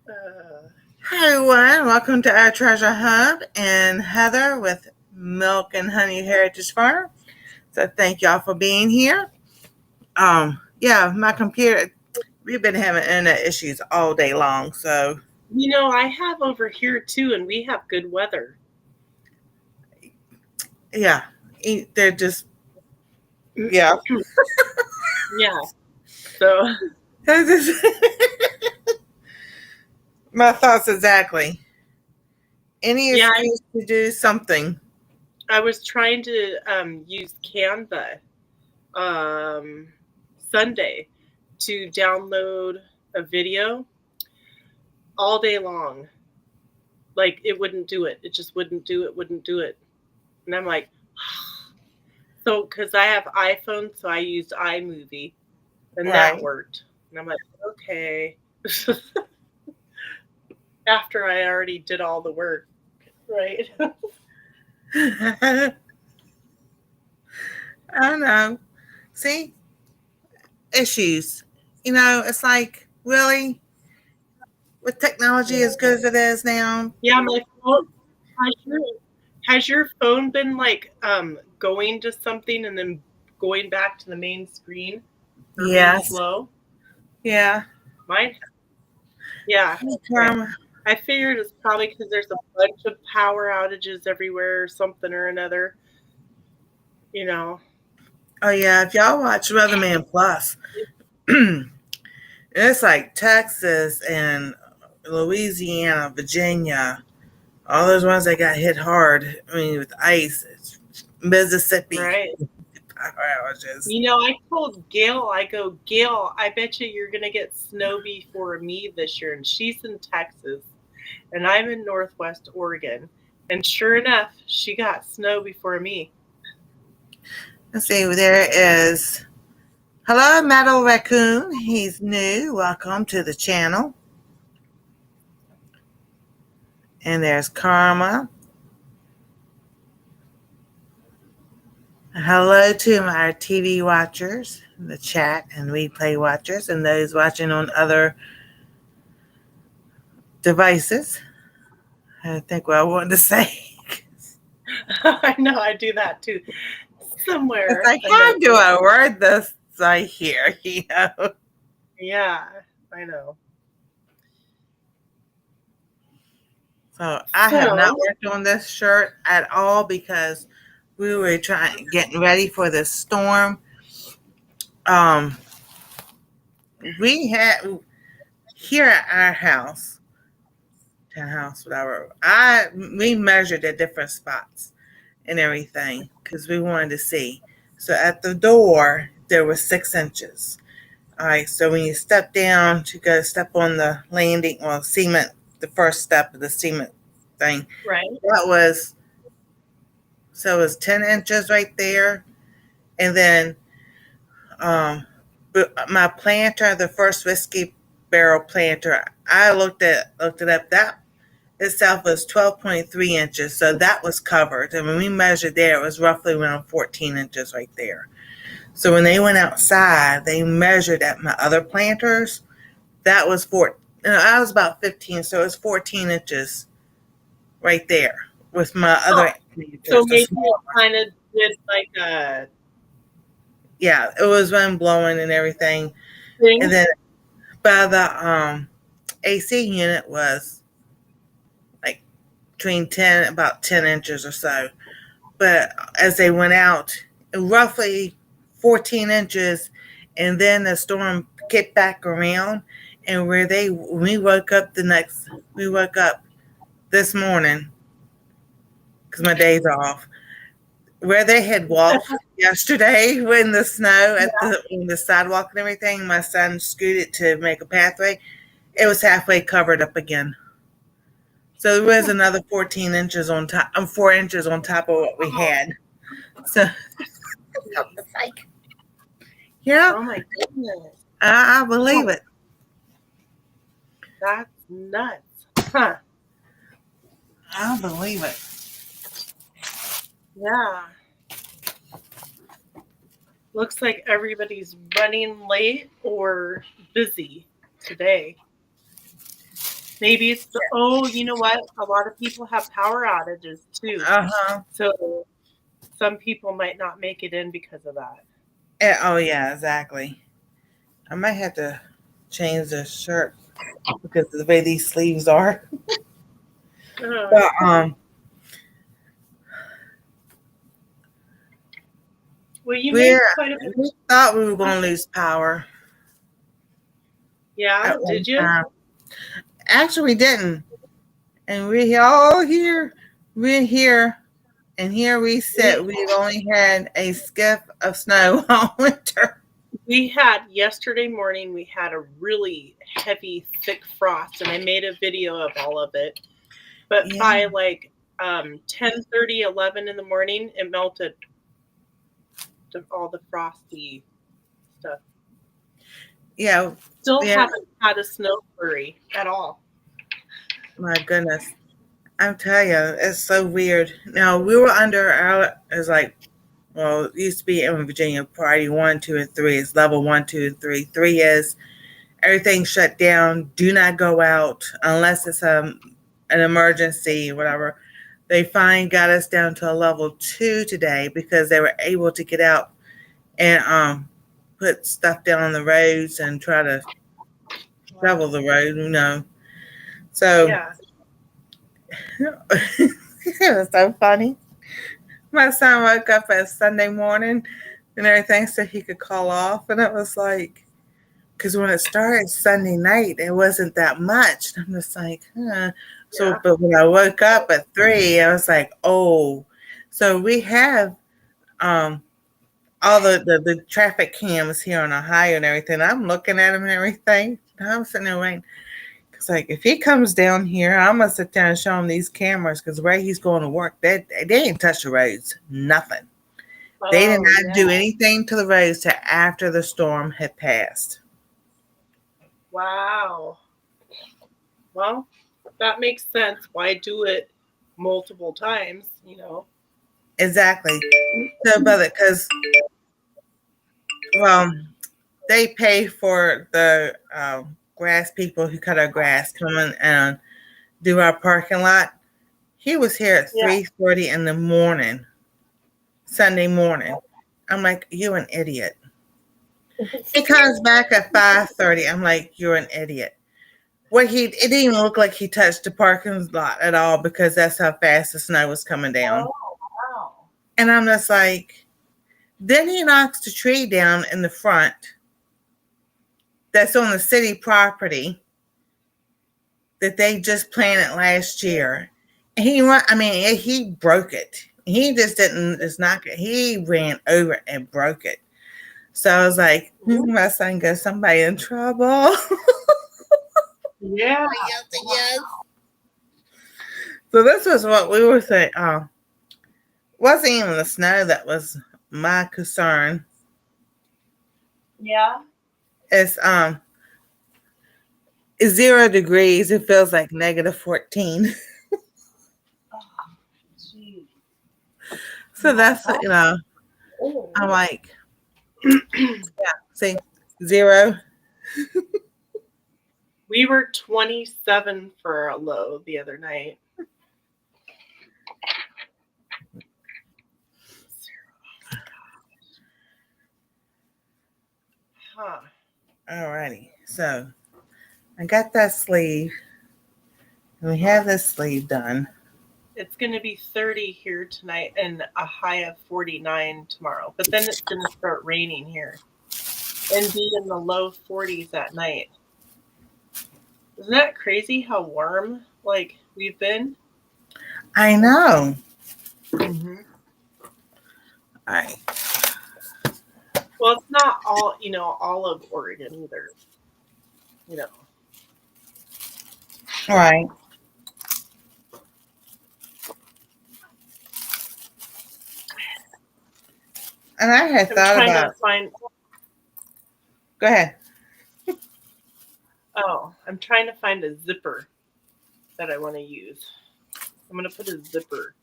Hi everyone, welcome to our treasure hub and Heather with Milk and Honey Heritage Farm. So thank y'all for being here. My computer, we've been having internet issues all day long. So I have over here too, and we have good weather. yeah, they're just yeah. Yeah. So My thoughts exactly. Any yeah, excuse to do something. I was trying to use Canva um, Sunday to download a video all day long. Like it wouldn't do it. It just wouldn't do it. Wouldn't do it. And I'm like, so because I have iPhone, so I used iMovie, and that Right. worked. And I'm like, okay. After I already did all the work, right? I don't know. See, issues. It's like, really? With technology as good as it is now? Yeah, my phone. Has your, has your phone been like going to something and then going back to the main screen or being Yes. slow? Yeah. Mine, yeah. Okay. Um, I figured it's probably because there's a bunch of power outages everywhere, or something or another. You know. oh, yeah. If y'all watch Weatherman Plus, it's like Texas and Louisiana, Virginia, all those ones that got hit hard. I mean, with ice, Mississippi, Right. power outages. I told Gail, I go, Gail, I bet you you're gonna get snow before me this year, and she's in Texas, and I'm in Northwest Oregon, and sure enough, she got snow before me. Let's see, there is. Hello, Metal Raccoon. He's new. Welcome to the channel. And there's Karma. Hello to our TV watchers, the chat and replay watchers, and those watching on other devices. I think what I wanted to say. I know I do that too. It's Somewhere like, I how know. do I word this right here? Yeah, I know. So I have not So worked on this shirt at all because we were getting ready for this storm. Um, we had here at our house, townhouse, whatever. We measured at different spots and everything because we wanted to see. So at the door there was 6 inches. All right, so when you step down to go step on the landing or cement, the first step of the cement thing, right. that was so it was 10 inches right there, and then but my planter, the first whiskey barrel planter, I looked it up. That itself was 12.3 inches, so that was covered. And when we measured there, it was roughly around 14 inches right there. So when they went outside, they measured at my other planters. That was I was about 15, so it was 14 inches right there with my Oh, other so planters, the maybe small it one. kind of did like a Yeah, it was wind blowing and everything. And thing. then by the AC unit was like between about 10 inches or so. But as they went out, roughly 14 inches, and then the storm kicked back around. And we woke up this morning because my day's off. Where they had walked yesterday in the snow on the sidewalk and everything, my son scooted to make a pathway. It was halfway covered up again. So there was another 14 inches on top, 4 inches on top of what we had. So it's like, yeah, Oh my goodness, I believe it. that's nuts. Huh. I believe it. Yeah. Looks like everybody's running late or busy today. Maybe it's you know what? A lot of people have power outages too. Uh-huh. So some people might not make it in because of that. Oh yeah, exactly. I might have to change the shirt because of the way these sleeves are. Uh, But well, you made we're quite a bit. we thought we were gonna lose power Yeah, at one did you? time. Actually, we didn't. And we're all here. We're here. And here we sit. We've only had a skiff of snow all winter. We had yesterday morning, we had a really heavy, thick frost, and I made a video of all of it. But Yeah. by like 10:30, 11 in the morning, it melted all the frosty stuff. Yeah. Still Yeah. haven't had a snow flurry at all. My goodness. I'm telling you, it's so weird. Now, we were under our, it's like, well, it used to be in Virginia, priority 1, 2, and 3. It's level 1, 2, and 3. 3 is everything shut down. Do not go out unless it's an emergency, whatever. They finally got us down to a level 2 today because they were able to get out and put stuff down on the roads and try to shovel the road. So Yeah. it was so funny. My son woke up at Sunday morning and everything said he could call off. And it was like, because when it started Sunday night, it wasn't that much. I'm just like, huh. So, Yeah. but when I woke up at 3, I was like, oh. So we have all the traffic cams here in Ohio and everything. I'm looking at them and everything. I'm sitting there waiting. Because, like, if he comes down here, I'm going to sit down and show him these cameras because where he's going to work, they ain't touch the roads. Nothing. They did not do anything to the roads till after the storm had passed. Wow. Well, that makes sense. Why do it multiple times, Exactly. So, brother, because, well, they pay for the grass people who cut our grass coming and do our parking lot. He was here at 3:30 in the morning, Sunday morning. I'm like, you an idiot. He comes back at 5:30. I'm like, you're an idiot. It didn't even look like he touched the parking lot at all because that's how fast the snow was coming down. Oh, wow. And I'm just like, then he knocks the tree down in the front that's on the city property that they just planted last year. He broke it. He just didn't just knock it. He ran over and broke it. So I was like, my son got somebody in trouble. Yeah. Yes. So this was what we were saying. Wasn't even the snow that was my concern. Yeah. It's 0 degrees. It feels like -14. Oh, geez. So that's I'm like, yeah. See, 0. We were 27 for a low the other night. Huh. Alrighty. So I got that sleeve. And we have this sleeve done. It's going to be 30 here tonight and a high of 49 tomorrow. But then it's going to start raining here and be in the low 40s at night. Isn't that crazy how warm we've been? I know. Mm-hmm. All right. Well, it's not all of Oregon either. All right. And I had thought about. Go ahead. Oh, I'm trying to find a zipper that I want to use. I'm going to put a zipper.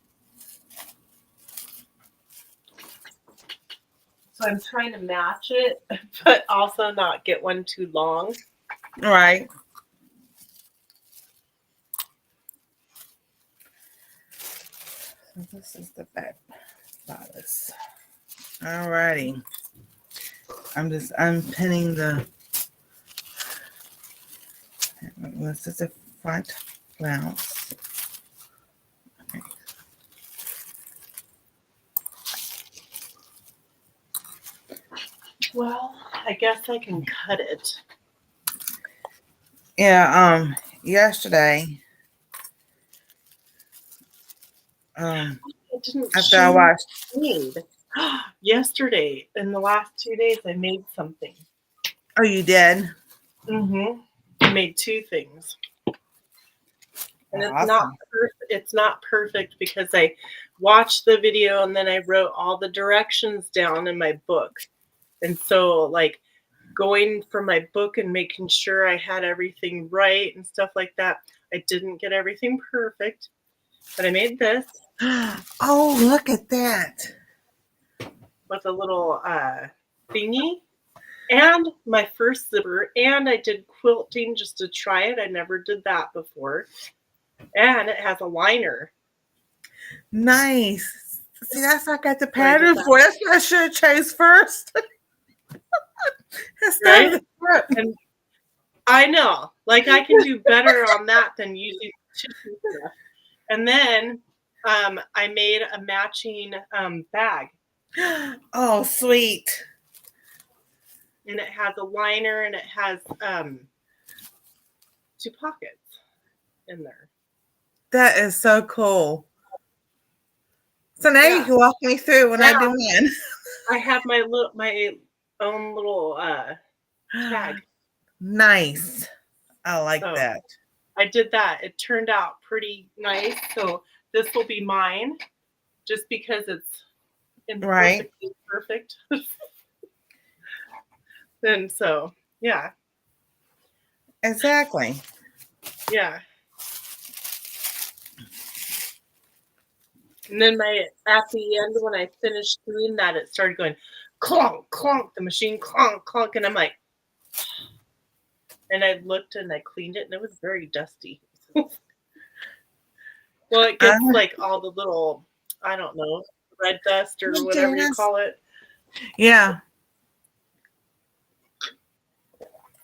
So I'm trying to match it, but also not get one too long. All right. This is the back bodice. Alrighty. I'm just unpinning the. This is the front flounce. Okay. Well, I guess I can cut it. Yeah. Yesterday. It didn't After I show watched. made. Yesterday, in the last 2 days, I made something. Oh, you did? Mm-hmm. I made 2 things. And Awesome. it's not perfect because I watched the video and then I wrote all the directions down in my book. And so like going from my book and making sure I had everything right and stuff like that, I didn't get everything perfect. But I made this Oh, look at that. with a little thingy and my first zipper, and I did quilting just to try it. I never did that before. And it has a liner. Nice. See, that's what I got the So I did pattern that. for. That's what I should have chose first. Instead of the front. And I know, like I can do better on that than using tissue stuff. And then I made a matching bag, Oh, sweet. and it has a liner and it has 2 pockets in there. That is so cool. So now you Yeah. can walk me through when I do mine. I have my own little tag. Nice. I like So that. I did that. It turned out pretty nice. So this will be mine, just because it's Right. imperfectly perfect. And so, yeah. Exactly. Yeah. And then at the end, when I finished doing that, it started going clonk, clonk, the machine clonk, clonk. And I'm like, and I looked and I cleaned it and it was very dusty. Well, it gets like all the little, I don't know, red dust or whatever you call it. Yeah.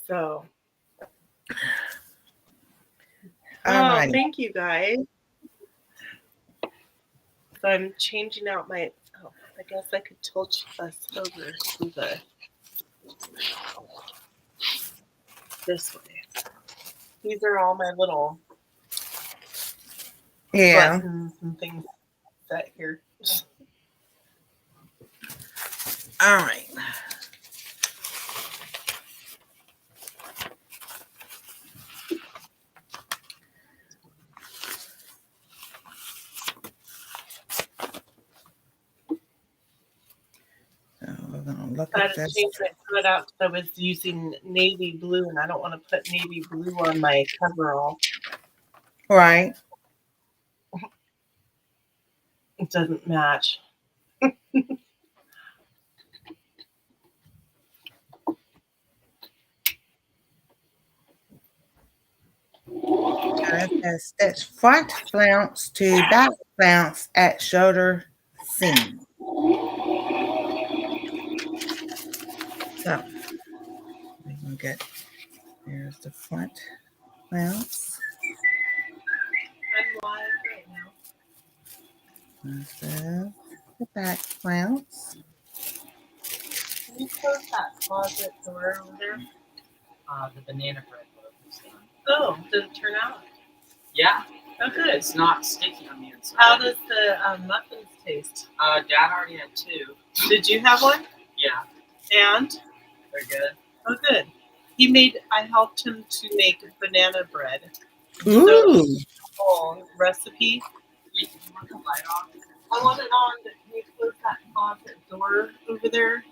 So, Alrighty. thank you guys. So I'm changing out my, I guess I could tilt us over to this way. These are all my little buttons and things set here. All right. So we're gonna look I at had to this. change my cutout because I was using navy blue, and I don't want to put navy blue on my coverall. Right. It doesn't match. And it says stitch front flounce to back flounce at shoulder seam. So we can get, here's the front flounce. I'm live right now. This is the back flounce. Can you close that closet door over there? The banana bread loaf is done. Oh, did it turn out? Yeah, Oh, good. it's not sticky on the inside. How does the muffins taste? Dad already had 2. Did you have one? Yeah, And? they're good. Oh, good. I helped him to make banana bread. Ooh. Whole recipe. You want the light off? I want it on. Can you close that closet door over there?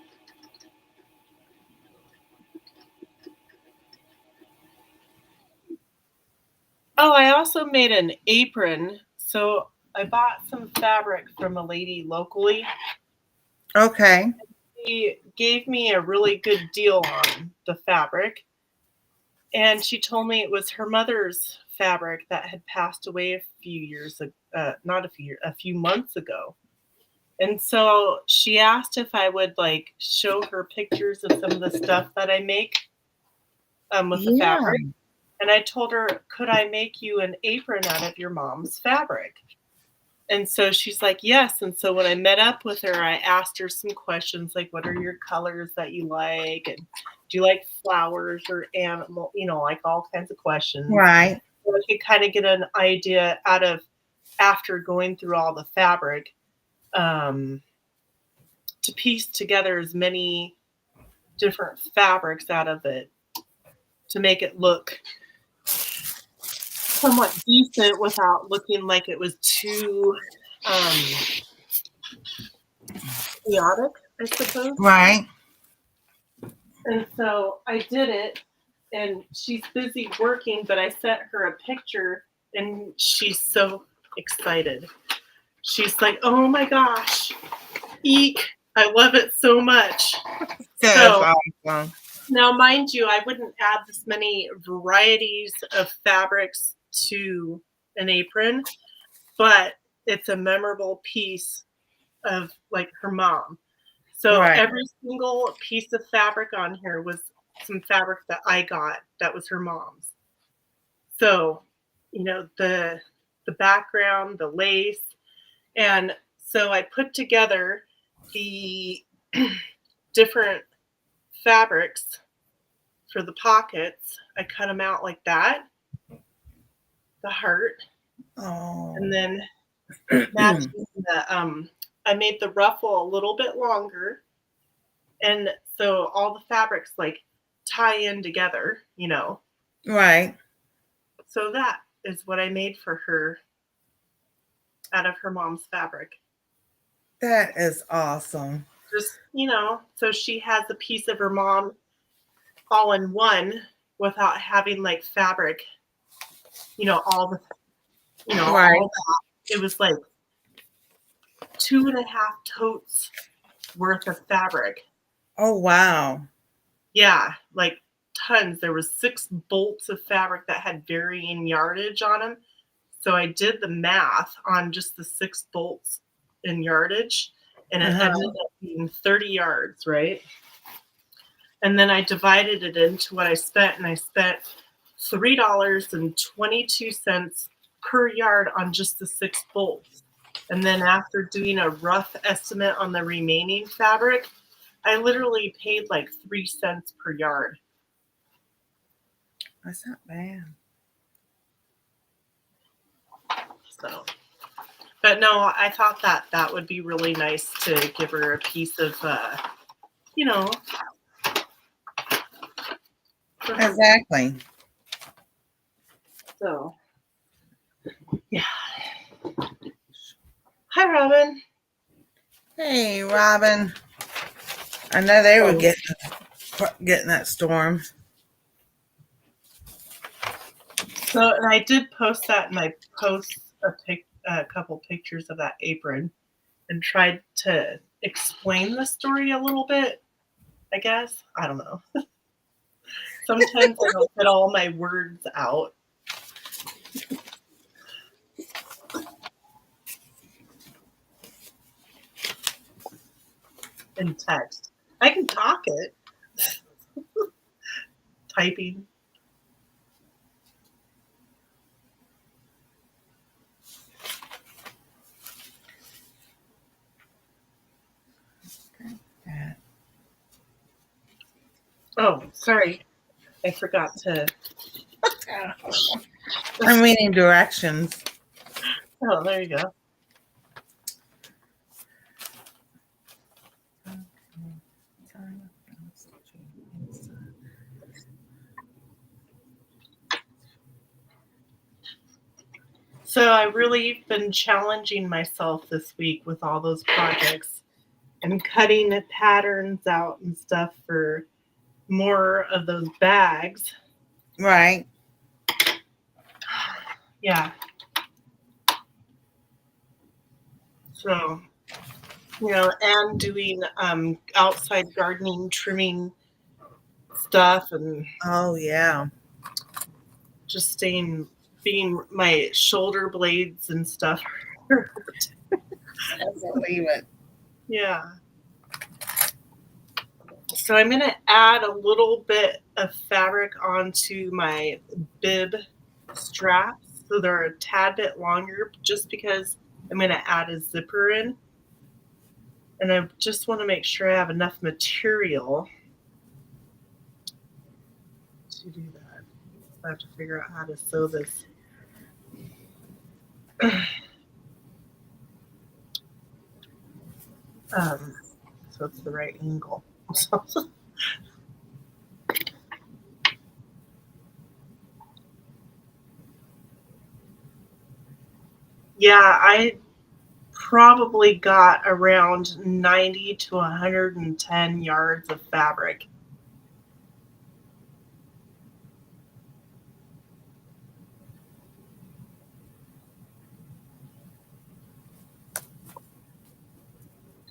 Oh, I also made an apron. So I bought some fabric from a lady locally. Okay. She gave me a really good deal on the fabric. And she told me it was her mother's fabric that had passed away a few years not a few months ago. And so she asked if I would like show her pictures of some of the stuff that I make with the Yeah. fabric. And I told her, could I make you an apron out of your mom's fabric? And so she's like, yes. And so when I met up with her, I asked her some questions like, what are your colors that you like? And do you like flowers or animal? You know, like all kinds of questions. Right. So I could kind of get an idea out of after going through all the fabric to piece together as many different fabrics out of it to make it look somewhat decent without looking like it was too chaotic, I suppose. Right. And so I did it, and she's busy working, but I sent her a picture, and she's so excited. She's like, oh my gosh, eek, I love it so much. That's So awesome. now, mind you, I wouldn't add this many varieties of fabrics to an apron, but it's a memorable piece of like her mom. So Right. every single piece of fabric on here was some fabric that I got that was her mom's. So, you know, the background, the lace, and so I put together the different fabrics for the pockets. I cut them out like that, the heart, Oh. and then matching the I made the ruffle a little bit longer, and so all the fabrics like tie in together, you know. Right. So that is what I made for her out of her mom's fabric. That is awesome. Just, you know, so she has a piece of her mom all in one without having like fabric, you know, all the, you know, Right. all that. It was like 2.5 totes worth of fabric. Oh, wow. Yeah, like tons. There was 6 bolts of fabric that had varying yardage on them. So I did the math on just the 6 bolts in yardage, and it ended up being 30 yards, right? And then I divided it into what I spent, and I spent $3.22 per yard on just the 6 bolts. And then after doing a rough estimate on the remaining fabric, I literally paid like 3 cents per yard. That's not bad. So, but no, I thought that that would be really nice to give her a piece of, you know. Exactly. So, yeah. Hi, Robin. Hey, Robin. I know they were getting that storm. So, and I did post that, and I post a couple pictures of that apron and tried to explain the story a little bit, I guess. I don't know. Sometimes I don't get all my words out. In text. I can talk it. Typing. Oh, sorry. I forgot to. I'm reading directions. Oh, there you go. So I really been challenging myself this week with all those projects and cutting the patterns out and stuff for more of those bags. Right. Yeah. So, you know, and doing outside gardening, trimming stuff, and Oh, yeah. just staying being my shoulder blades and stuff. I believe it. Yeah. So I'm going to add a little bit of fabric onto my bib straps so they're a tad bit longer just because I'm going to add a zipper in. And I just want to make sure I have enough material to do that. I have to figure out how to sew this. So it's the right angle. Yeah, I probably got around 90 to 110 yards of fabric.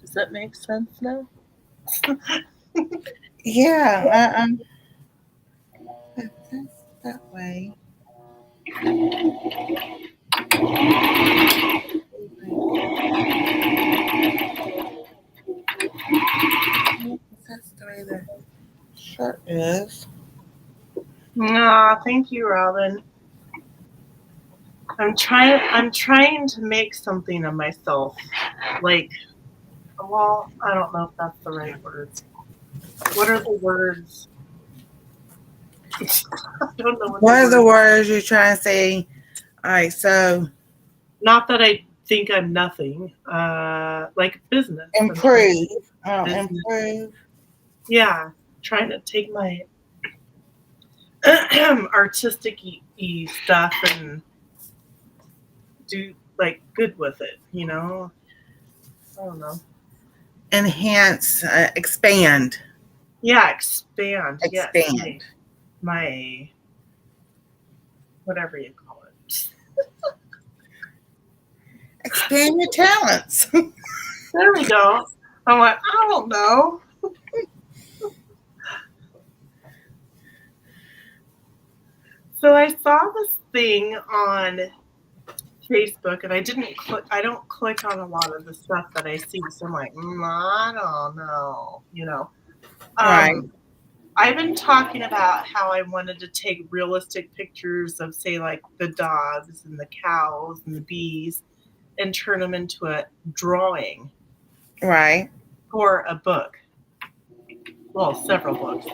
Does that make sense now? Yeah, that's that way. That's the way the shirt is. Aw, thank you, Robin. I'm trying to make something of myself. Like, well, I don't know if that's the right words. What are the words? I don't know What are the words you're trying to say? All right, so Not that I think I'm nothing. Like business. improve. Business. Improve. Yeah, trying to take my artistic stuff and do like good with it, you know? I don't know. Enhance, expand. Yeah, expand. Yes, Expand. my whatever you call it. Expand your talents. There we go. I'm like, I don't know. So I saw this thing on Facebook, and I don't click on a lot of the stuff that I see. So I'm like, I don't know, you know. Right. I've been talking about how I wanted to take realistic pictures of, say, like the dogs and the cows and the bees and turn them into a drawing Right. for a book. Well, several books.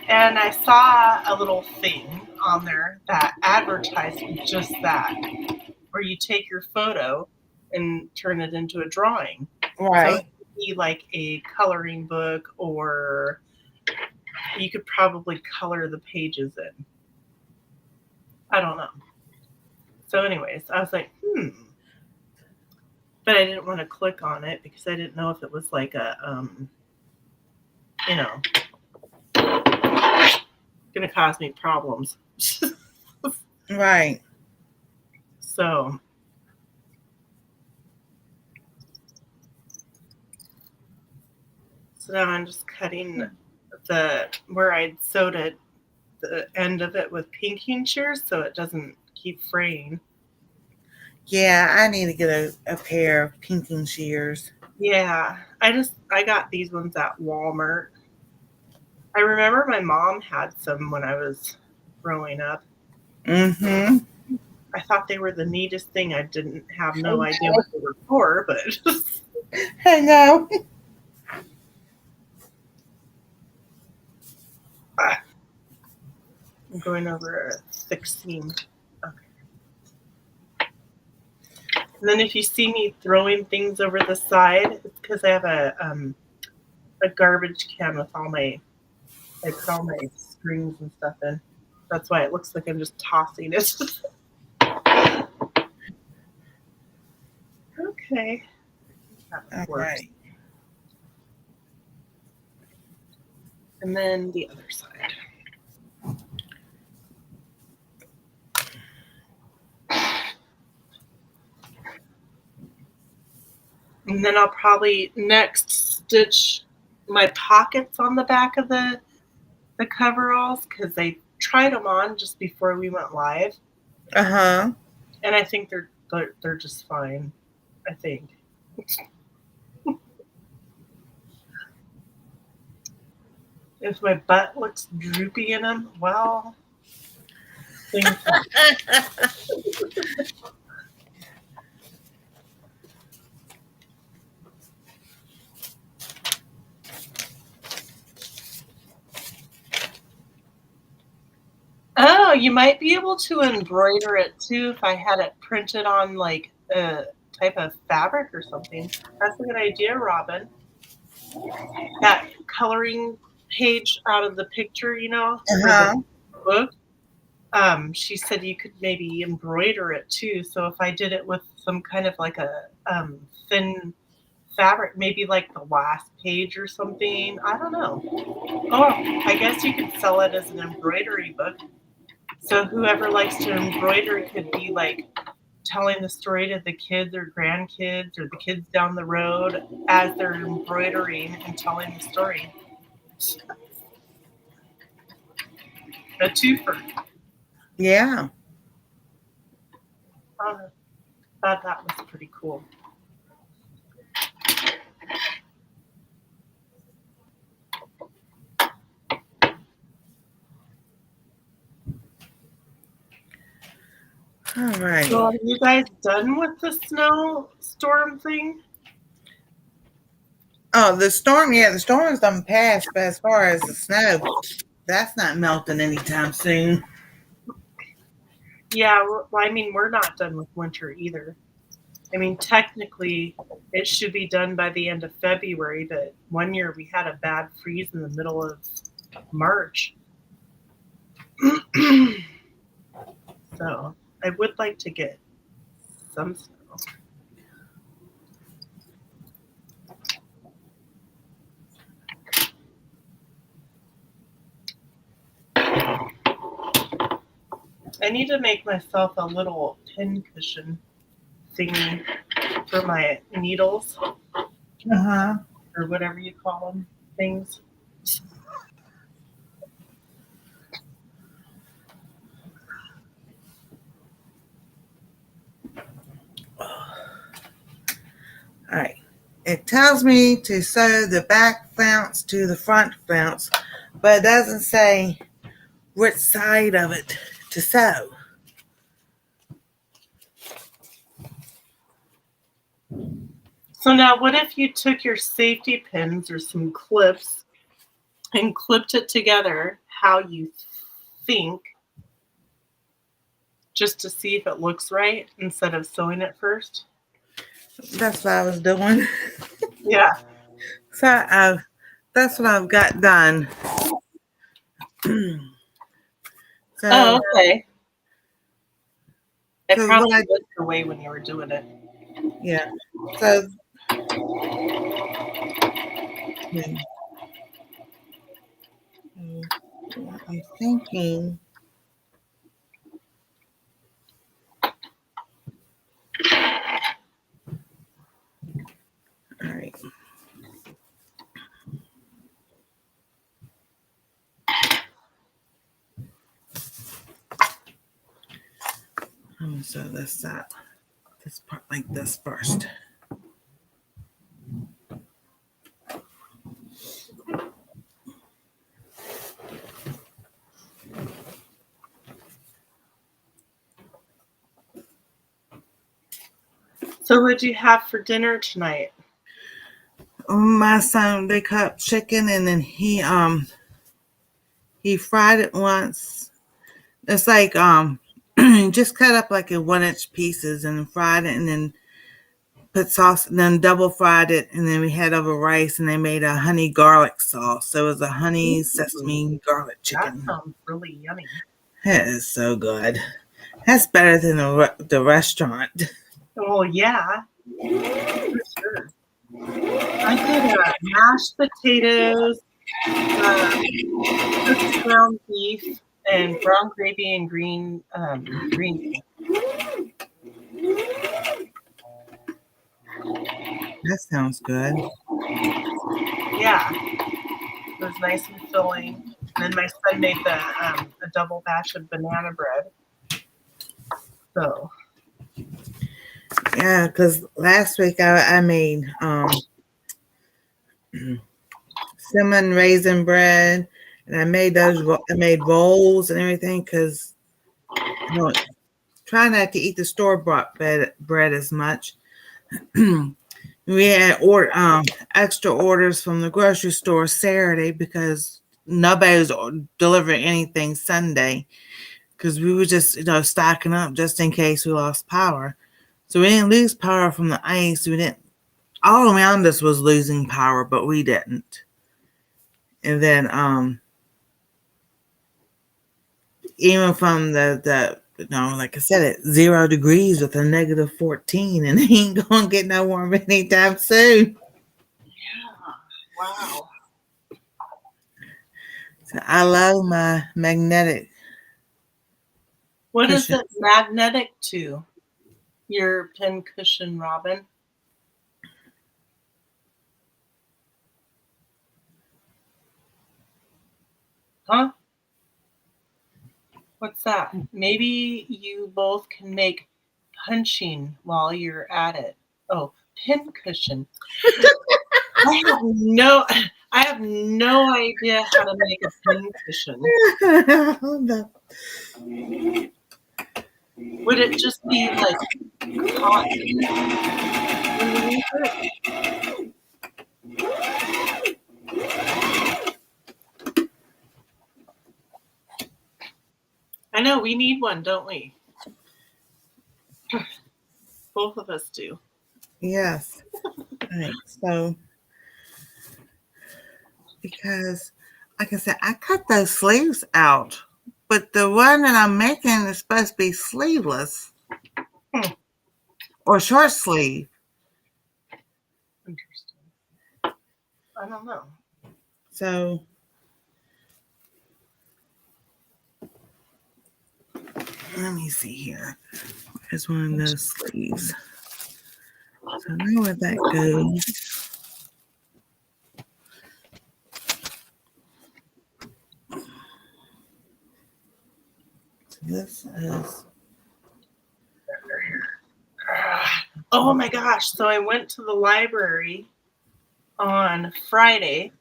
And I saw a little thing on there that advertised just that, where you take your photo and turn it into a drawing. Right. So it could be like a coloring book, or you could probably color the pages in. I don't know. So anyways, I was like, but I didn't want to click on it because I didn't know if it was like a, you know, going to cause me problems. Right. So now I'm just cutting where I'd sewed it, the end of it with pinking shears so it doesn't keep fraying. Yeah, I need to get a pair of pinking shears. Yeah, I got these ones at Walmart. I remember my mom had some when I was growing up. Mm-hmm. I thought they were the neatest thing. I didn't have no idea what they were for, but I know. I'm going over a thick seam. Okay. And then if you see me throwing things over the side, it's because I have a garbage can with I put all my strings and stuff in. That's why it looks like I'm just tossing it. Okay. That works. Right. And then the other side. And then I'll probably next stitch my pockets on the back of the coveralls because I tried them on just before we went live. Uh-huh. and I think they're just fine. I think. If my butt looks droopy in them, well, things. Oh, you might be able to embroider it too if I had it printed on like a type of fabric or something. That's a good idea, Robin. That coloring page out of the picture, for the Uh-huh. book. She said you could maybe embroider it too. So if I did it with some kind of like a thin fabric, maybe like the last page or something. I don't know. Oh, I guess you could sell it as an embroidery book. So whoever likes to embroider could be like telling the story to the kids or grandkids or the kids down the road as they're embroidering and telling the story. A twofer. Yeah. I thought that was pretty cool. All right. So are you guys done with the snowstorm thing? Oh, the storm, yeah, the storm's done passed, but as far as the snow, that's not melting anytime soon. Yeah, well, I mean, we're not done with winter either. I mean, technically, it should be done by the end of February, but one year we had a bad freeze in the middle of March. So I would like to get some snow. I need to make myself a little pin cushion thingy for my needles Uh-huh. or whatever you call them, things. All right. It tells me to sew the back flounce to the front flounce, but it doesn't say which side of it to sew. So now what if you took your safety pins or some clips and clipped it together how you think just to see if it looks right instead of sewing it first? That's what I was doing. Yeah. So that's what I've got done. So, Oh, okay. It so probably what I looked your way when you were doing it. yeah. So I'm thinking. All right. So let's this part like this first. So what'd you have for dinner tonight? My son, they cut up chicken and then he fried it once. It's like just cut up like in 1-inch pieces and fried it and then put sauce and then double fried it and then we had over rice and they made a honey garlic sauce. So it was a honey sesame garlic That chicken. sounds really yummy. It is so good. That's better than the restaurant. Oh yeah, for sure. I did mashed potatoes, cooked ground beef, and brown gravy and green. That sounds good. Yeah, it was nice and filling. And then my son made a double batch of banana bread. So Yeah, because last week I made cinnamon raisin bread, and I made I made rolls and everything because I don't try not to eat the store bought bread as much. We had extra orders from the grocery store Saturday because nobody was delivering anything Sunday because we were just stocking up just in case we lost power. So we didn't lose power from the ice. We didn't. All around us was losing power, but we didn't. And then even from the like I said, it's 0 degrees with a negative 14, and it ain't gonna get no warm anytime soon. yeah, wow. So I love my magnetic. What cushion. is it magnetic to? Your pin cushion, Robin? Huh? What's that? Maybe you both can make punching while you're at it. Oh, pin cushion. I have no idea how to make a pin cushion. No. Would it just be like cotton underneath it? I know we need one, don't we? Both of us do. Yes. Right. So because like I said, I cut those sleeves out, but the one that I'm making is supposed to be sleeveless or short sleeve. Interesting. I don't know. So let me see here. Here's one of those sleeves. So now where that goes. So this is Oh my gosh. So I went to the library on Friday.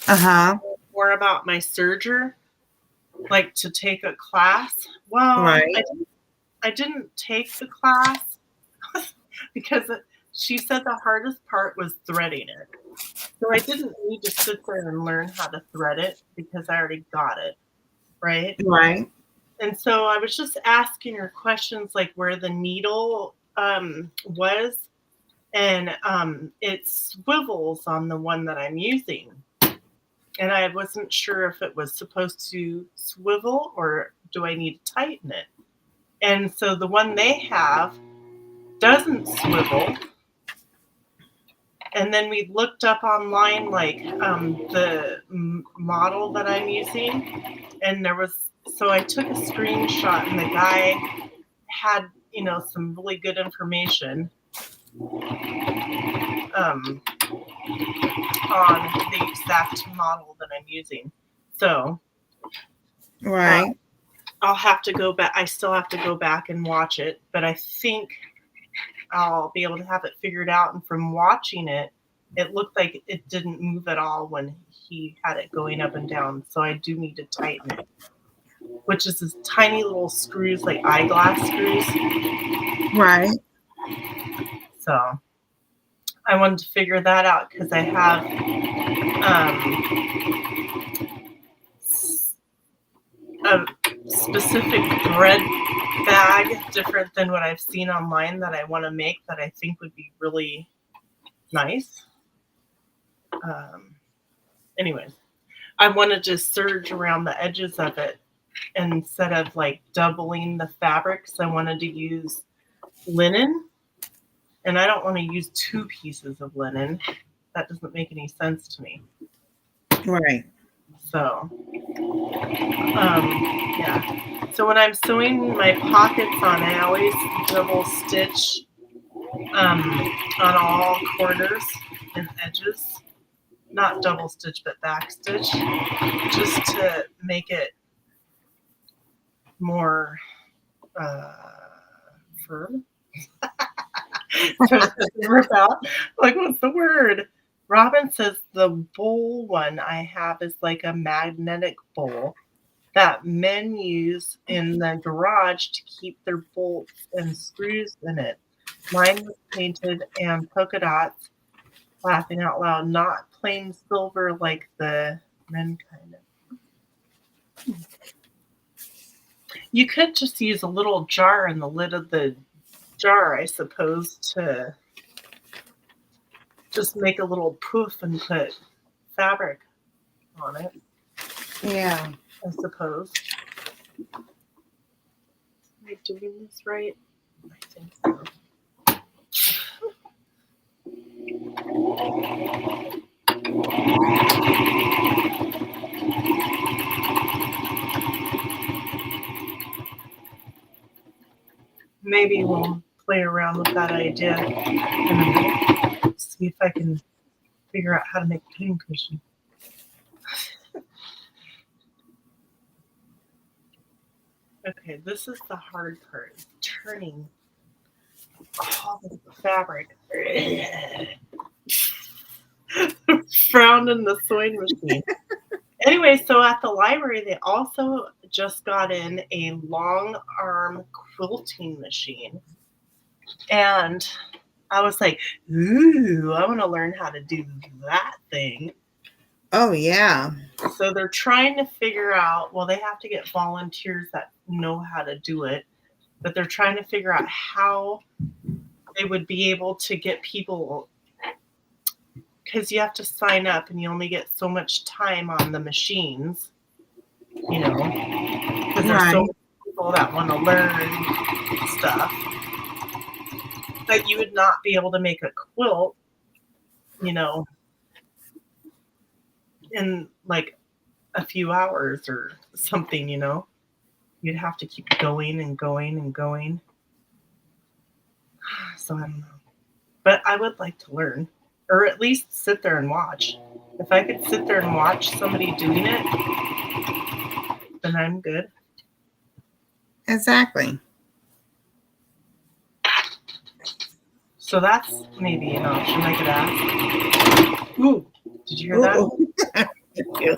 More about my serger, like to take a class. Well, right. I didn't take the class because she said the hardest part was threading it. So I didn't need to sit there and learn how to thread it because I already got it, right? Right. And so I was just asking her questions like where the needle was, and it swivels on the one that I'm using. And I wasn't sure if it was supposed to swivel or do I need to tighten it. And so the one they have doesn't swivel. And then we looked up online, like the model that I'm using. And so I took a screenshot and the guy had, some really good information on the exact model that I'm using. So right. I'll have to go back. I still have to go back and watch it, but I think I'll be able to have it figured out. And from watching it, it looked like it didn't move at all when he had it going up and down. So I do need to tighten it, which is this tiny little screws, like eyeglass screws. Right. So I wanted to figure that out because I have a specific thread bag different than what I've seen online that I want to make that I think would be really nice. Anyways, I wanted to serge around the edges of it instead of like doubling the fabrics. I wanted to use linen, and I don't want to use 2 pieces of linen. That doesn't make any sense to me. Right. So, yeah. So when I'm sewing my pockets on, I always double stitch on all corners and edges. Not double stitch, but back stitch, just to make it more firm. So it doesn't rip out. Like, what's the word? Robin says the bowl one I have is like a magnetic bowl that men use in the garage to keep their bolts and screws in it. Mine was painted and polka dots, laughing out loud, not plain silver like the men kind of. You could just use a little jar in the lid of the jar, I suppose, to just make a little poof and put fabric on it, Yeah. I suppose. Am I doing this right? I think so. Maybe we'll play around with that idea and see if I can figure out how to make a pincushion. Okay, this is the hard part, turning all the fabric. Frowned in the sewing machine. Anyway, so at the library, they also just got in a long arm quilting machine. And I was like, ooh, I want to learn how to do that thing. Oh, yeah. So they're trying to figure out, well, they have to get volunteers that know how to do it, but they're trying to figure out how they would be able to get people, because you have to sign up and you only get so much time on the machines, you know, because there's so many people that want to learn stuff. But you would not be able to make a quilt, you know, in like a few hours or something, you know. You'd have to keep going and going and going. So I don't know. But I would like to learn, or at least sit there and watch. If I could sit there and watch somebody doing it, then I'm good. Exactly. So that's maybe an option I could ask. Ooh, did you hear that? Thank you.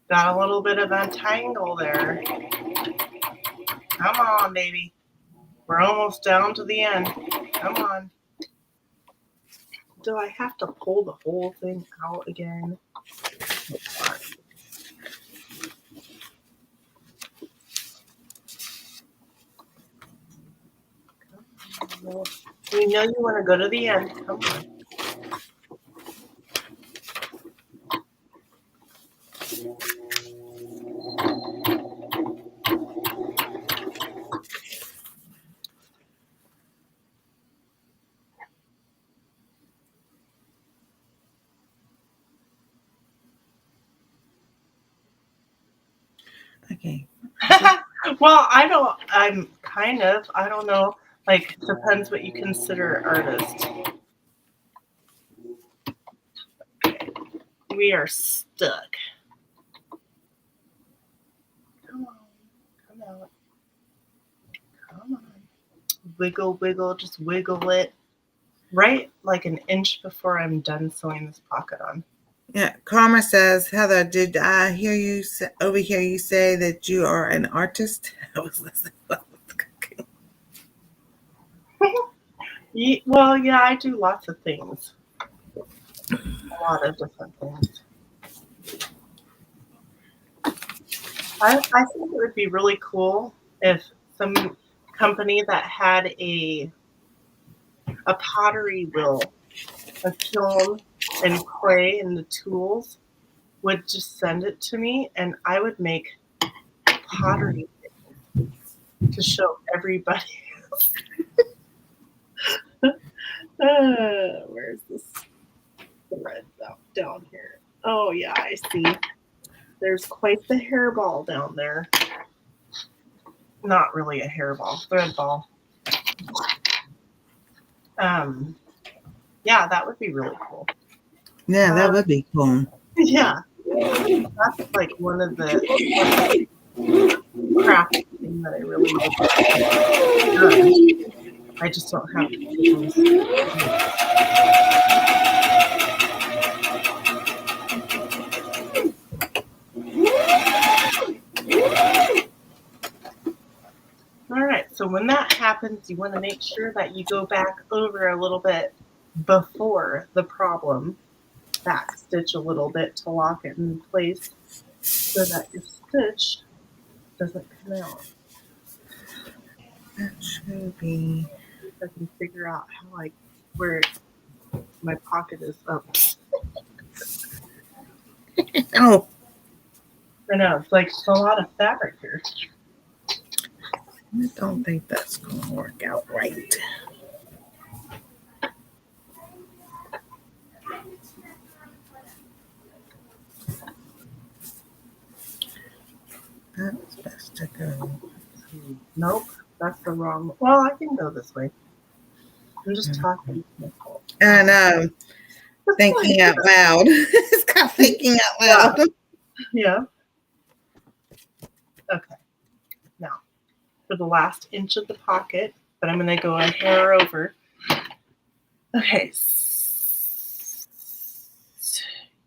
Got a little bit of a tangle there. Come on, baby. We're almost down to the end. Come on. Do I have to pull the whole thing out again? You know you want to go to the end. Come on. Okay. Well, I don't know. Like, depends what you consider artist. We are stuck. Come on. Come out. Come on. Wiggle, wiggle, just wiggle it. Right like an inch before I'm done sewing this pocket on. Yeah. Karma says, Heather, did I hear you overhear you say that you are an artist? I was listening. Well, yeah, I do lots of things. A lot of different things. I think it would be really cool if some company that had a pottery wheel, a kiln and clay and the tools would just send it to me, and I would make pottery to show everybody. Where's this thread down here? Oh yeah, I see. There's quite the hairball down there. Not really a hairball, thread ball. Yeah, that would be really cool. Yeah, that would be cool. Yeah, that's like one of the craft things that I really like. I just don't have those. All right, so when that happens, you want to make sure that you go back over a little bit before the problem, back stitch a little bit to lock it in place so that your stitch doesn't come out. That should be. If I can figure out how where my pocket is up. Oh, I know, it's a lot of fabric here. I don't think that's going to work out right. That's best to go. Nope, that's the wrong. Well, I can go this way. I'm just talking. I know. Thinking out loud. It's got thinking out loud. Yeah. Okay. Now, for the last inch of the pocket, but I'm going to go a hair over. Okay.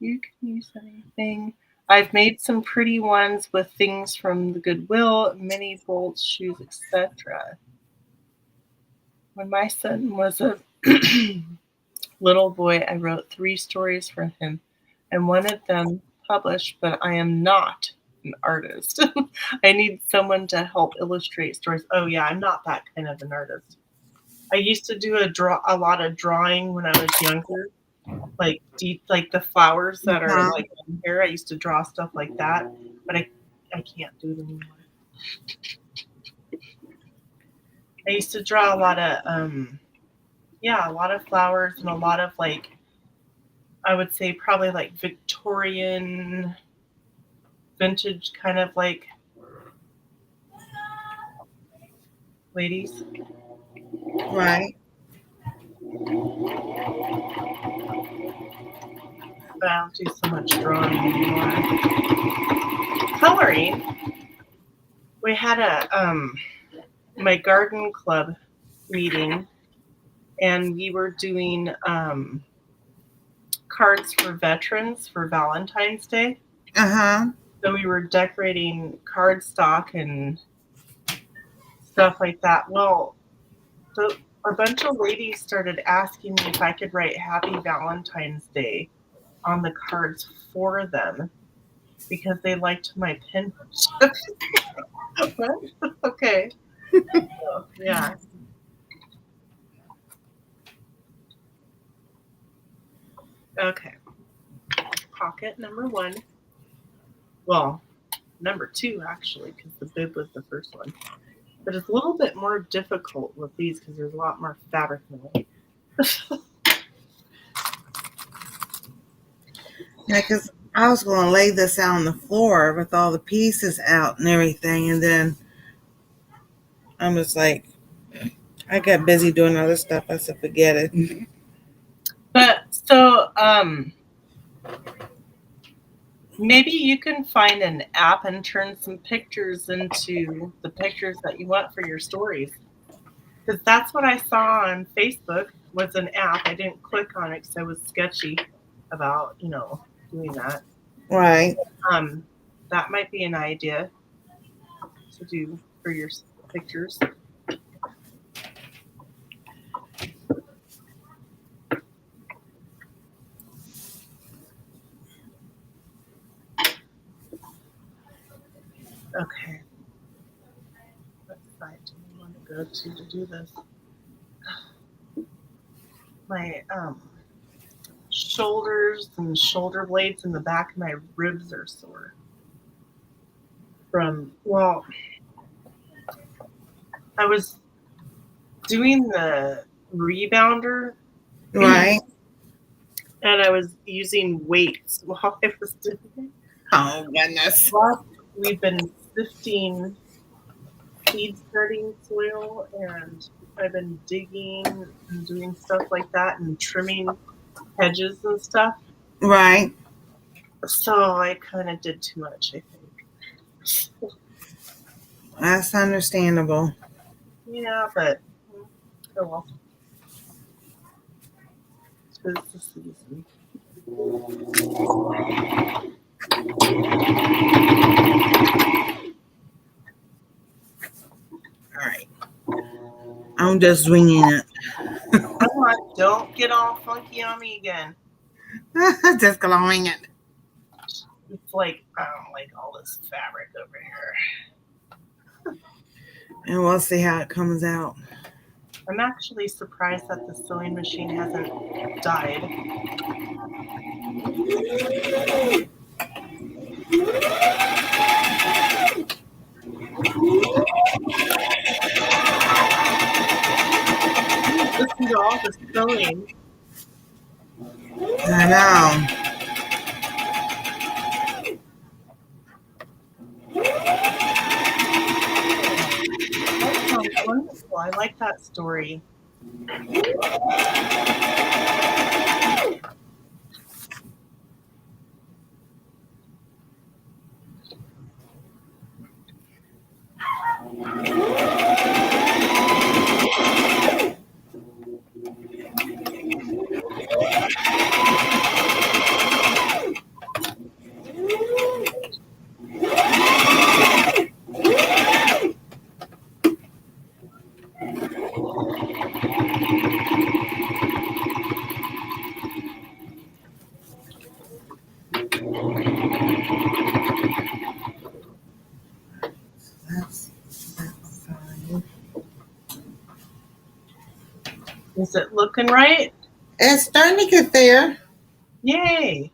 You can use anything. I've made some pretty ones with things from the Goodwill, mini bolts, shoes, etc. When my son was a little boy, I wrote 3 stories for him and wanted them published, but I am not an artist. I need someone to help illustrate stories. Oh yeah, I'm not that kind of an artist. I used to do a lot of drawing when I was younger, like the flowers that are like in here. I used to draw stuff like that, but I can't do it anymore. I used to draw a lot of a lot of flowers and a lot of I would say probably like Victorian vintage kind of ladies. Right. But I don't do so much drawing anymore. Coloring. We had my garden club meeting, and we were doing cards for veterans for Valentine's Day. Uh-huh. So we were decorating cardstock and stuff like that. Well, a bunch of ladies started asking me if I could write Happy Valentine's Day on the cards for them because they liked my penmanship. Okay. So, yeah. Okay. Pocket number 1. Well, number 2 actually, because the bib was the first one. But it's a little bit more difficult with these because there's a lot more fabric in it. Yeah, because I was going to lay this out on the floor with all the pieces out and everything, and then I was like, I got busy doing other stuff. I said, forget it. But so maybe you can find an app and turn some pictures into the pictures that you want for your stories. Because that's what I saw on Facebook was an app. I didn't click on it because I was sketchy about, doing that. Right. That might be an idea to do for your pictures. Okay. What side do we want to go to do this? My shoulders and shoulder blades in the back of my ribs are sore. I was doing the rebounder. Right. And I was using weights while I was doing it. Oh, goodness. We've been sifting seed starting soil, and I've been digging and doing stuff like that and trimming hedges and stuff. Right. So I kind of did too much, I think. That's understandable. Yeah, but oh well. It's the season. All right. I'm just winging it. Come on, don't get all funky on me again. Just gonna wing it. It's like I don't like all this fabric over here. And we'll see how it comes out. I'm actually surprised that the sewing machine hasn't died. Listen to all the sewing. I know. That sounds wonderful. I like that story. That's fine. Is it looking right? It's starting to get there. Yay!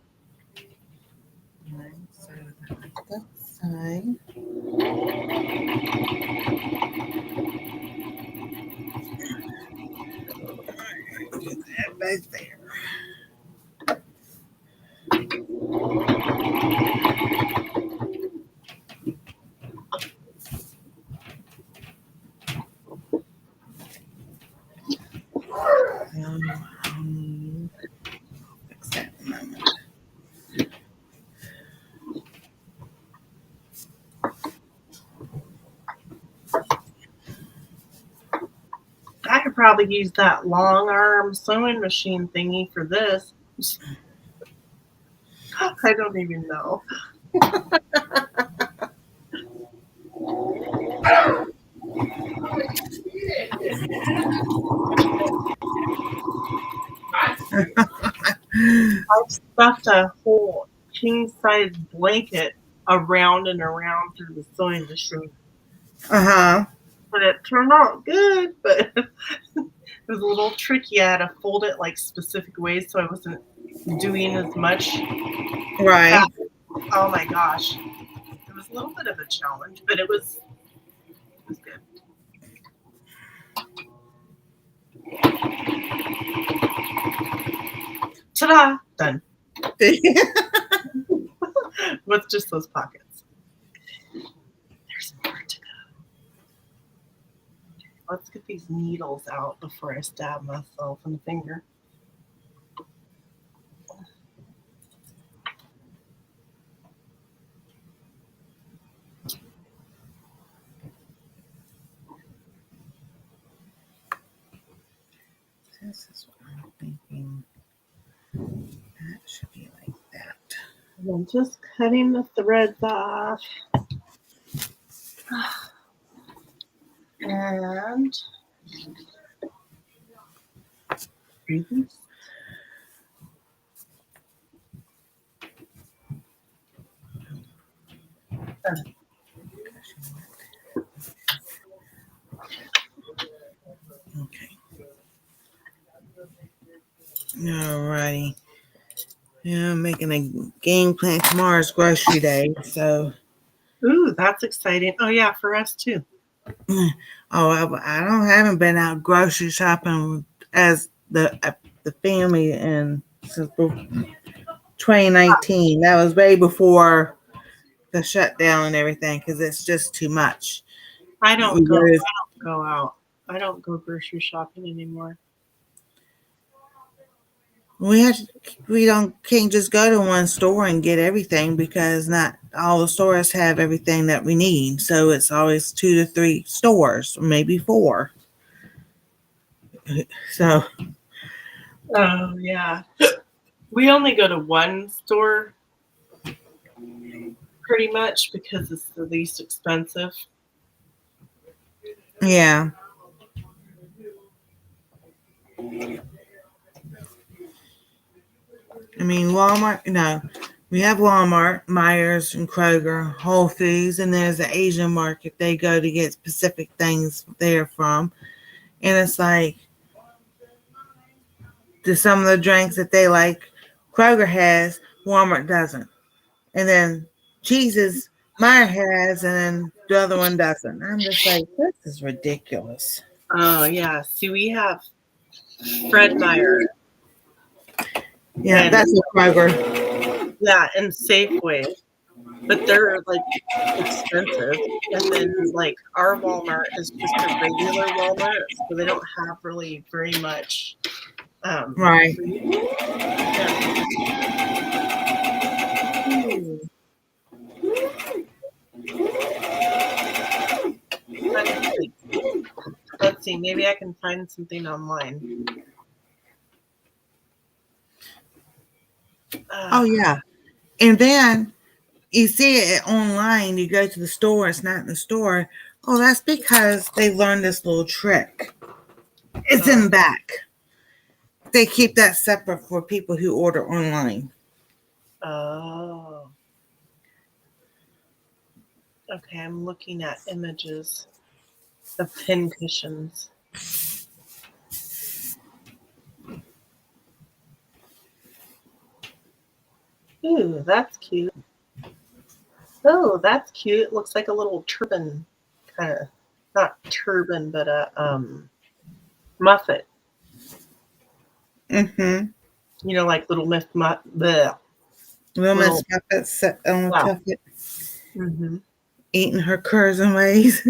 Right, so that side. Get that back there. Fix that in a moment. I could probably use that long arm sewing machine thingy for this. I don't even know. I've stuffed a whole king size blanket around and around through the sewing machine. Uh-huh. But it turned out good, but it was a little tricky. I had to fold it like specific ways so I wasn't doing as much. Right. Oh my gosh. It was a little bit of a challenge, but it was good. Ta-da! Done. With just those pockets. There's more to go. Let's get these needles out before I stab myself in the finger. This is what I'm thinking. That should be like that. And then just cutting the threads off. And release. Okay. Alrighty. Yeah, I'm making a game plan. Tomorrow's grocery day, so. Ooh, that's exciting. Oh yeah, for us too. I haven't been out grocery shopping as the family and since 2019. That was way before the shutdown and everything because it's just too much. I don't go out. I don't go grocery shopping anymore. We don't can't just go to one store and get everything because not all the stores have everything that we need. So it's always 2 to 3 stores, maybe 4. So Oh yeah. We only go to one store pretty much because it's the least expensive. yeah. I mean Walmart, no. We have Walmart, Myers and Kroger, Whole Foods, and there's an Asian market they go to get specific things there from. And it's like some of the drinks that they like Kroger has, Walmart doesn't. And then cheeses Meyer has, and then the other one doesn't. I'm just like, this is ridiculous. Oh yeah. See, we have Fred Meyer. Yeah, And- that's a Kroger. Yeah, and Safeway, but they're like expensive. And then like our Walmart is just a regular Walmart, so they don't have really very much. Right. Yeah. Let's see, maybe I can find something online. Oh yeah, and then you see it online. You go to the store; it's not in the store. Oh, that's because they learned this little trick. It's in the back. They keep that separate for people who order online. Oh. Okay, I'm looking at images of pin cushions. Ooh, that's cute. Oh, that's cute. It looks like a little turban, kind of, not turban, but a muffet. Mm-hmm. You know, like Little Miss Muffet. Little Miss Little- Muffet sat on the Wow. tuffet, Mm-hmm. eating her curds and ways.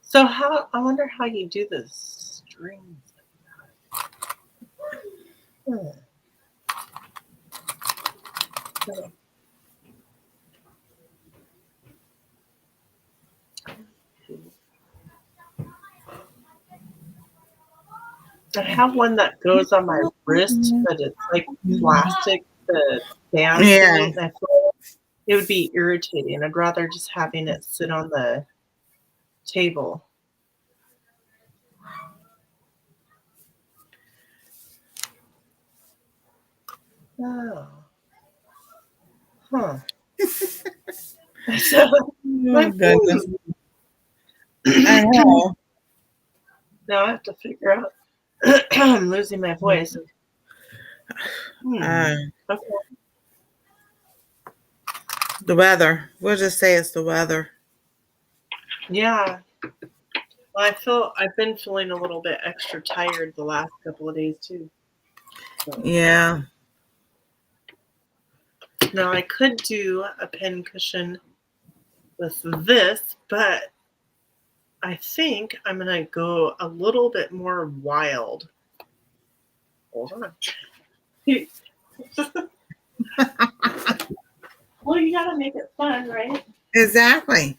So I wonder how you do the strings. Hmm. I have one that goes on my wrist, but it's like plastic, the band. Yeah. And I feel it would be irritating. I'd rather just having it sit on the table. Oh. Huh. So, Oh, like, goodness. I know. now I have to figure out. I'm losing my voice. Uh, Okay. the weather. We'll just say it's the weather. Yeah. Well, I've been feeling a little bit extra tired the last couple of days too. So. Yeah. Now I could do a pin cushion with this, but I think I'm gonna go a little bit more wild. Hold on. Well, you gotta make it fun, right? Exactly.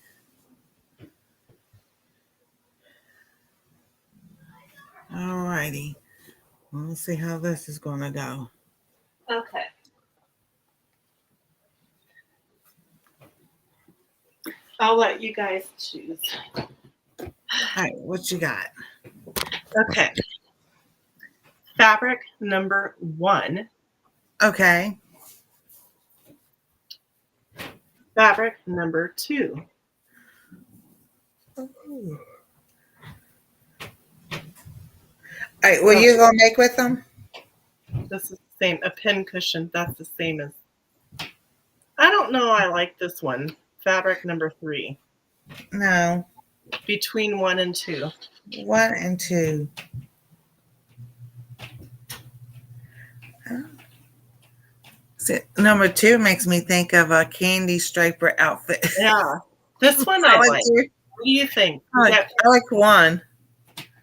All righty. Let's see how this is going to go. Okay. I'll let you guys choose. All right. What you got? Okay. Fabric number 1. Okay. Fabric number 2. All right. What are you going to make with them? This is the same. A pin cushion. That's the same as. I don't know. I like this one. Fabric number 3. No. Between 1 and 2. 1 and 2. See, number 2 makes me think of a candy striper outfit. Yeah. This one I like. 2. What do you think? I like 1.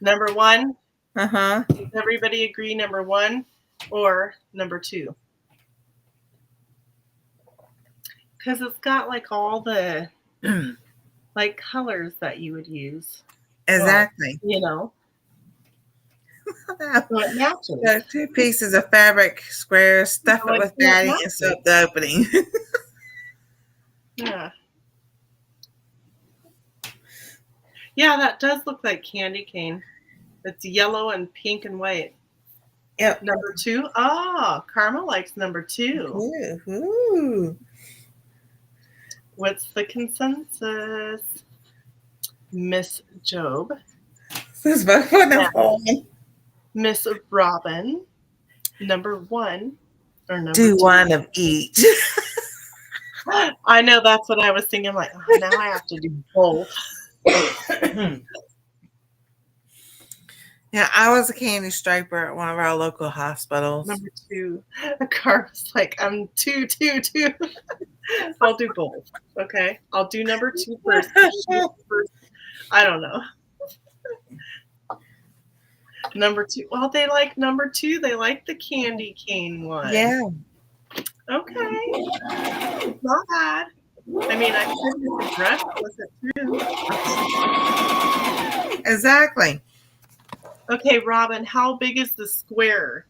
Number 1? Uh-huh. Does everybody agree number 1? or number 2? Because it's got like all the like colors that you would use. Exactly. Well, you know, so it matches. So 2 pieces of fabric squares, stuff it with batting and sew the opening. Yeah. Yeah, that does look like candy cane. It's yellow and pink and white. Yep. Number 2. Oh, Karma likes number 2. Ooh. What's the consensus? Miss Job. This is my phone. Miss Robin. Number 1 or number Do 2? one of each. I know, that's what I was thinking. Like, oh, now I have to do both. Yeah, I was a candy striper at one of our local hospitals. Number 2. A car was like, I'm 2. I'll do both. Okay. I'll do number 2 first. I don't know. Number 2. Well, they like number 2. They like the candy cane one. Yeah. Okay. Not bad. I mean, I could use a brush with it too. Exactly. Okay, Robin, how big is the square?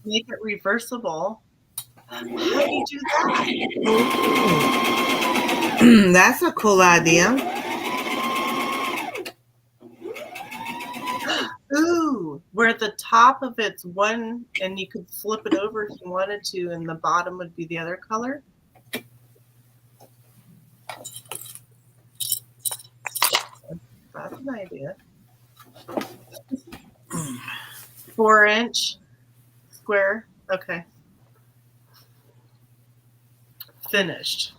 Make it reversible. How do you do that? That's a cool idea. Ooh, where the top of it's one and you could flip it over if you wanted to, and the bottom would be the other color. That's an idea. 4-inch square. Okay. Finished.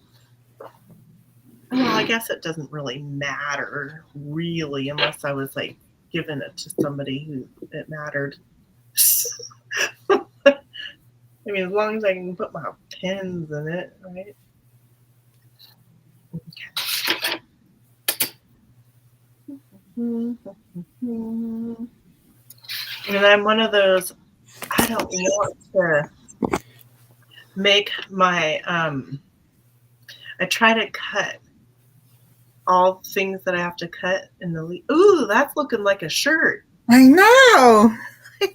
Well, I guess it doesn't really matter, really, unless I was like giving it to somebody who it mattered. I mean, as long as I can put my pins in it, right? Okay. And I'm one of those, I don't want to make my, I try to cut all things that I have to cut in the ooh, that's looking like a shirt. I know.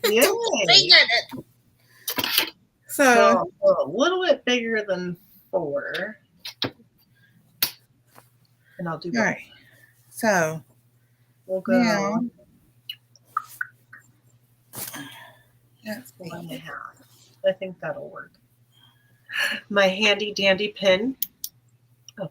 Yay. So a little bit bigger than 4. And I'll do that. all right. So We'll go. now let's see. 1.5. I think that'll work. My handy dandy pin. Oh.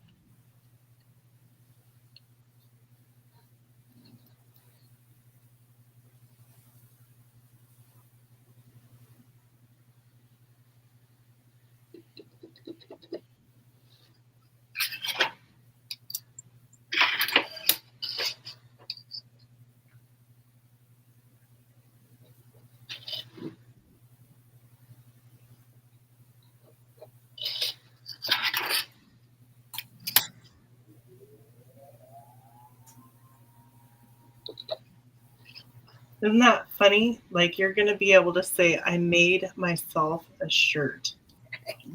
Isn't that funny? Like, you're going to be able to say, I made myself a shirt.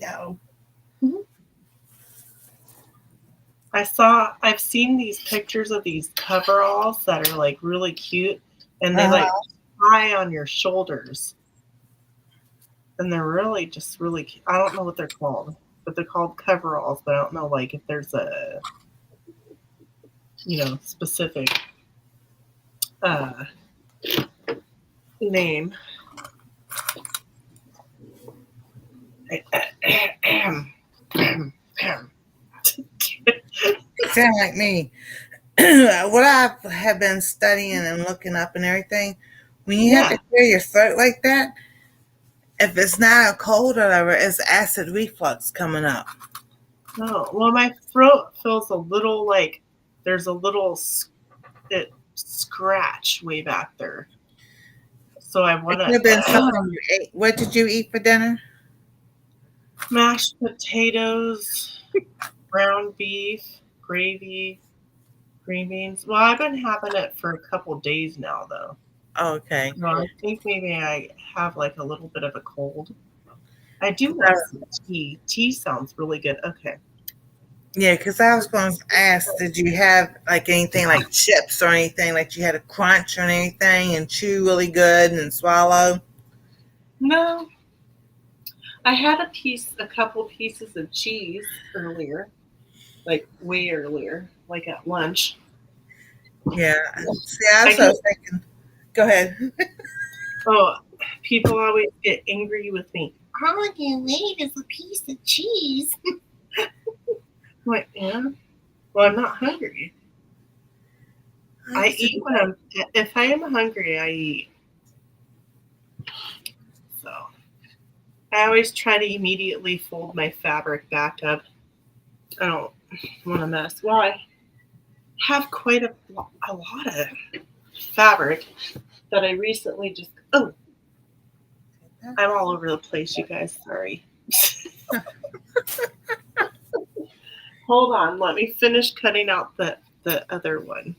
No. I've seen these pictures of these coveralls that are like really cute, and they like tie on your shoulders. And they're really just really cute. I don't know what they're called, but they're called coveralls, but I don't know like if there's a, specific name. Sound like me. What I have been studying and looking up and everything, when you have to clear your throat like that, if it's not a cold or whatever, it's acid reflux coming up. Oh, well, my throat feels a little like there's a little it scratch way back there. So I want It could have been to something you ate. What did you eat for dinner? mashed potatoes, ground beef, gravy, green beans. Well, I've been having it for a couple days now, though. Okay. No, I think maybe I have like a little bit of a cold. I do want some tea. Tea sounds really good. Okay. Yeah, because I was going to ask, did you have like anything like chips or anything, like you had a crunch or anything and chew really good and swallow? No, I had a couple pieces of cheese earlier, like way earlier, like at lunch. Yeah. See, I I was get, thinking, go ahead. oh, people always get angry with me. All you ate is a piece of cheese. I'm like, yeah. Well, I'm not hungry. I eat if I am hungry, I eat. So I always try to immediately fold my fabric back up. I don't want to mess. Well, I have quite a lot of fabric that I recently just. Oh, I'm all over the place, you guys. Sorry. Hold on. Let me finish cutting out the other one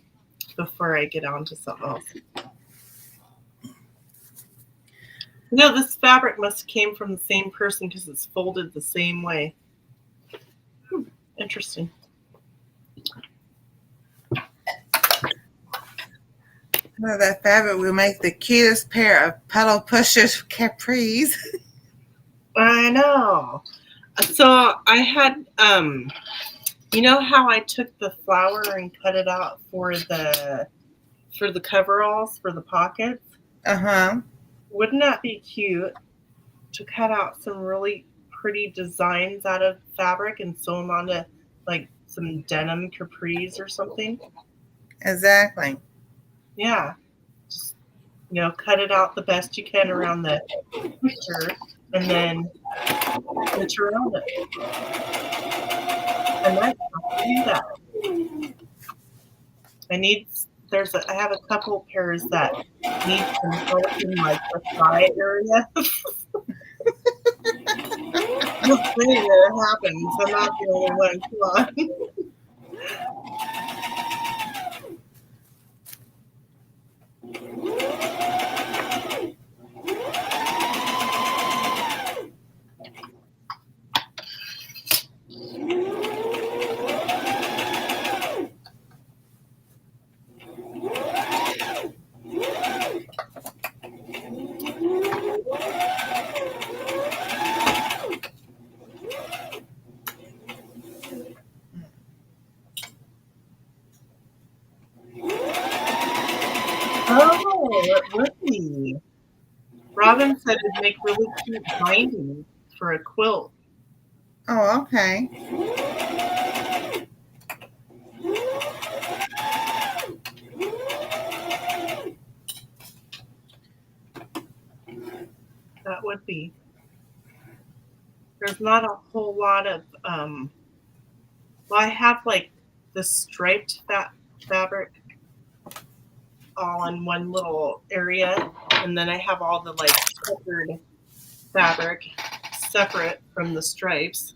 before I get on to something else. No, this fabric must have came from the same person because it's folded the same way. Interesting. Well, that fabric will make the cutest pair of pedal pushers capris. I know. So I had, you know how I took the flower and cut it out for the coveralls for the pockets? Uh-huh. Wouldn't that be cute to cut out some really pretty designs out of fabric and sew them onto like some denim capris or something? Exactly. Yeah. Just, cut it out the best you can around the picture and then stitch around it. I might have to do that. I have a couple pairs that need some help in like the thigh area. Just saying it happens. I'm not the only one. Come on. Oh, it would be. Robin said it'd make really cute binding for a quilt. Oh, okay. That would be. There's not a whole lot of well, I have like the striped fabric all in one little area, and then I have all the like checkered fabric separate from the stripes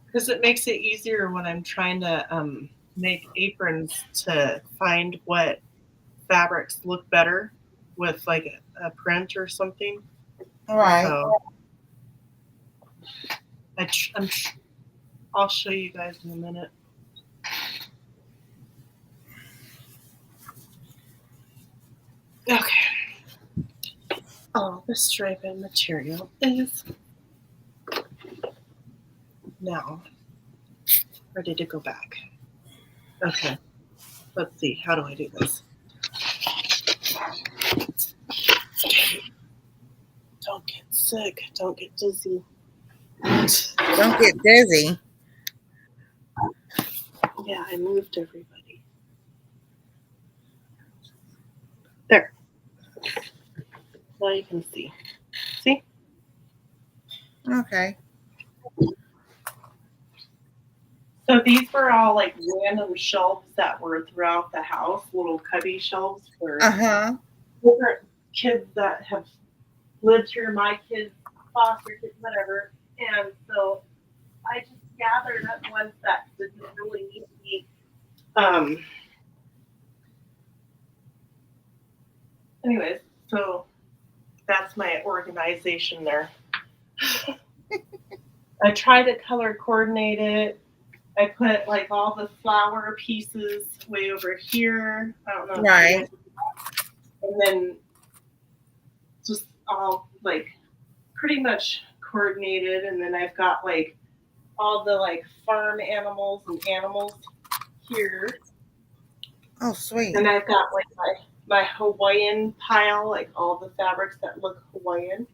because it makes it easier when I'm trying to make aprons to find what fabrics look better with like a print or something. All right. So I'll show you guys in a minute. Okay. Oh, the striping material is now ready to go back. Okay. Let's see. How do I do this? Don't get sick. Don't get dizzy. Don't get dizzy. Yeah, I moved everybody. There. Now you can see. See? Okay. So these were all like random shelves that were throughout the house, little cubby shelves for Uh-huh. different kids that have lived here, my kids, foster kids, whatever. And so I just gathered up ones that didn't really need to be. Anyways, so that's my organization there. I try to color coordinate it. I put like all the flower pieces way over here. I don't know. If you Right. guys- and then just all like pretty much coordinated. And then I've got like all the like farm animals and animals here. Oh, sweet. And I've got like my Hawaiian pile, like all the fabrics that look Hawaiian.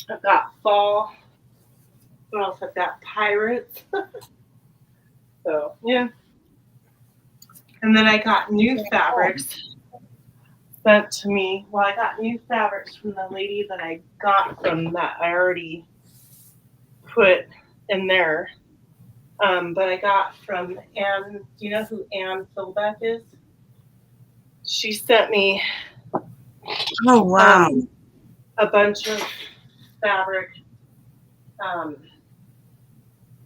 I've got fall. What else? I've got pirates. So yeah. And then I got new fabrics sent to me. Well, I got new fabrics from the lady that I got from that I already put in there. But I got from Anne. Do you know who Anne Philbeck is? She sent me Oh, wow. a bunch of fabric.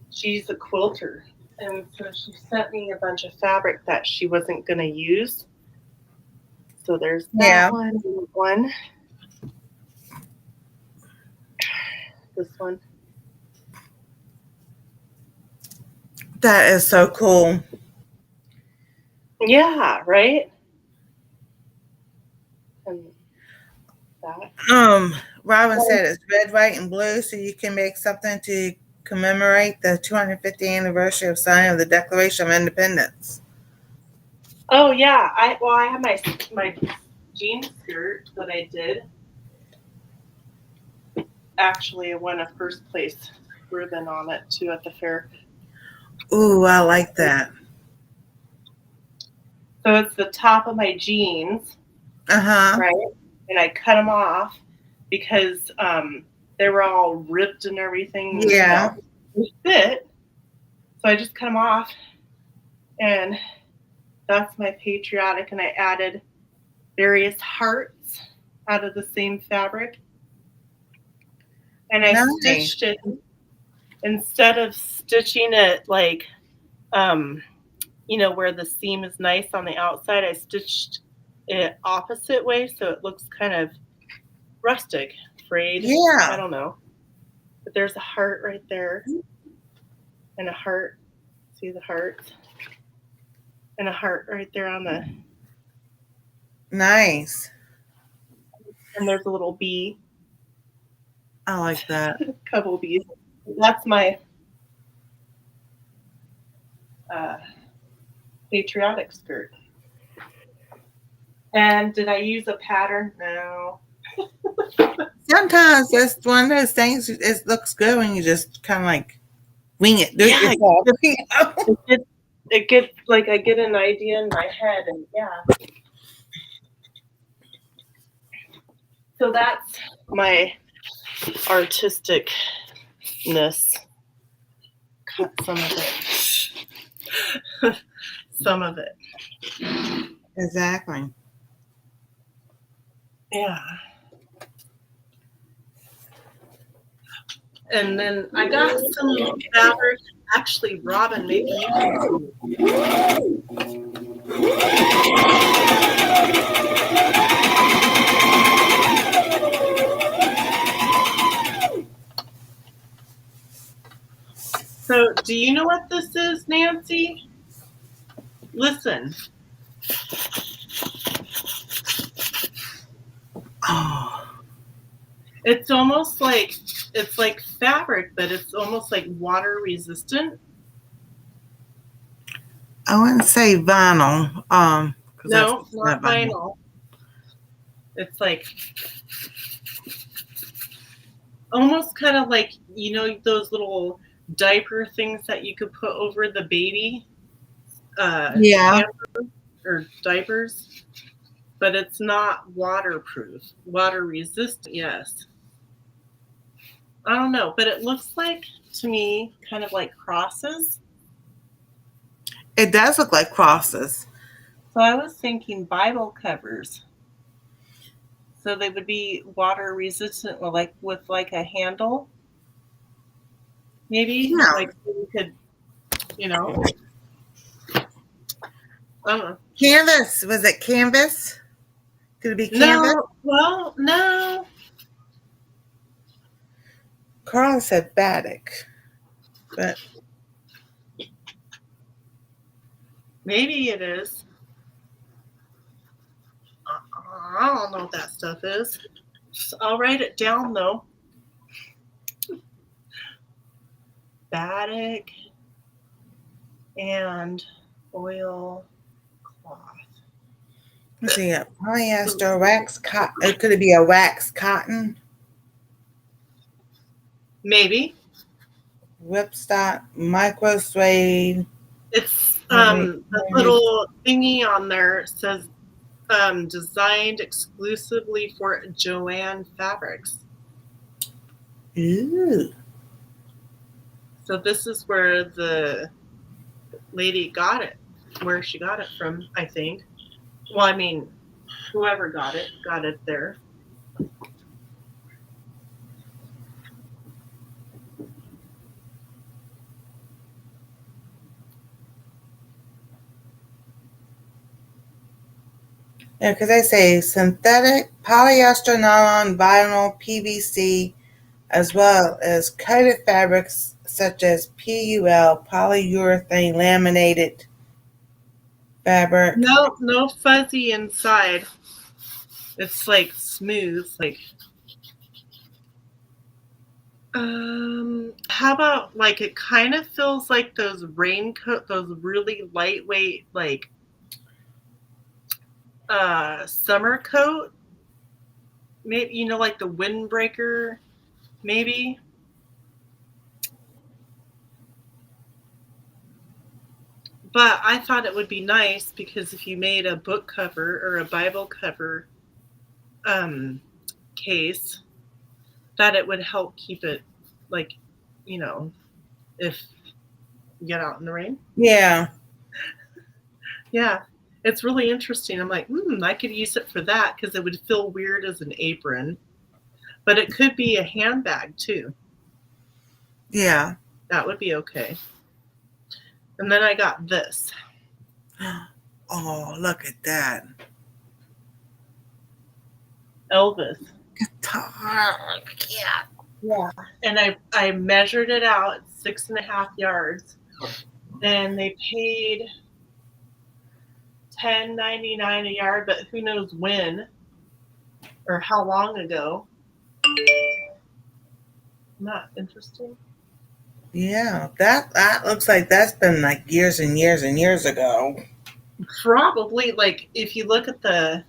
She's a quilter. And so she sent me a bunch of fabric that she wasn't going to use. So there's Yeah. that one. This one. That is so cool. Yeah, right? And that. Robin said it's red, white, and blue, so you can make something to commemorate the 250th anniversary of signing of the Declaration of Independence. Oh yeah, I have my jean skirt that I did. Actually, I won a first place ribbon on it too at the fair. Ooh, I like that. So it's the top of my jeans, Uh-huh. right? And I cut them off because they were all ripped and everything. Yeah. They fit. So I just cut them off, and that's my patriotic. And I added various hearts out of the same fabric. And I Nice. stitched it, instead of stitching it like, where the seam is nice on the outside, I stitched it opposite way so it looks kind of rustic, frayed. Yeah. I don't know. But there's a heart right there. And a heart. See the heart? And a heart right there on the. Nice. And there's a little bee. I like that. A couple bees. That's my patriotic skirt. And did I use a pattern? No. Sometimes that's one of those things. It looks good when you just kind of like wing it. Do it Yeah, yourself. You know? It gets like I get an idea in my head, and yeah. So that's my artisticness. Cut some of it. Some of it. Exactly. Yeah. And then I got some fabric. Actually, Robin, maybe you can. So, do you know what this is, Nancy? Listen. Oh. It's almost like fabric, but it's almost like water resistant. I wouldn't say vinyl. No, not vinyl. It's like almost kind of like, those little diaper things that you could put over the baby. Yeah. Or diapers. But it's not waterproof. Water resistant, yes. I don't know, but it looks like to me kind of like crosses. It does look like crosses. So I was thinking Bible covers. So they would be water resistant with like a handle. Maybe Yeah. like so you could, you know. I don't know. Canvas. Was it canvas? Could it be canvas? No, well, no. Carl said batik. But Maybe it is. I don't know what that stuff is. I'll write it down though. Batik and oil cloth. let's see. Polyester, wax cotton. Could it be a wax cotton? Maybe. Whipstock, micro suede. It's Maybe- the little thingy on there says designed exclusively for Joanne Fabrics. Ooh. So this is where the lady got it, where she got it from, I think. Well, I mean, whoever got it there. Yeah, because they say synthetic, polyester, nylon, vinyl, PVC, as well as coated fabrics such as PUL, polyurethane laminated fabric. No fuzzy inside. It's like smooth, like how about like it kind of feels like those raincoat, those really lightweight like summer coat. Maybe you know like the windbreaker, maybe. But I thought it would be nice because if you made a book cover or a Bible cover case, that it would help keep it like, you know, if you get out in the rain. Yeah. Yeah, it's really interesting. I'm like, I could use it for that because it would feel weird as an apron. But it could be a handbag too. Yeah. That would be okay. And then I got this. Oh, look at that. Elvis. Guitar. Yeah. Yeah. And I measured it out 6.5 yards. And they paid $10.99 a yard, but who knows when or how long ago. Not interesting. Yeah, that looks like that's been like years and years and years ago. Probably, like if you look at the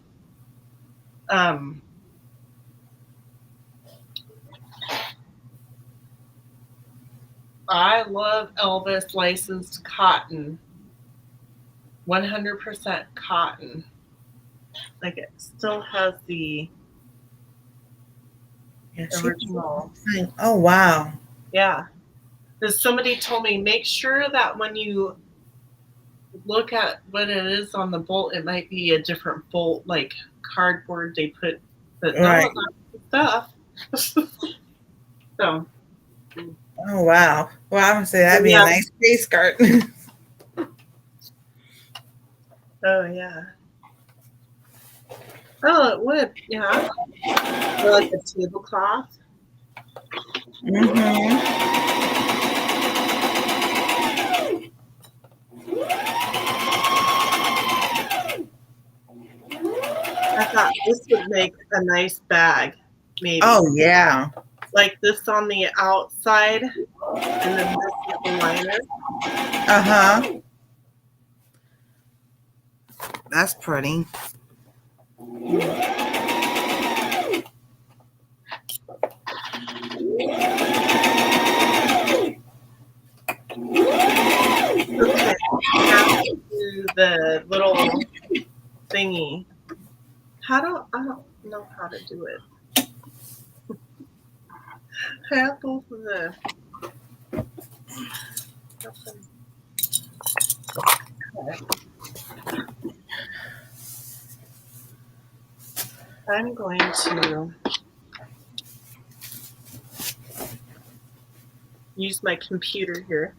I love Elvis licensed cotton. 100% cotton. Like it still has the original. Oh wow. Yeah. Because somebody told me make sure that when you look at what it is on the bolt, it might be a different bolt, like cardboard they put, but Right. stuff. So. Oh wow. Well, I would say that'd be a nice face skirt. Oh yeah. Oh, it would. Yeah. Or like a tablecloth. I thought this would make a nice bag, maybe. Oh yeah. Like this on the outside, and then this with the liner. Uh-huh. That's pretty. Okay, now to the little thingy. I don't know how to do it. I have both of the I'm going to use my computer here.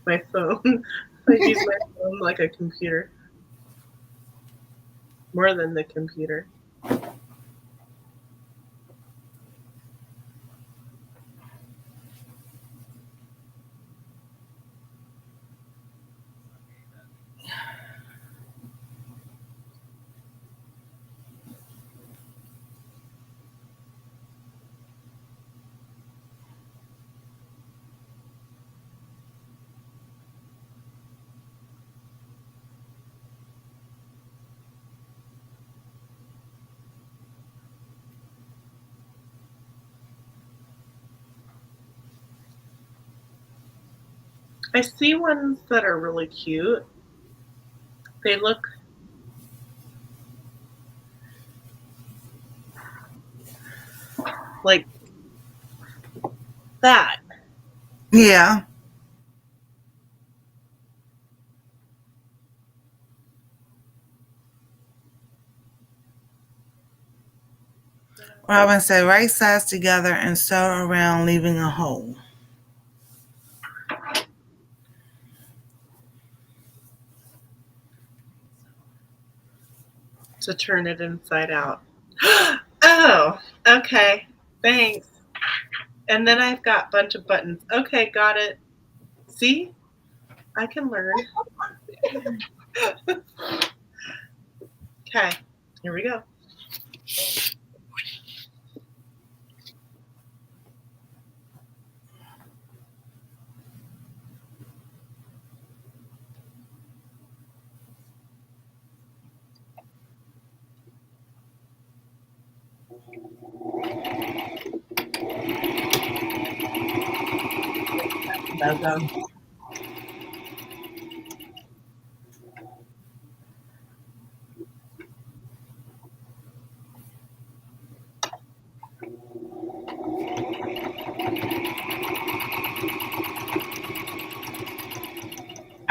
My phone. I use my phone like a computer. More than the computer. I see ones that are really cute. They look like that. Yeah. Robin said, right sides together and sew around, leaving a hole. To turn it inside out. Oh, okay. Thanks. And then I've got a bunch of buttons. Okay, got it. See? I can learn. Okay, here we go. Logo.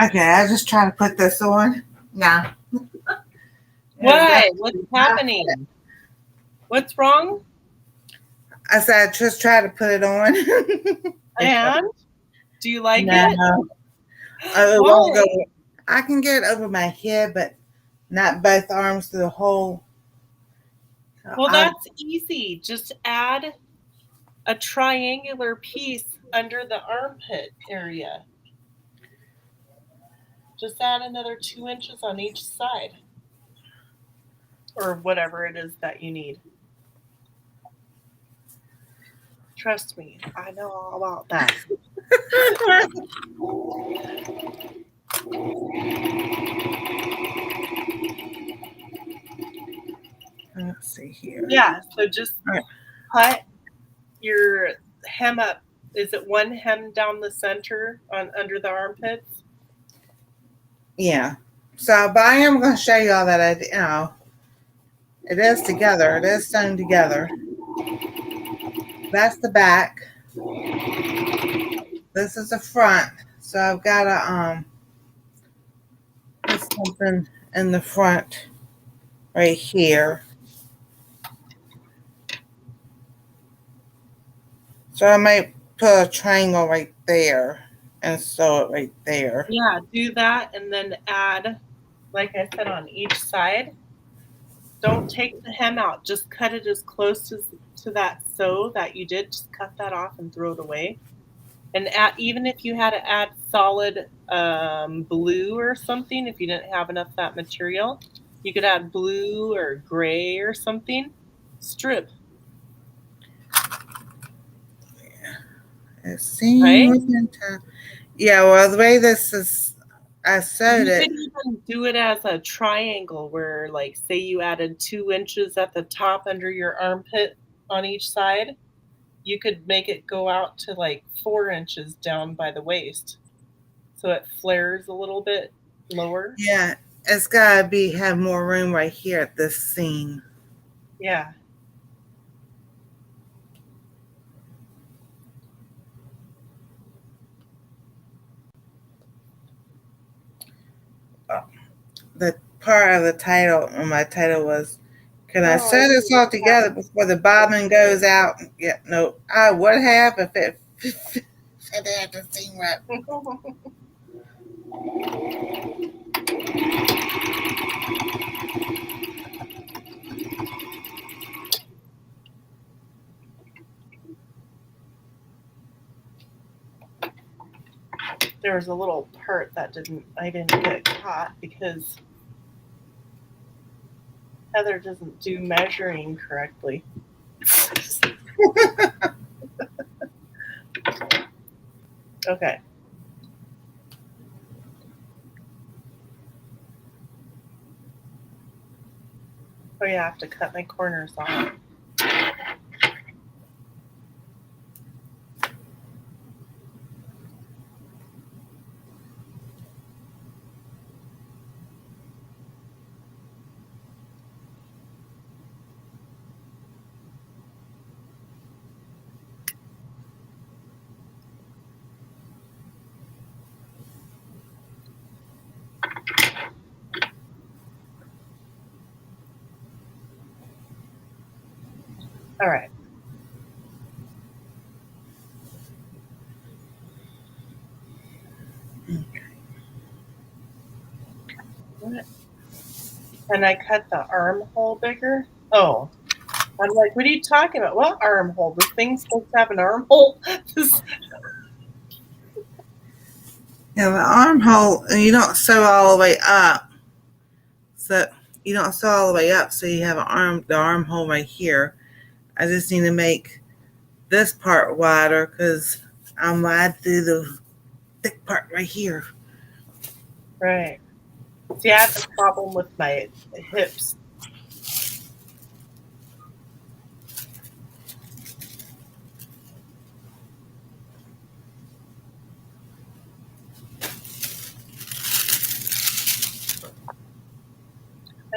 Okay, I just try to put this on. Nah. Why? What's happening? What's wrong? I said, just try to put it on. And? Do you like it? No. It won't go. I can get it over my head, but not both arms through the hole. Well, that's easy. Just add a triangular piece under the armpit area. Just add another 2 inches on each side. Or whatever it is that you need. Trust me, I know all about that. Let's see here. Yeah, so just cut your hem up. Is it one hem down the center on under the armpits? Yeah. So, but I am going to show you all that it is together. It is sewn together. That's the back. This is the front. So I've got to put something in the front right here. So I might put a triangle right there and sew it right there. Yeah, do that and then add, like I said, on each side. Don't take the hem out. Just cut it as close to that sew that you did. Just cut that off and throw it away. And even if you had to add solid blue or something, if you didn't have enough of that material, you could add blue or gray or something. Strip. It seems yeah, well, the way this is, I sewed it. You could even do it as a triangle where, like, say you added 2 inches at the top under your armpit on each side. You could make it go out to like 4 inches down by the waist. So it flares a little bit lower. Yeah, it's got to have more room right here at this seam. Yeah. part of the title, and my title was, "Can I Oh, sew I this see. all together before the bobbin goes out?" Yeah, no, I would have if it if it had the seam right. There was a little part that I didn't get caught because Heather doesn't do measuring correctly. Okay. Oh yeah, I have to cut my corners off. All right. What? And I cut the armhole bigger. Oh, I'm like, what are you talking about? What armhole? This thing's supposed to have an armhole. Yeah, the armhole, and you don't sew all the way up. So you don't sew all the way up, so you have the armhole right here. I just need to make this part wider because I'm wide through the thick part right here. Right. See, I have a problem with my hips.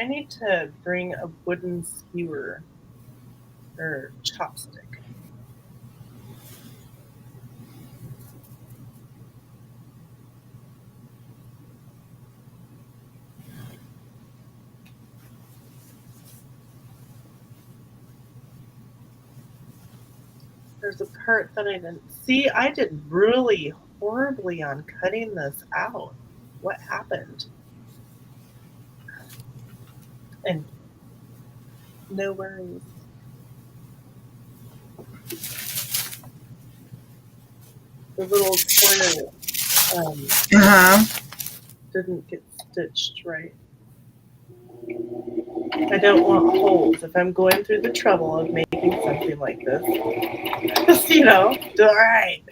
I need to bring a wooden skewer or chopstick. There's a part that I didn't see. I did really horribly on cutting this out. What happened? And no worries. The little corner didn't get stitched right. I don't want holes if I'm going through the trouble of making something like this. Just, do it right.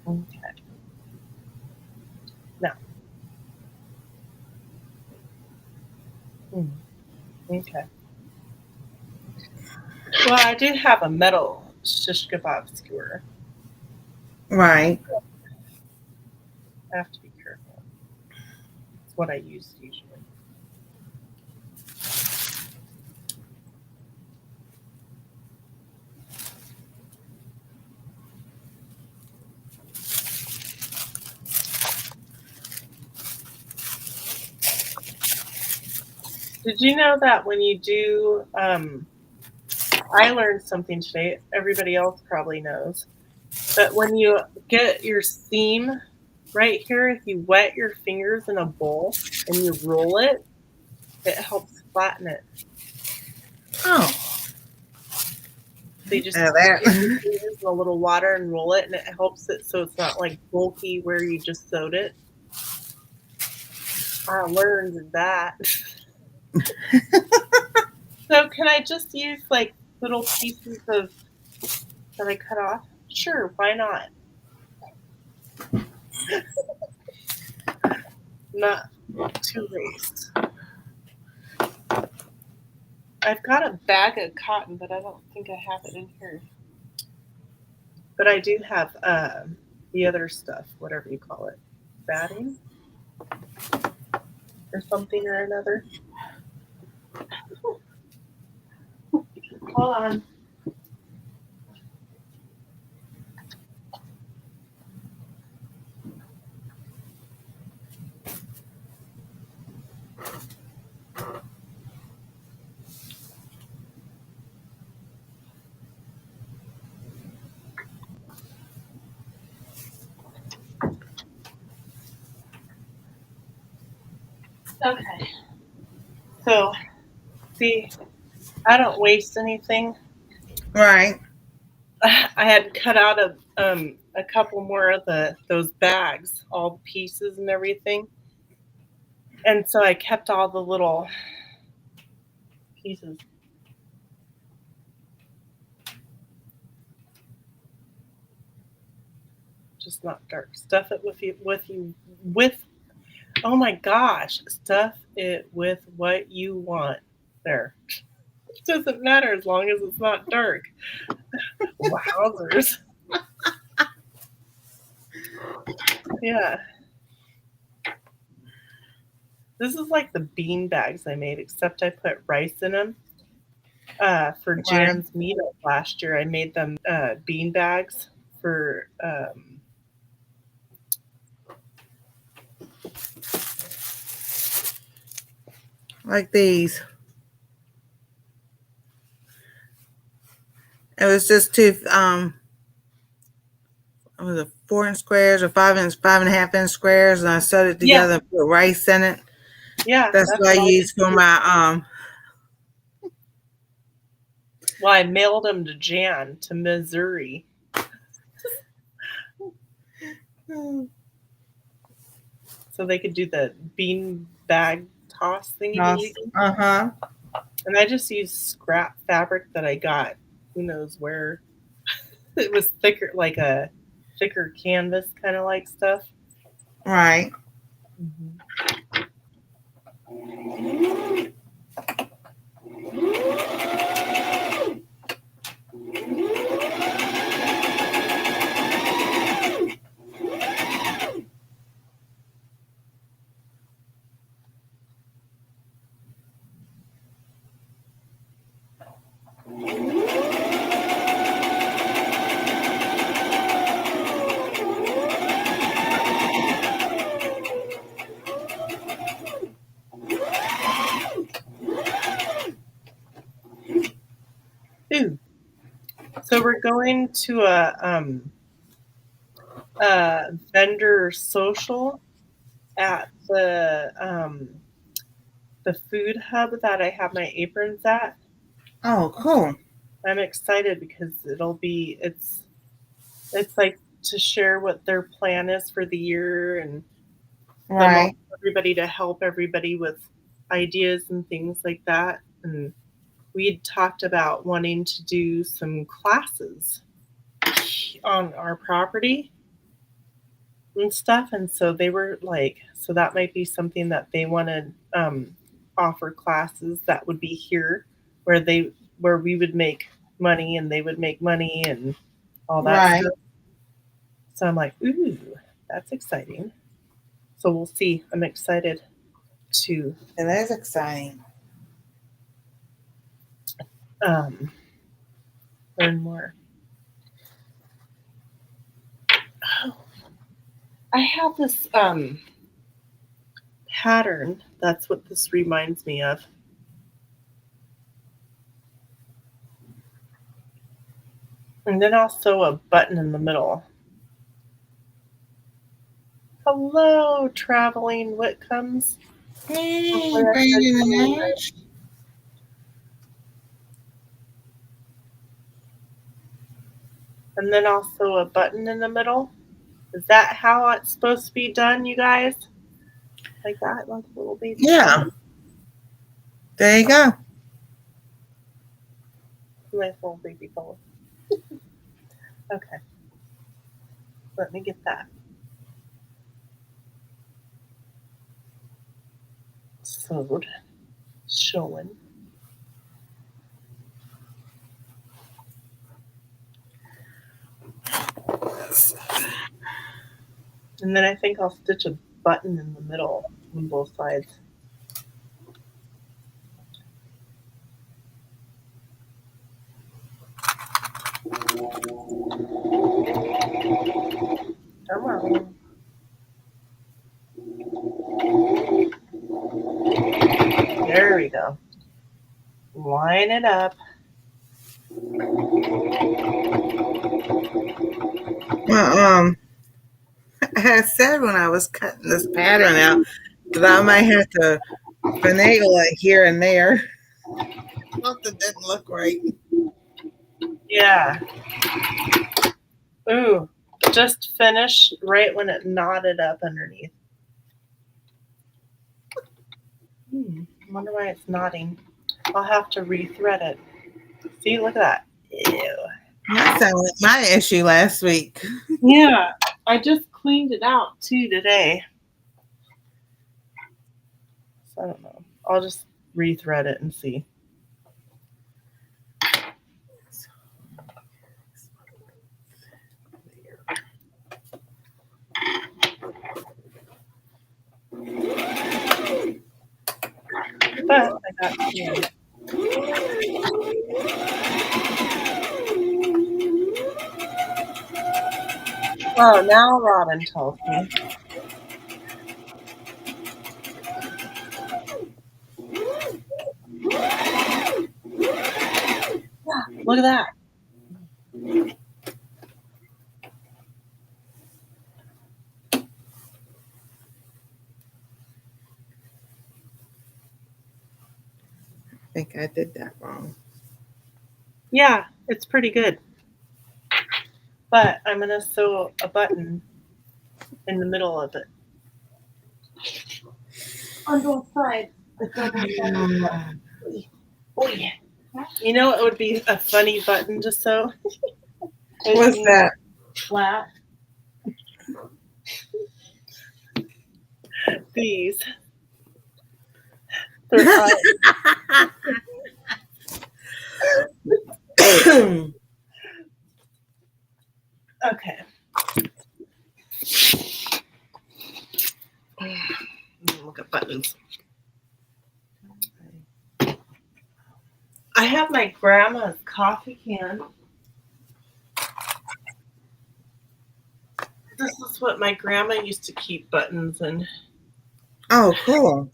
Okay. Now. Okay. Well, I do have a metal shish kebab skewer. Right. I have to be careful. It's what I use usually. Did you know that when you do, I learned something today, everybody else probably knows, but when you get your seam right here, if you wet your fingers in a bowl and you roll it, it helps flatten it. Oh. So you just Now dip your that. fingers in a little water and roll it, and it helps it so it's not like bulky where you just sewed it. I learned that. So can I just use like little pieces of that I cut off? Sure, why not? Not too raised. I've got a bag of cotton, but I don't think I have it in here. But I do have the other stuff, whatever you call it, batting or something or another. Hold on. Okay. So, see, I don't waste anything. Right. I had cut out a couple more of those bags, all the pieces and everything, and so I kept all the little pieces. Just not dark. Stuff it with. Oh my gosh! Stuff it with what you want. There. It doesn't matter as long as it's not dark. Wowzers. Yeah. This is like the bean bags I made, except I put rice in them. For Jan's meetup last year, I made them bean bags for Like these. It was just two was it 4-inch squares or 5.5-inch squares, and I sewed it together and put rice in it. Yeah, That's what I used for my Well, I mailed them to Jan to Missouri. So they could do the bean bag toss thingy. And I just used scrap fabric that I got. Who knows where? It was thicker, like a thicker canvas kind of like stuff. Right. Ooh. So we're going to a vendor social at the food hub that I have my aprons at. Oh, cool. I'm excited because it's like to share what their plan is for the year and Right. everybody to help everybody with ideas and things like that. And we had talked about wanting to do some classes on our property and stuff. And so they were like, so that might be something that they want to offer classes that would be here where we would make money and they would make money and all that stuff. So I'm like, ooh, that's exciting. So we'll see. I'm excited to. It is exciting. Learn more. Oh, I have this pattern. That's what this reminds me of. And then I'll sew a button in the middle. Hello, traveling Whitcombs. Hey, Brandon. And then I'll sew a button in the middle. Is that how it's supposed to be done, you guys? Like that, like a little baby. Yeah. There you go. Nice little baby ball. Okay. Let me get that. Sewed. Showing. And then I think I'll stitch a button in the middle on both sides. Come on. There we go. Line it up. Well, I said when I was cutting this pattern out But I might have to finagle it here and there. Something didn't look right. Yeah. Ooh, just finished right when it knotted up underneath. I wonder why it's knotting. I'll have to rethread it. See, look at that. Ew. That sounded like my issue last week. Yeah, I just cleaned it out too today. So I don't know. I'll just rethread it and see. But I got two. Oh, now Robin tells me. Yeah, look at that. I think I did that wrong. Yeah, it's pretty good. But I'm going to sew a button in the middle of it. On both sides. Oh, yeah. You know it would be a funny button to sew? What's that? Flat. These. They're okay. Look at buttons. I have my grandma's coffee can. This is what my grandma used to keep buttons in. Oh, cool.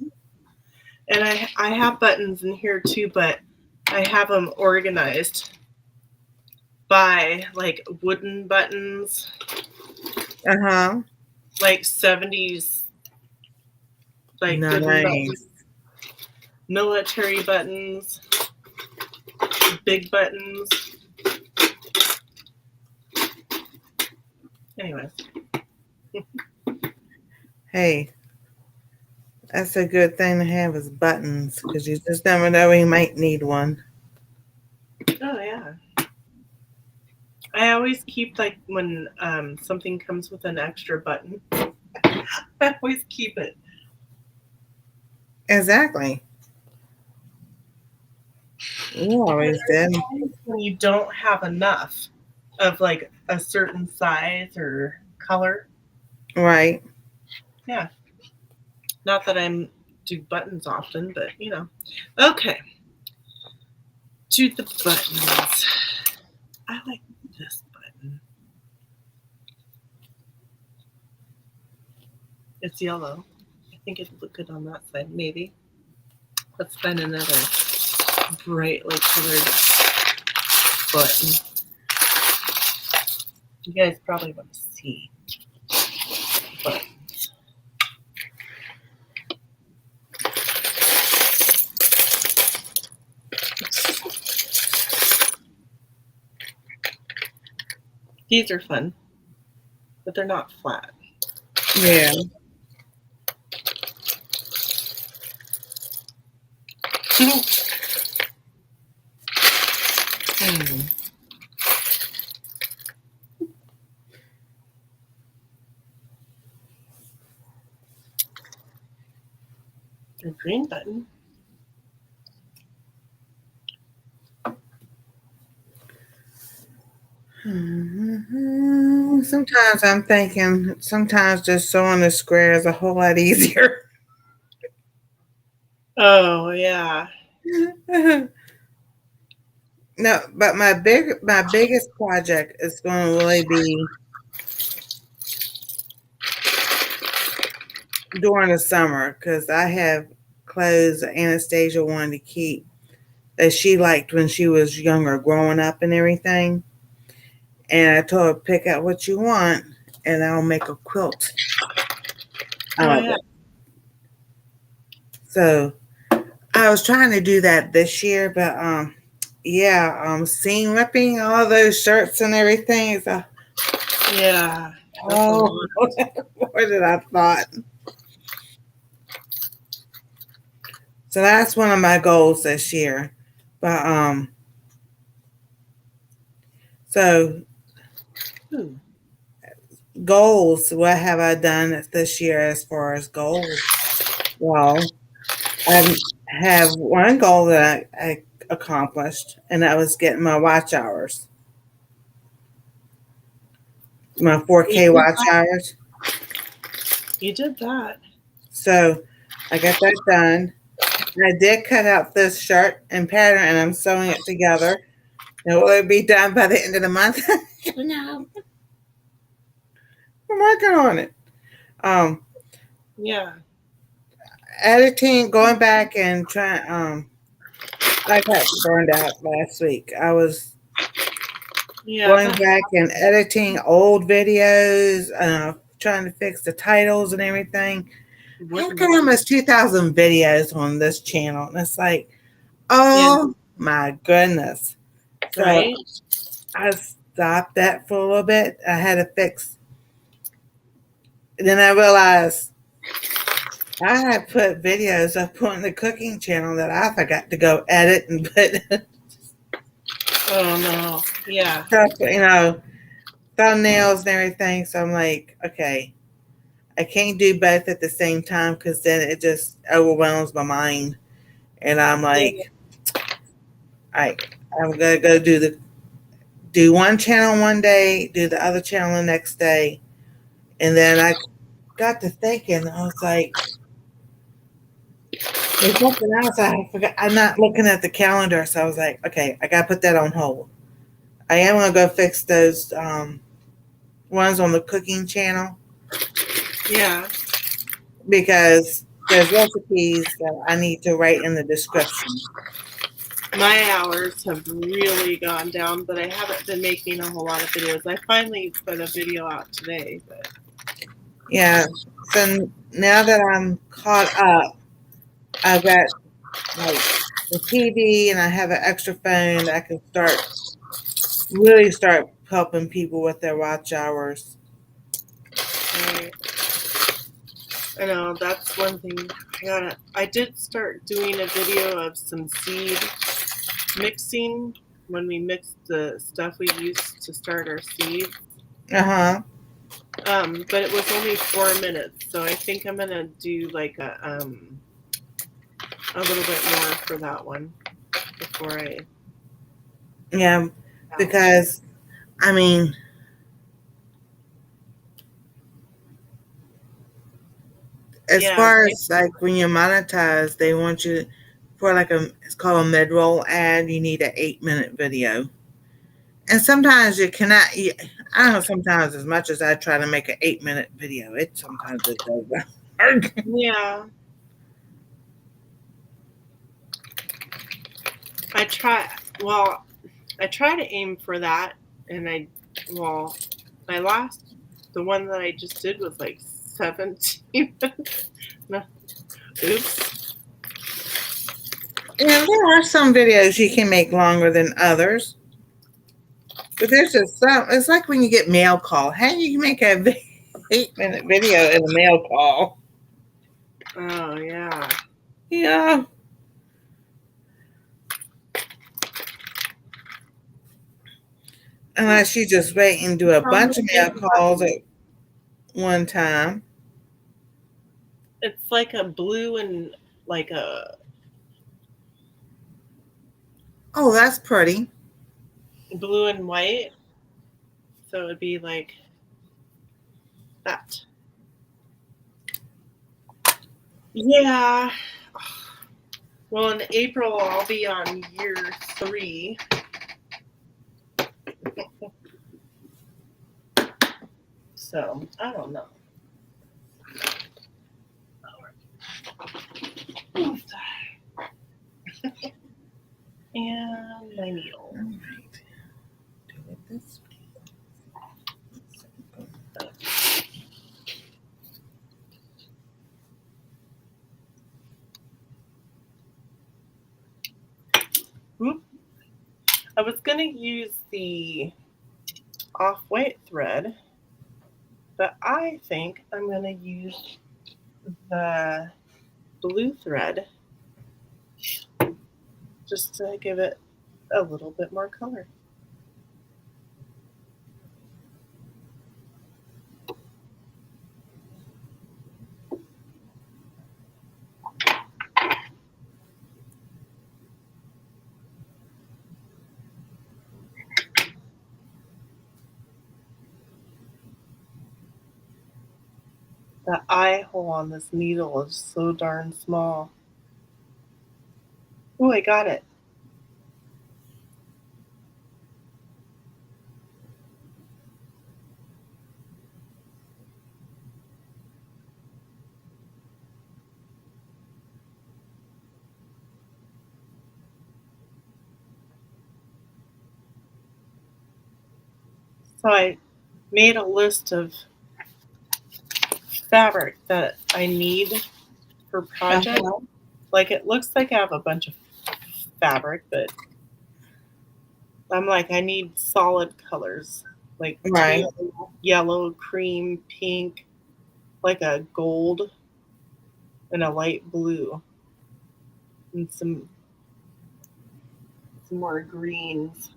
And I have buttons in here too, but I have them organized by like wooden buttons, Uh-huh. like 70s, like wooden buttons, Nice. military buttons, big buttons. Anyways. Hey, that's a good thing to have is buttons because you just never know we might need one. Oh yeah. I always keep like when something comes with an extra button. I always keep it. Exactly. You always did. When you don't have enough of like a certain size or color. Right. Yeah. Not that I'm do buttons often, but you know. Okay. To the buttons. I like this button. It's yellow. I think it'd look good on that side, maybe. Let's find another brightly colored button. You guys probably want to see buttons. These are fun, but they're not flat. Yeah. The green button. Sometimes I'm thinking, sometimes just sewing a square is a whole lot easier. Oh yeah. No, but my biggest project is going to really be during the summer because I have clothes that Anastasia wanted to keep that she liked when she was younger, growing up and everything. And I told her, pick out what you want, and I'll make a quilt out of it. So I was trying to do that this year, but yeah, seam ripping all those shirts and everything. So, Yeah. That's a oh, lot. more than I thought. So that's one of my goals this year. But so Ooh. goals. What have I done this year as far as goals? Well, I have one goal that I accomplished, and that was getting my watch hours, my You 4K did watch that. hours. You did that. So I got that done. I did cut out this shirt and pattern, and I'm sewing it together. And will it be done by the end of the month? No, I'm working on it. Um, Yeah. editing, going back and trying. I got burned out last week. I was Yeah. going back and editing old videos, trying to fix the titles and everything. I've got almost 2,000 videos on this channel, and it's like, oh my goodness. So Right? I stopped that for a little bit. I had to fix. And then I realized I had put videos up on the cooking channel that I forgot to go edit and put Oh no. Yeah. stuff, thumbnails and everything. So I'm like, okay, I can't do both at the same time because then it just overwhelms my mind. And I'm like, all right, I'm gonna go do one channel one day, do the other channel the next day. And then I got to thinking, I was like, there's something else I forgot. I'm not looking at the calendar, so I was like, okay, I gotta put that on hold. I am gonna go fix those ones on the cooking channel Yeah. because there's recipes that I need to write in the description. My hours have really gone down, but I haven't been making a whole lot of videos. I finally put a video out today, but Yeah. So now that I'm caught up, I've got like the TV and I have an extra phone that I can really start helping people with their watch hours. I, I know that's one thing. I did start doing a video of some seed mixing when we mixed the stuff we used to start our seeds. Uh-huh. But it was only 4 minutes, so I think I'm gonna do like a little bit more for that one before I. Yeah, because I mean, as Yeah, far as like when you're monetized, they want you for like it's called a mid-roll ad. You need an 8-minute video, and sometimes you cannot. I don't know. Sometimes, as much as I try to make an 8-minute video, sometimes it doesn't work. yeah. I try. Well, I try to aim for that, and my last, the one that I just did was like 17 minutes. No, oops. There are some videos you can make longer than others, but there's just some. It's like when you get mail call. How do you make a 8-minute video in a mail call? Oh yeah. Yeah. Unless you just wait and do a bunch of mail calls at one time. It's like a blue and like a Oh, that's pretty. blue and white. So it would be like that. Yeah. Well, in April, I'll be on year 3. So, I don't know. And my needle. All right. Do it this way. Oop. I was going to use the off-white thread, but I think I'm going to use the blue thread just to give it a little bit more color. The eye hole on this needle is so darn small. Oh, I got it. So I made a list of fabric that I need for project. Like, it looks like I have a bunch of fabric, but I'm like, I need solid colors, like Right. yellow, cream, pink, like a gold, and a light blue, and some more greens.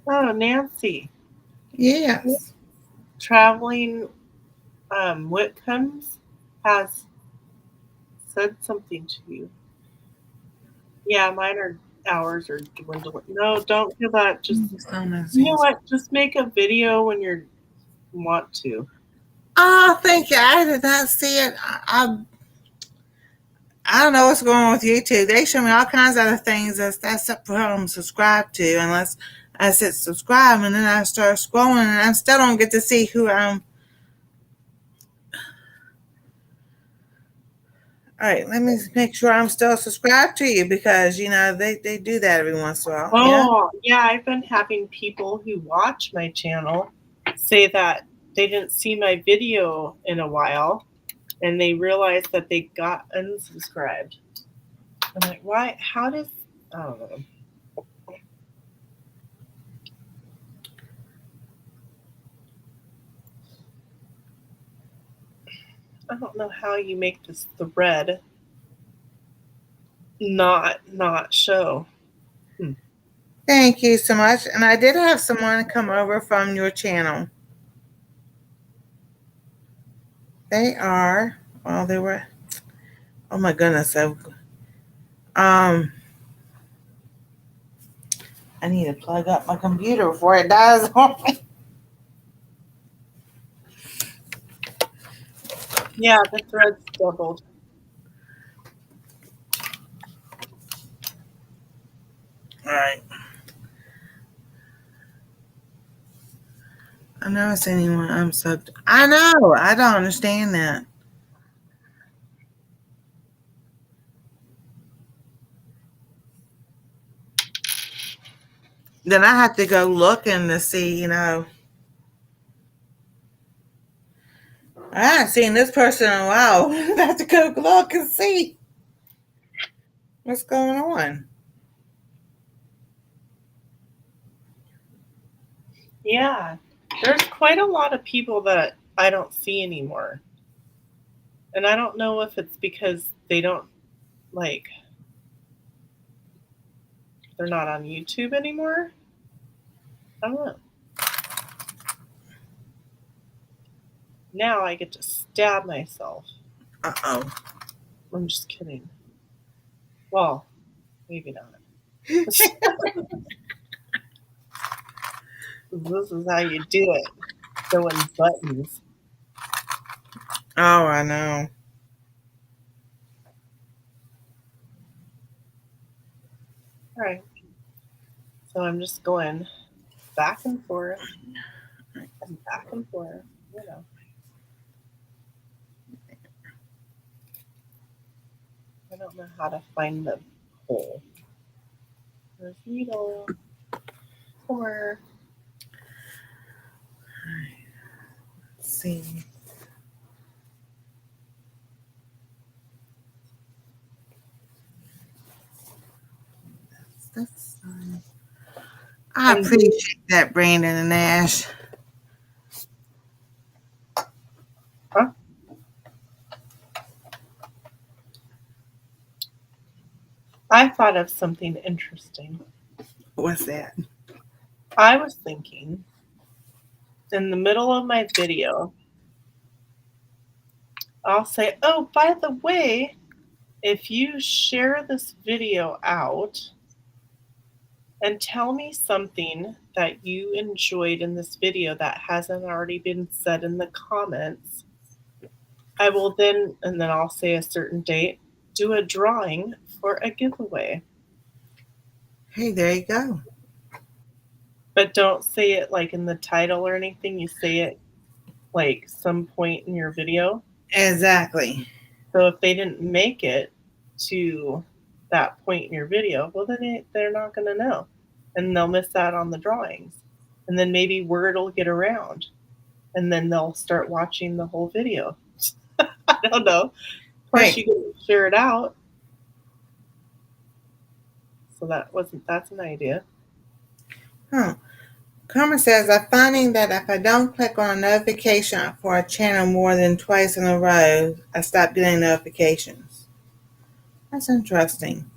Oh, Nancy, Yes. traveling Whitcombs has said something to you. Yeah, hours are dwindling. No, don't do that. Just, you know what? Just make a video when you want to. Oh, thank you. I did not see it. I don't know what's going on with YouTube. They show me all kinds of other things that's up for them to subscribe to, unless I said subscribe, and then I start scrolling, and I still don't get to see who I'm. All right, let me make sure I'm still subscribed to you, because they do that every once in a while. Oh, yeah, I've been having people who watch my channel say that they didn't see my video in a while, and they realized that they got unsubscribed. I'm like, why? How does? I don't know. I don't know how you make this thread not show. Thank you so much. And I did have someone come over from your channel. They are, well, they were, oh my goodness. I need to plug up my computer before it dies on me. Yeah, the thread's doubled. All right. I never seen anyone unsubbed. I know. I don't understand that. Then I have to go looking to see, I haven't seen this person in a while. I have to go look and see what's going on. Yeah, there's quite a lot of people that I don't see anymore. And I don't know if it's because they don't, like, they're not on YouTube anymore. I don't know. Now I get to stab myself. Uh-oh. I'm just kidding. Well, maybe not. This is how you do it. Throwing buttons. Oh, I know. All right. So I'm just going back and forth and back and forth, I don't know how to find the hole. There's a needle somewhere. Let's see. That's I And appreciate that, Brandon and Ash. huh? I thought of something interesting. What's that? I was thinking in the middle of my video, I'll say, oh, by the way, if you share this video out and tell me something that you enjoyed in this video that hasn't already been said in the comments, I will then, and then I'll say a certain date, do a drawing for a giveaway. Hey, there you go. But don't say it like in the title or anything. You say it like some point in your video. Exactly. So if they didn't make it to that point in your video, well, then they're not going to know. And they'll miss out on the drawings. And then maybe word will get around. And then they'll start watching the whole video. I don't know. Plus, Hey. you can share it out. So that's an idea. Huh. Carmen says, I'm finding that if I don't click on a notification for a channel more than twice in a row, I stop getting notifications. That's interesting.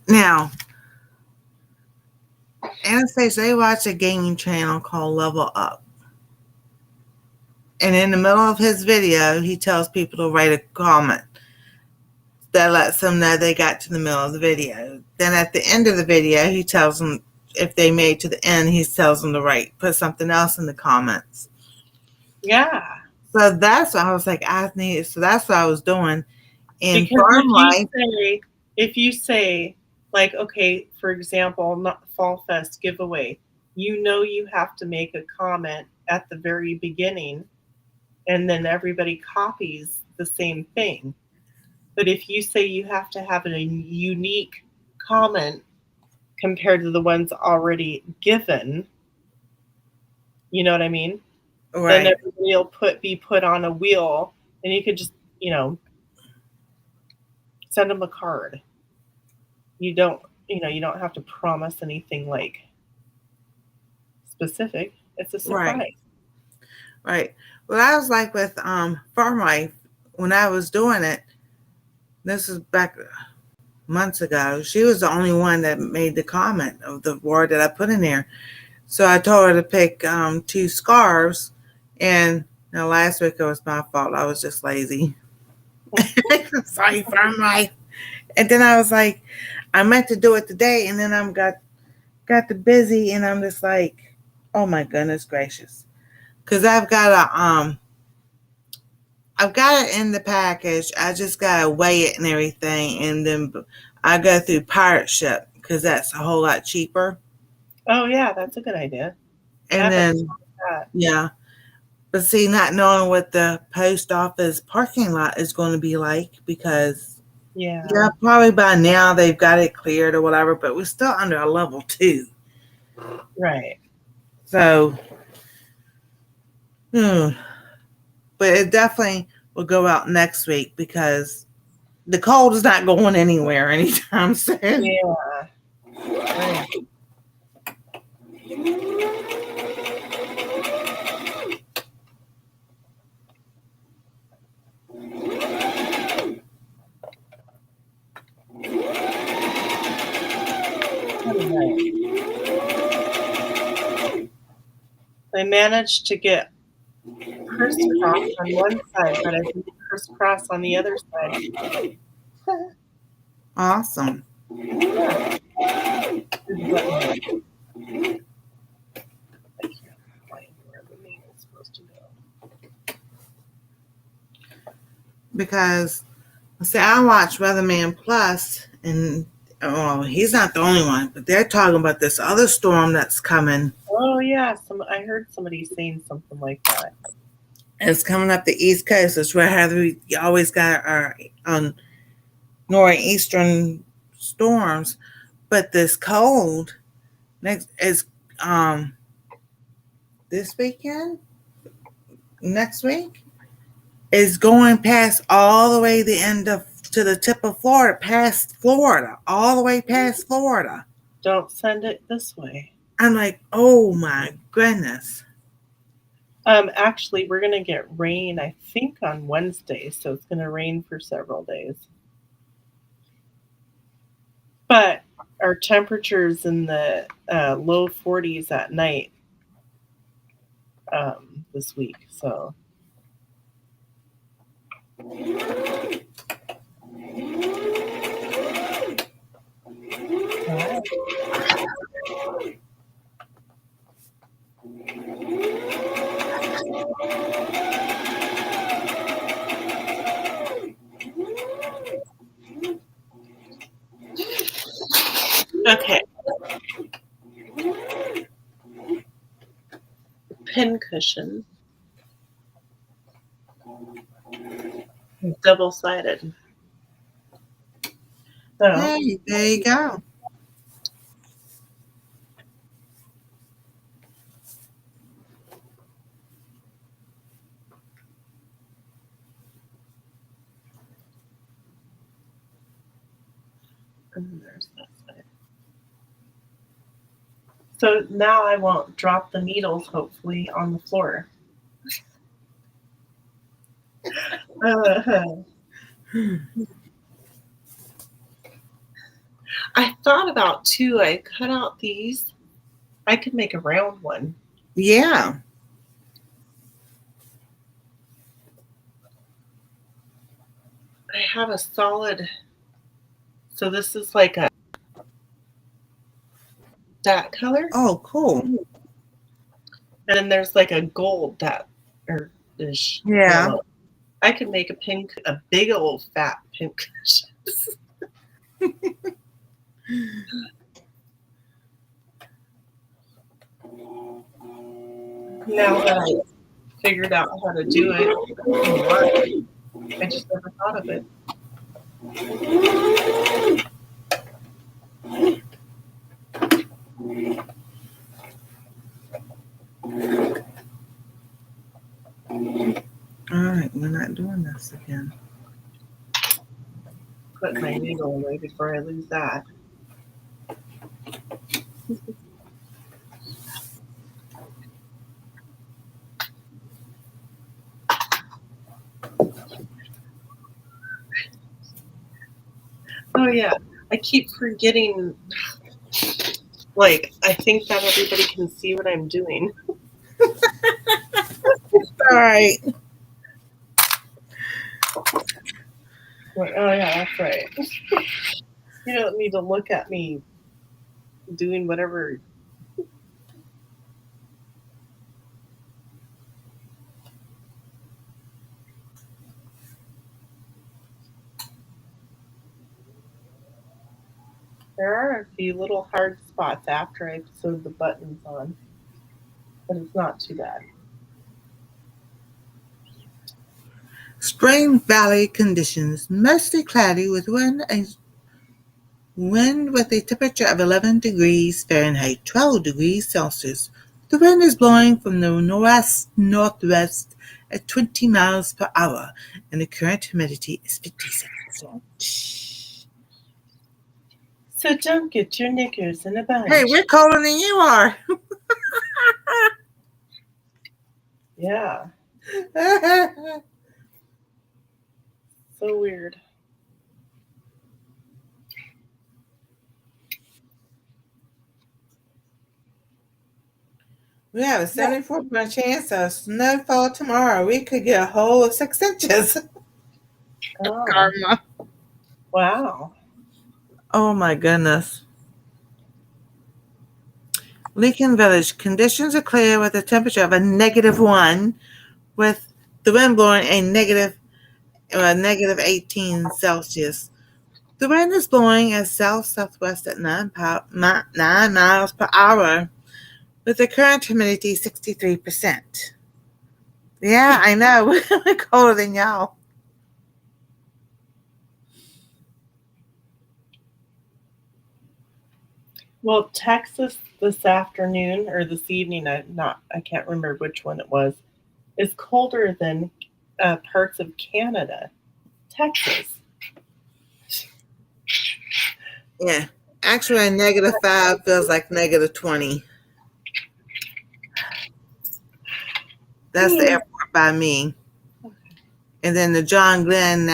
Now, Anastasia, they watch a gaming channel called Level Up. And in the middle of his video, he tells people to write a comment that lets them know they got to the middle of the video. Then at the end of the video, he tells them if they made to the end, he tells them to put something else in the comments. Yeah. So that's what I was like, so that's what I was doing. In Because farm life, if you say, like, okay, for example, not Fall Fest giveaway, you have to make a comment at the very beginning, and then everybody copies the same thing. But if you say you have to have a unique comment compared to the ones already given, you know what I mean? right? Then everybody will be put on a wheel, and you could just, send them a card. You don't have to promise anything like specific. It's a surprise. Right. Well, I was like with farm life when I was doing it. This is back months ago. She was the only one that made the comment of the word that I put in there. So I told her to pick 2 scarves, and last week it was my fault. I was just lazy. Sorry, farm life. And then I was like, I meant to do it today, and then I got too busy, and I'm just like, oh my goodness gracious, because I've got it in the package. I just gotta weigh it and everything, and then I go through pirate ship because that's a whole lot cheaper. Oh yeah, that's a good idea. And then yeah, but see, not knowing what the post office parking lot is going to be like, because yeah, probably by now they've got it cleared or whatever, but we're still under a level 2. Right. So, but it definitely will go out next week because the cold is not going anywhere anytime soon. Yeah. Right. I managed to get crisscross on one side, but I didn't crisscross on the other side. Awesome. Yeah. Because, see, I watch Weatherman Plus, and he's not the only one, but they're talking about this other storm that's coming. Oh yeah, I heard somebody saying something like that. It's coming up the East Coast. It's where we always got our northeastern storms, but this cold next is this weekend, next week, is going past all the way the end of to the tip of Florida, past Florida, all the way past Florida. Don't send it this way. I'm like, oh my goodness. Actually, we're gonna get rain, I think, on Wednesday, so it's gonna rain for several days. But our temperatures in the low 40s at night this week, so. Okay. Pin cushion. Double-sided. So, Hey, there you go. and there's that side. So now I won't drop the needles, hopefully, on the floor. I thought about, too, I cut out these. I could make a round one. Yeah. I have a solid, so this is like a that color. Oh, cool. And then there's like a gold that, or ish. Yeah. I could make a big old fat pink. Now that I figured out how to do it, I just never thought of it. All right, we're not doing this again. Put my needle away before I lose that. Oh yeah, I keep forgetting. Like, I think that everybody can see what I'm doing. All right. Like, oh yeah, that's right. You don't need to look at me doing whatever. There are a few little hard spots after I've sewed the buttons on, but it's not too bad. Spring Valley conditions, mostly cloudy with wind with a temperature of 11 degrees Fahrenheit, 12 degrees Celsius. The wind is blowing from the northwest at 20 miles per hour, and the current humidity is 57%. So don't get your knickers in a bunch. Hey, we're colder than you are. Yeah, so weird. We have a 74% chance of snowfall tomorrow. We could get a whole of 6 inches. Oh, Karma. wow. Oh my goodness. Lincoln Village, conditions are clear with a temperature of a -1, with the wind blowing a negative 18 Celsius. The wind is blowing at south-southwest at 9 miles per hour, with the current humidity 63%. Yeah, I know. We're colder than y'all. Well, Texas this afternoon or this evening, I can't remember which one it was, is colder than parts of Canada. Texas. Yeah. Actually, a -5 feels like -20. That's the airport by me. And then the John Glenn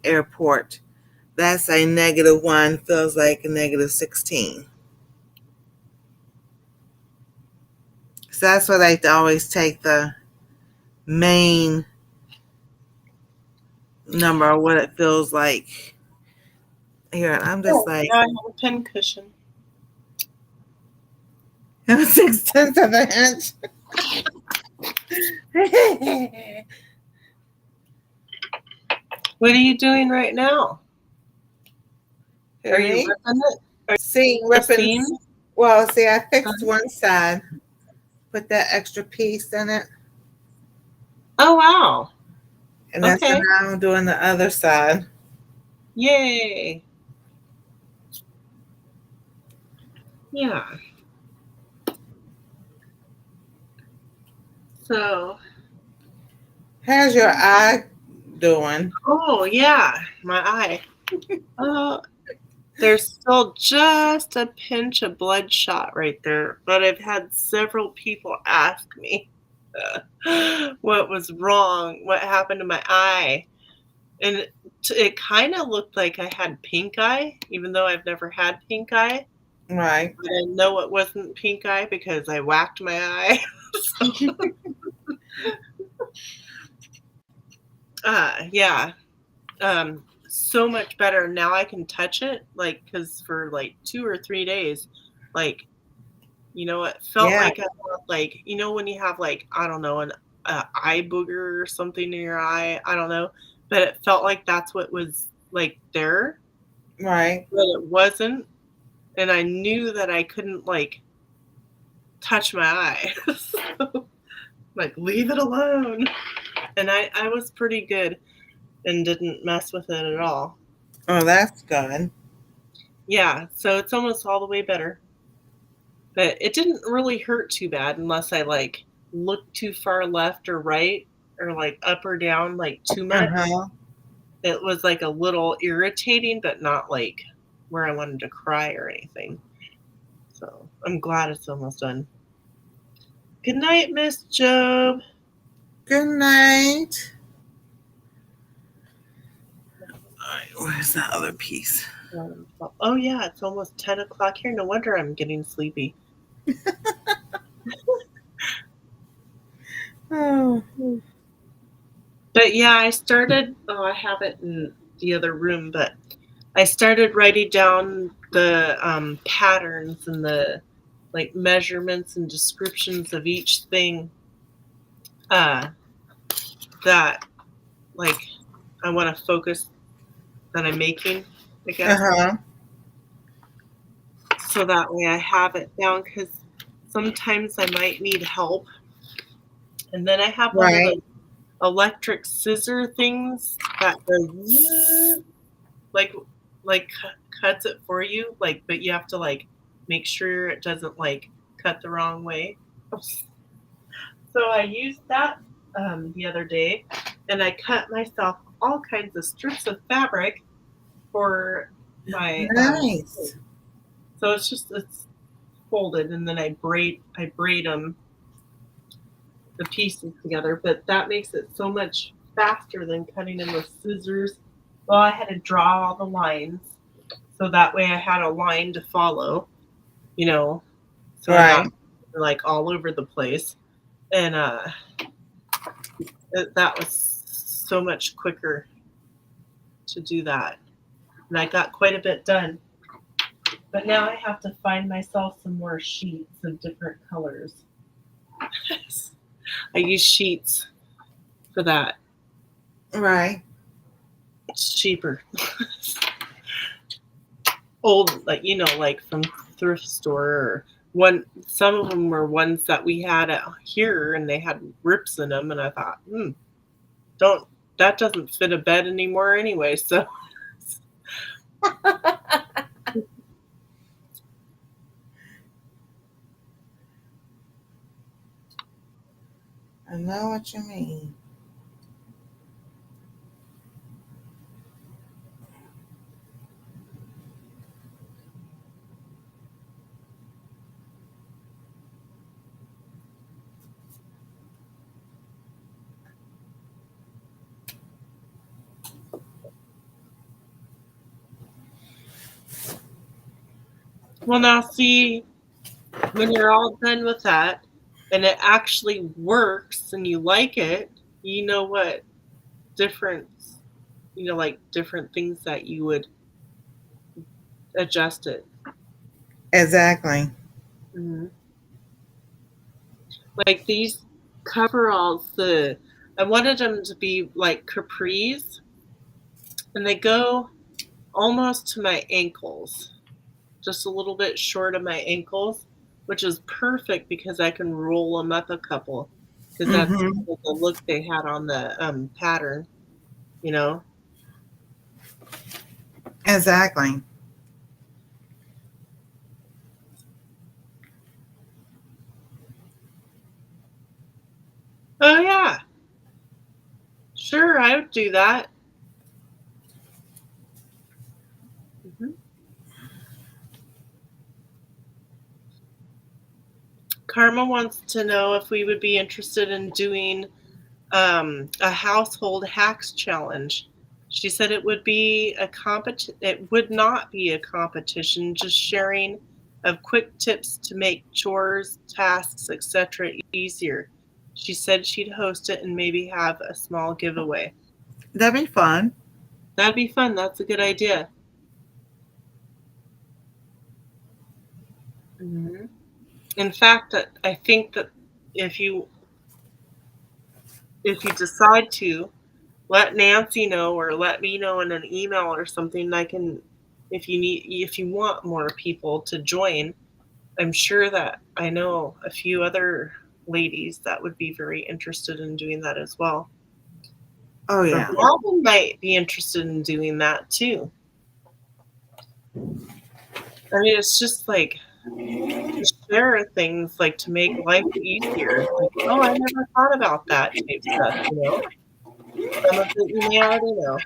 Airport, that's a -1, feels like a -16. So that's why I like to always take the main number of what it feels like. Here, I'm just like, Now I have a pin cushion. 6/10 of an inch. What are you doing right now? Are you Right? ripping it? Seeing The ripping. seam? Well, see, I fixed one side, put that extra piece in it, Oh, wow. and then so Okay. now I'm doing the other side. Yay. Yeah. So, How's your eye doing? oh, yeah, my eye. There's still just a pinch of bloodshot right there, but I've had several people ask me what was wrong, what happened to my eye. And it kind of looked like I had pink eye, even though I've never had pink eye. Right. But I know it wasn't pink eye because I whacked my eye. Yeah. So much better. Now I can touch it, like, because for like 2 or 3 days, like, it felt Yeah. like I had, like, when you have, like, I don't know, an eye booger or something in your eye, I don't know, but it felt like that's what was, like, there, Right. but it wasn't, and I knew that I couldn't, like, touch my eye. So, like, leave it alone. And I was pretty good and didn't mess with it at all. Oh, that's good. Yeah, so it's almost all the way better. But it didn't really hurt too bad unless I, like, looked too far left or right or, like, up or down, like, too much. Uh-huh. It was, like, a little irritating, but not, like, where I wanted to cry or anything. So, I'm glad it's almost done. Good night, Miss Job. Good night. All right, where's the other piece? Oh, yeah, it's almost 10 o'clock here. No wonder I'm getting sleepy. Oh. But, yeah, I have it in the other room, but I started writing down the patterns and the, like, measurements and descriptions of each thing that, like, I want to focus that I'm making, I guess. Uh-huh. So that way I have it down, because sometimes I might need help. And then I have one of Right. those electric scissor things that goes like cuts it for you, like, but you have to, like, make sure it doesn't, like, cut the wrong way. So I used that the other day, and I cut myself all kinds of strips of fabric for my Nice. so it's folded, and then I braid them, the pieces together, but that makes it so much faster than cutting them with scissors. Well, I had to draw all the lines, so that way I had a line to follow, so I'm Right. not, like, all over the place. And that was so much quicker to do that. And I got quite a bit done. But now I have to find myself some more sheets of different colors. I use sheets for that. Right. It's cheaper. Old, like, like from thrift store, or some of them were ones that we had out here, and they had rips in them, and I thought, that doesn't fit a bed anymore anyway, so I know what you mean. Well, now see, when you're all done with that and it actually works and you like it, you know what difference, like different things that you would adjust it. Exactly. Mm-hmm. Like these coveralls, I wanted them to be like capris, and they go almost to my ankles, just a little bit short of my ankles, which is perfect because I can roll them up a couple, because that's Mm-hmm. the look they had on the pattern, you know. Exactly. Oh yeah, sure, I would do that. Mhm. Karma wants to know if we would be interested in doing a household hacks challenge. She said it would be it would not be a competition, just sharing of quick tips to make chores, tasks, etc. easier. She said she'd host it and maybe have a small giveaway. That'd be fun. That'd be fun. That's a good idea. Mhm. In fact, I think that if you decide to, let Nancy know or let me know in an email or something. I can, if you want more people to join, I'm sure that I know a few other ladies that would be very interested in doing that as well. Oh Or yeah. Robin might be interested in doing that too. I mean, it's just like to share things like to make life easier. Like, oh, I never thought about that type stuff. Some of it you may already know,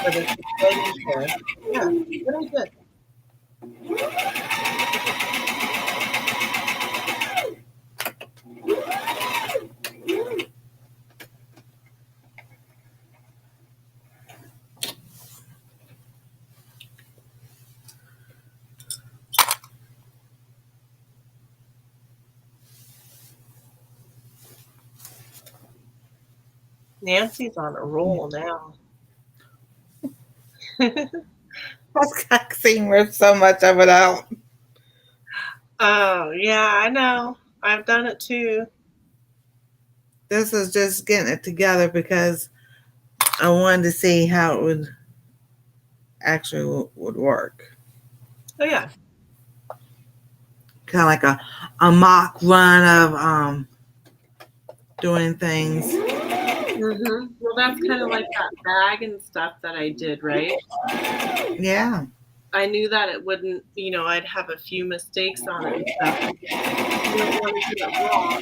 but it's exciting to share. Yeah, good idea. Nancy's on a roll now. I've seen ripped so much of it out. Oh, yeah, I know. I've done it too. This is just getting it together because I wanted to see how it would actually would work. Oh, yeah. Kind of like a mock run of doing things. Well, that's kind of like that bag and stuff that I did, right? Yeah. I knew that it wouldn't, I'd have a few mistakes on it and stuff. You don't want to get it wrong.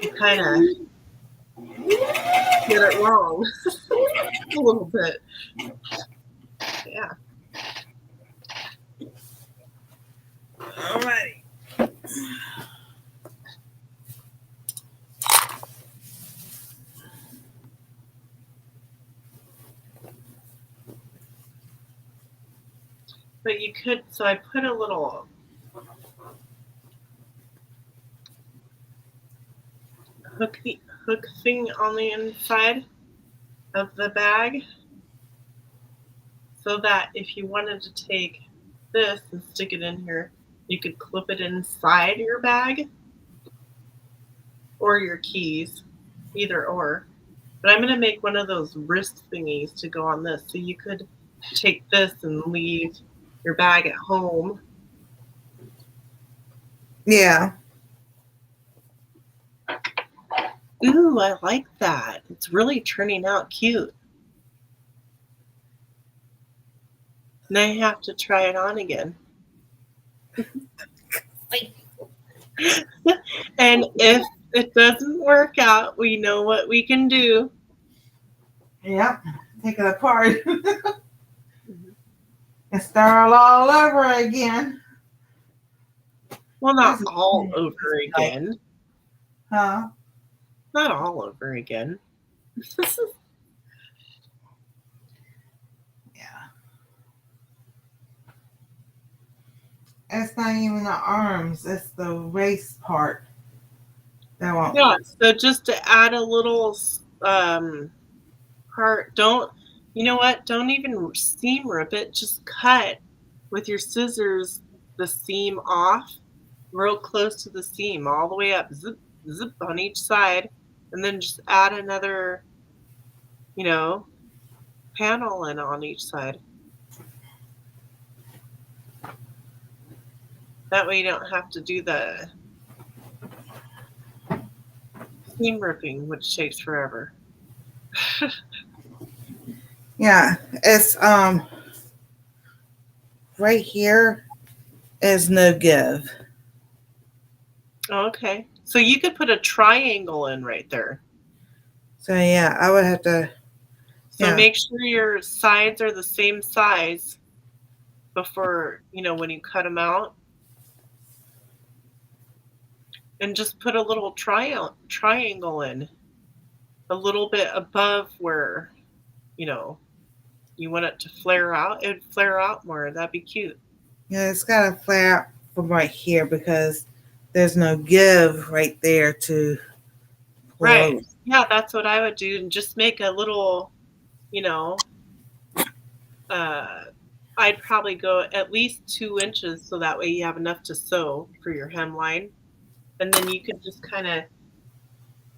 You kind of get it wrong a little bit. Yeah. All right. But you could, so I put a little hook thing on the inside of the bag, so that if you wanted to take this and stick it in here, you could clip it inside your bag or your keys, either or. But I'm going to make one of those wrist thingies to go on this, so you could take this and leave your bag at home. Yeah. Ooh, I like that. It's really turning out cute. Now I have to try it on again. And if it doesn't work out, we know what we can do. Yep. Take it apart and start all over again. Well, not This is all over like, again. huh? Not all over again. Yeah. It's not even the arms, it's the waist part. That won't. Yeah, so just to add a little part, you know what? Don't even seam rip it. Just cut with your scissors the seam off real close to the seam, all the way up, zip, zip on each side, and then just add another, panel in on each side. That way you don't have to do the seam ripping, which takes forever. Yeah, it's right here is no give. Okay. So you could put a triangle in right there. So yeah, I would have to. So Yeah. make sure your sides are the same size before, when you cut them out. And just put a little triangle in a little bit above where, you want it to flare out. It would flare out more. That'd be cute. Yeah, it's got to flare out from right here because there's no give right there to close. Right. Yeah, that's what I would do. And just make a little, I'd probably go at least 2 inches so that way you have enough to sew for your hemline. And then you could just kind of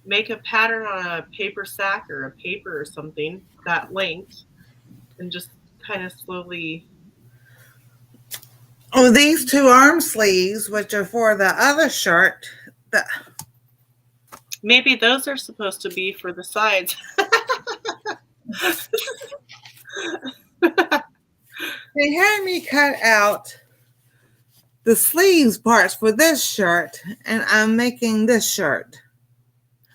make a pattern on a paper sack or a paper or something, that length, and just kind of slowly. Oh, these 2 arm sleeves, which are for the other shirt, Maybe those are supposed to be for the sides. they had me cut out the sleeves parts for this shirt, and I'm making this shirt.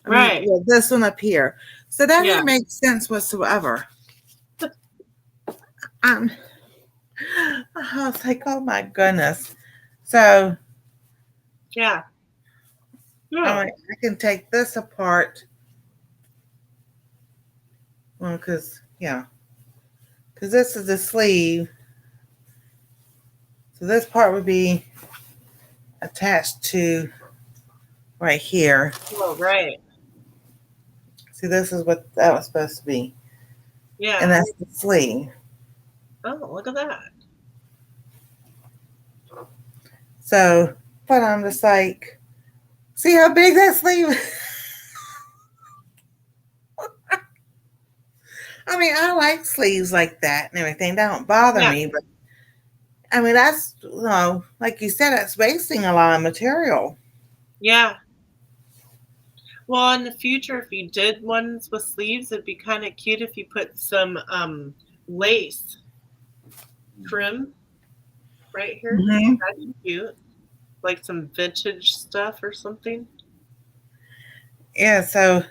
Right. This one up here. So that didn't make sense whatsoever. I was like, oh my goodness. So Yeah. I can take this apart. Well, because this is the sleeve. So this part would be attached to right here. Oh, right. See, this is what that was supposed to be. Yeah. And that's the sleeve. Oh, look at that. So, but I'm just like, see how big that sleeve is? I mean, I like sleeves like that and everything. They don't bother me, but I mean, that's, like you said, that's wasting a lot of material. Yeah. Well, in the future, if you did ones with sleeves, it'd be kind of cute if you put some lace trim right here. Mm-hmm. That'd be cute. Like some vintage stuff or something. Yeah, so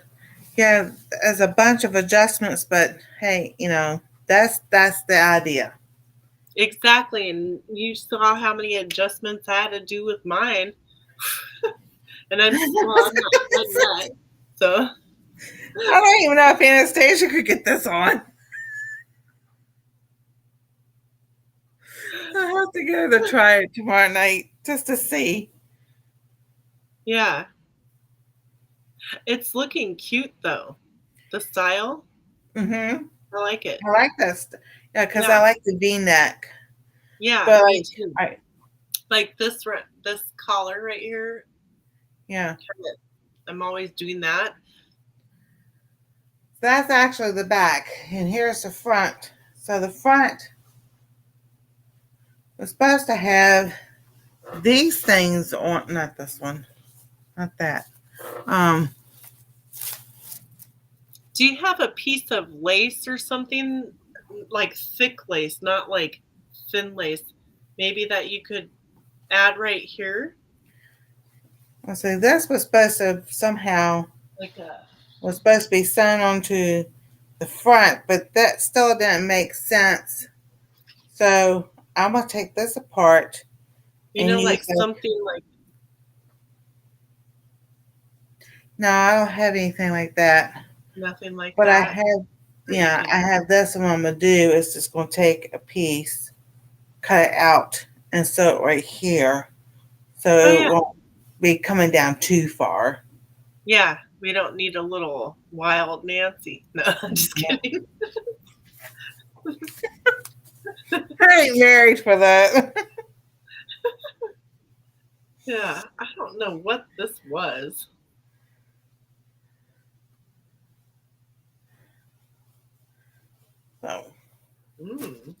there's a bunch of adjustments, but hey, that's the idea. Exactly, and you saw how many adjustments I had to do with mine, and I'm not done yet. So I don't even know if Anastasia could get this on. I have to go to try it tomorrow night just to see. Yeah, it's looking cute though. The style, Mm-hmm. I like it. I like this. Yeah, because I like the V-neck. Yeah, but me too. Like this collar right here. Yeah, I'm always doing that. So that's actually the back, and here's the front. So the front was supposed to have these things on, not this one, not that. Do you have a piece of lace or something, like thick lace, not like thin lace, maybe that you could add right here? I say this was supposed to somehow Like a was supposed to be sewn onto the front, but that still didn't make sense. So I'm gonna take this apart and use like it. something like No, I don't have anything like that. nothing like But I that. have, Or you yeah, could, I have this. And what I'm gonna do is just gonna take a piece, cut it out, and sew it right here, so oh it yeah, won't be coming down too far. yeah. We don't need a little wild Nancy. No, I'm just kidding. I ain't married for that. Yeah, I don't know what this was. So, Mm.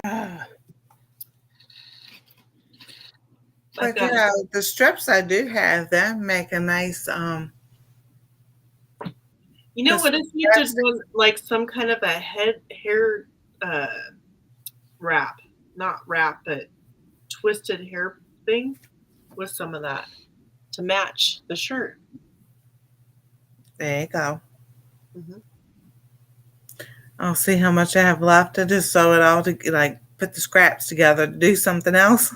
uh, I've but you got know, the strips I do have them make a nice You know the what? If you did strips. one like some kind of a hair uh, wrap, not wrap, but twisted hair thing with some of that to match the shirt. There you go. Hmm. I'll see how much I have left to just sew it all to like put the scraps together to do something else.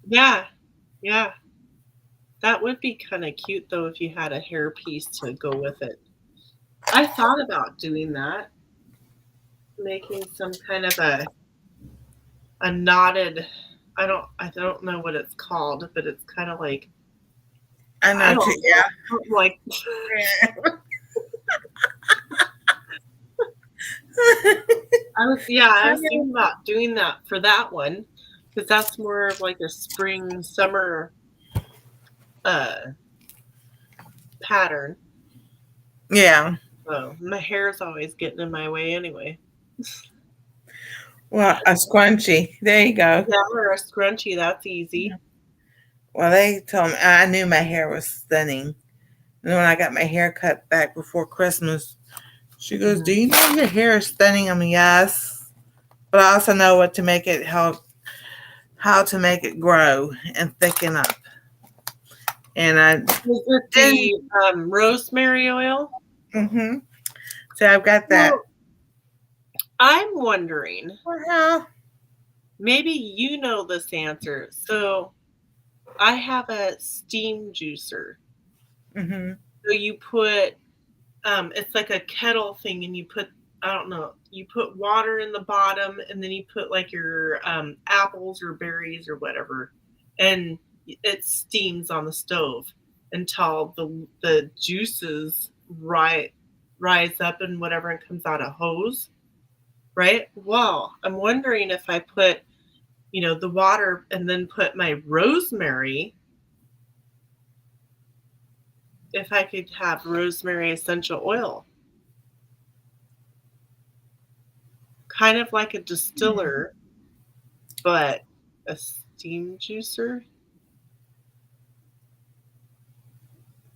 Yeah, yeah. That would be kind of cute though if you had a hair piece to go with it. I thought about doing that, making some kind of a knotted. I don't know what it's called, but it's kind of like I I know too. don't know, like Yeah. I was thinking about doing that for that one because that's more of like a spring summer uh pattern. Yeah. So my hair's always getting in my way anyway. Well, a scrunchie. There you go. Yeah, or a scrunchie, that's easy. Well, they told me I knew my hair was thinning. And when I got my hair cut back before Christmas, she goes, "Do Mhm. you know your hair is thinning?" I'm yes, but I also know what to make it how to make it grow and thicken up. And I Is it didn't. the rosemary oil? Mm-hmm. So I've got that. Well, I'm wondering, Well, maybe you know this answer. So I have a steam juicer. mm-hmm. So you put it's like a kettle thing and you put I don't know, you put water in the bottom and then you put like your apples or berries or whatever and it steams on the stove until the juices rise up and whatever and comes out a hose, right? Well, I'm wondering if I put, the water and then put my rosemary, if I could have rosemary essential oil. Kind of like a distiller, but a steam juicer.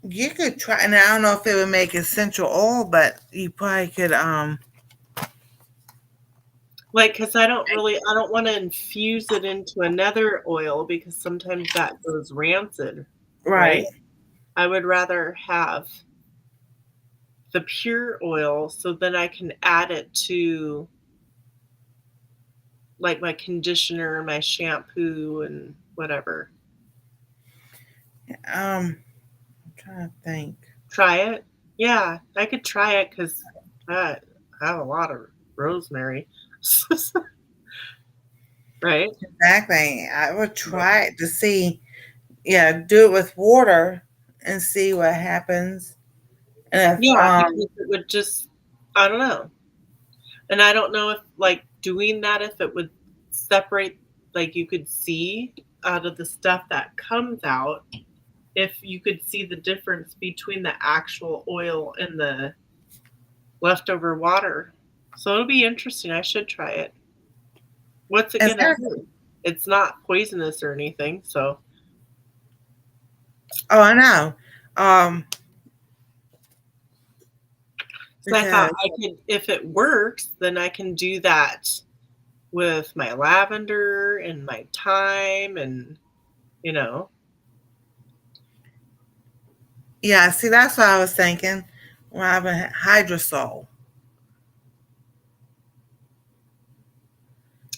You could try, and I don't know if it would make essential oil, but you probably could. Like, because I don't want to infuse it into another oil because sometimes that goes rancid, Right. right? I would rather have the pure oil so then I can add it to like my conditioner, my shampoo, and whatever. I'm trying to think. Try it. Yeah, I could try it because I have a lot of rosemary. Right? Exactly. I would try it to see. Yeah, do it with water and see what happens. And if Yeah, because it would just, I don't know. And I don't know if, like, doing that, if it would separate, like, you could see out of the stuff that comes out, if you could see the difference between the actual oil and the leftover water. So it'll be interesting. I should try it. What's it gonna exactly. do? It's not poisonous or anything, so Oh, I know. Um, so I thought because I could, if it works, then I can do that with my lavender and my thyme and you know. Yeah, see, that's what I was thinking. Robin hydrosol.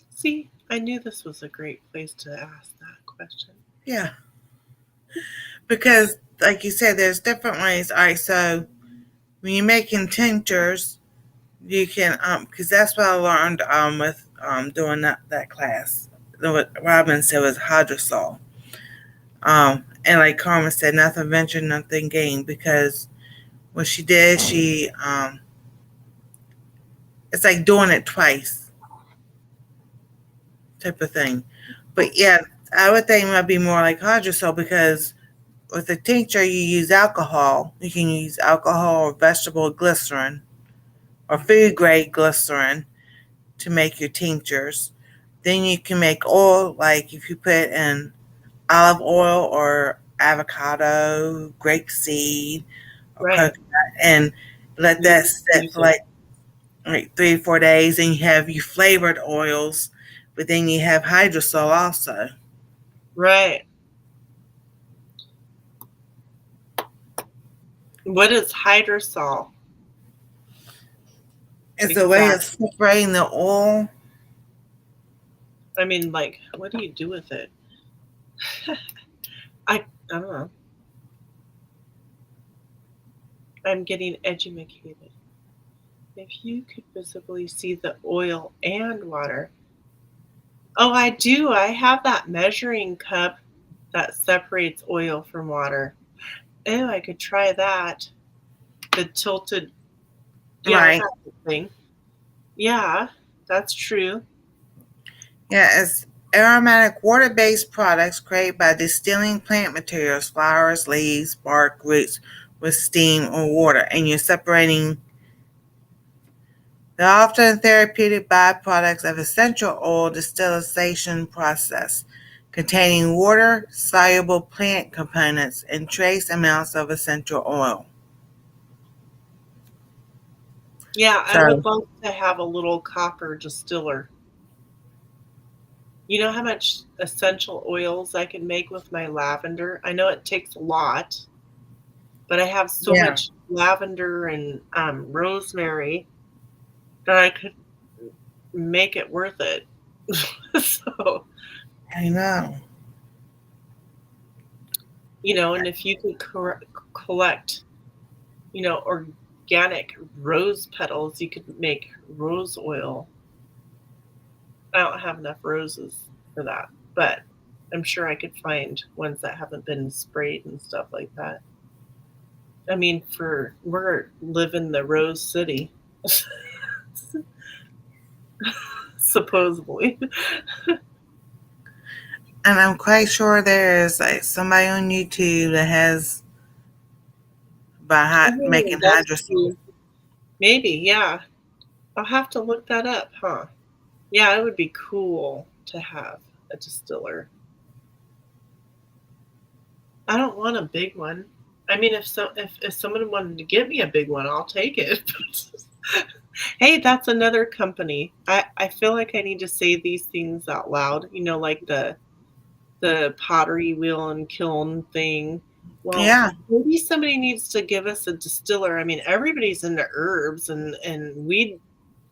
See, I knew this was a great place to ask that question. Yeah, because like you said, there's different ways. All right, so when you're making tinctures, you can because that's what I learned with doing that class. What Robin said was hydrosol. And like Carmen said, nothing ventured, nothing gained, because what she did, she it's like doing it twice type of thing. But yeah, I would think it might be more like hydrosol, because with the tincture you use alcohol. You can use alcohol or vegetable glycerin or food grade glycerin to make your tinctures. Then you can make oil, like if you put in olive oil or avocado, grapeseed, or Right. coconut, and let You that sit use for it. like 3 or 4 days, and you have your flavored oils, but then you have hydrosol also. Right. What is hydrosol? It's a way of Exactly. separating the oil. I mean, like, what do you do with it? I don't know. I'm getting educated. If you could visibly see the oil and water. Oh, I do. I have that measuring cup that separates oil from water. Oh, I could try that. The tilted, yeah, I Right. have the thing. Yeah, that's true. Yeah, it's aromatic water-based products created by distilling plant materials, flowers, leaves, bark, roots with steam or water, and you're separating the often therapeutic byproducts of essential oil distillation process, containing water-soluble plant components and trace amounts of essential oil. Yeah, I would So, love to have a little copper distiller. You know how much essential oils I can make with my lavender? I know it takes a lot, but I have so yeah, much lavender and rosemary that I could make it worth it. So, I know. and if you could collect, organic rose petals, you could make rose oil. I don't have enough roses for that, but I'm sure I could find ones that haven't been sprayed and stuff like that. I mean, we're live in the Rose City, supposedly. And I'm quite sure there is like somebody on YouTube that has by making That's hydrosol. true. Maybe, yeah. I'll have to look that up, huh? Yeah, it would be cool to have a distiller. I don't want a big one. I mean, if someone wanted to give me a big one, I'll take it. Hey, that's another company. I feel like I need to say these things out loud. Like the pottery wheel and kiln thing. Well, Yeah. maybe somebody needs to give us a distiller. I mean, everybody's into herbs, and we'd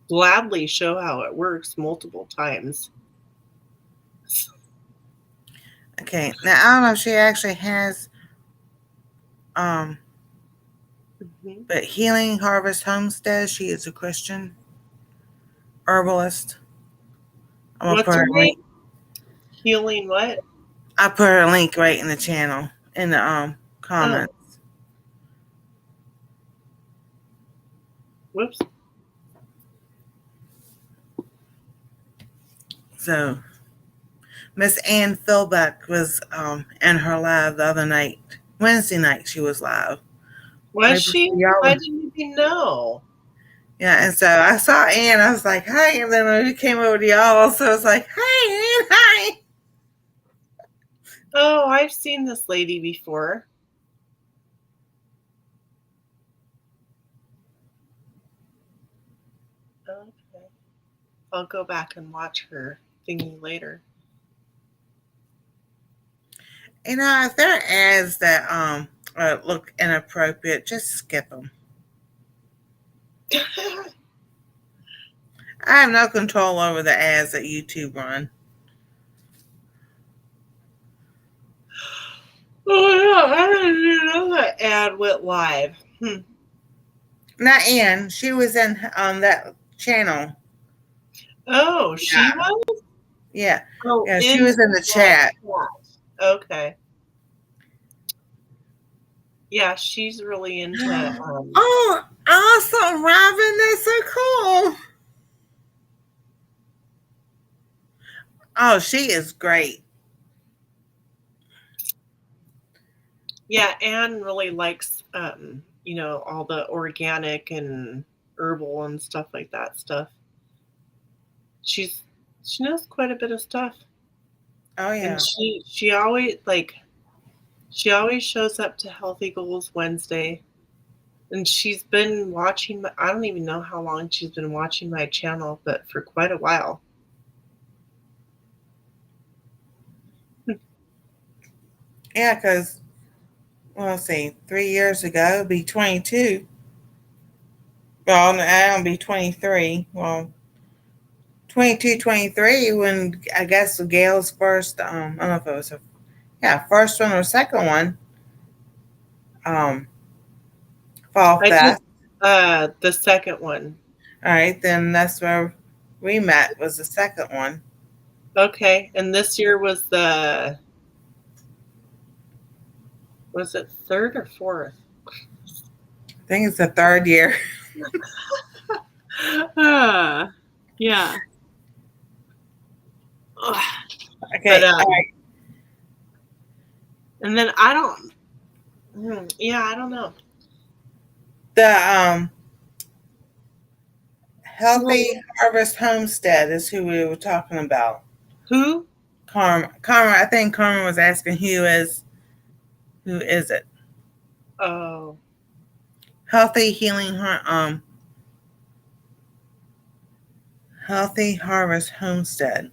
gladly show how it works multiple times. Okay. Now I don't know if she actually has um Mhm. but Healing Harvest Homestead, she is a Christian herbalist. I'm gonna What's put her her name? link. Healing what? I put her link right in the channel in the Oh, comments. whoops. So Miss Ann Philbeck was in her live the other night. Wednesday night she was live. Was Right she? before y'all I were. didn't even know. Yeah, and so I saw Ann, I was like, hi, and then when we came over to y'all, so I was like, hey Ann, hi. Oh, I've seen this lady before. Okay. I'll go back and watch her thingy later. If there are ads that look inappropriate, just skip them. I have no control over the ads that YouTube run. Oh yeah, I didn't even know that ad went live. Not Ann. She was in that channel. Oh, she was? Yeah. Oh, Yeah, she in was in the chat. Okay. Yeah, she's really into Oh, awesome, Robin. That's so cool. Oh, she is great. yeah, Anne really likes all the organic and herbal and stuff like that stuff. She knows quite a bit of stuff. Oh, yeah. And she always shows up to Healthy Goals Wednesday. And she's been watching I don't even know how long she's been watching my channel, but for quite a while. Yeah, because, well, let's see, 3 years ago, it'd be 22. Well, I'll be 23. Well, 22, 23, when I guess Gail's first, I don't know if it was first one or second one, fall I did fest. the second one. All right, then that's where we met, was the second one. Okay. And this year was it third or fourth? I think it's the third year. Yeah. Ugh. Okay, But all right. and then I don't know. The Healthy Harvest Homestead is who we were talking about. Who? Carmen. I think Carmen was asking who is it? Oh. Healthy Healthy Harvest Homestead.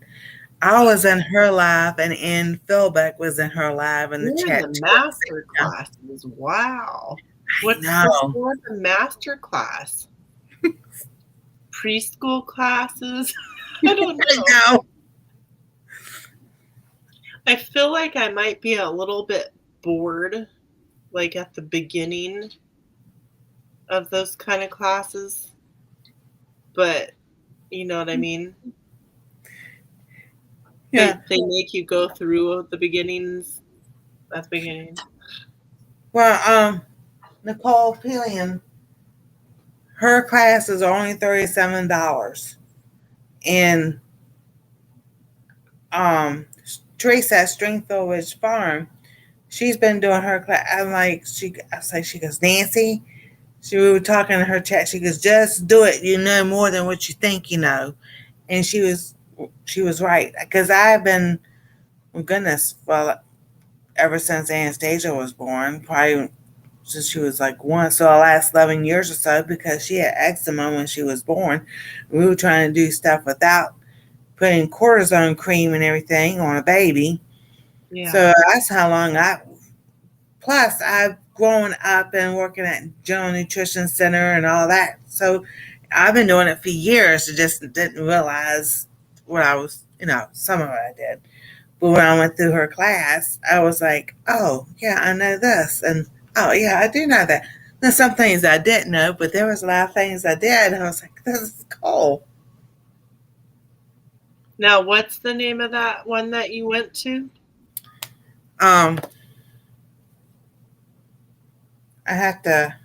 I was in her live, and Ann Philbeck was in her live in the You're chat. in the master classes. Wow. What's the master class? Preschool classes? I don't know. I know. I feel like I might be a little bit bored, like at the beginning of those kind of classes. But you know what I mean? Yeah. They make you go through the beginnings at the beginning. Well, Nicole Pillion, her classes are only $37. And Teresa at Stringfield Ridge Farm, she's been doing her class. I was like, she goes, Nancy, we were talking in her chat. She goes, just do it. You know more than what you think you know. And she was right. Because I've been, goodness, well, ever since Anastasia was born, probably since she was like one. So the last 11 years or so, because she had eczema when she was born. We were trying to do stuff without putting cortisone cream and everything on a baby. Yeah. So that's how long plus I've grown up and working at General Nutrition Center and all that. So I've been doing it for years. I just didn't realize what I was, some of it I did. But when I went through her class, I was like, oh, yeah, I know this. And, oh, yeah, I do know that. There's some things I didn't know, but there was a lot of things I did. And I was like, this is cool. Now, what's the name of that one that you went to? I have to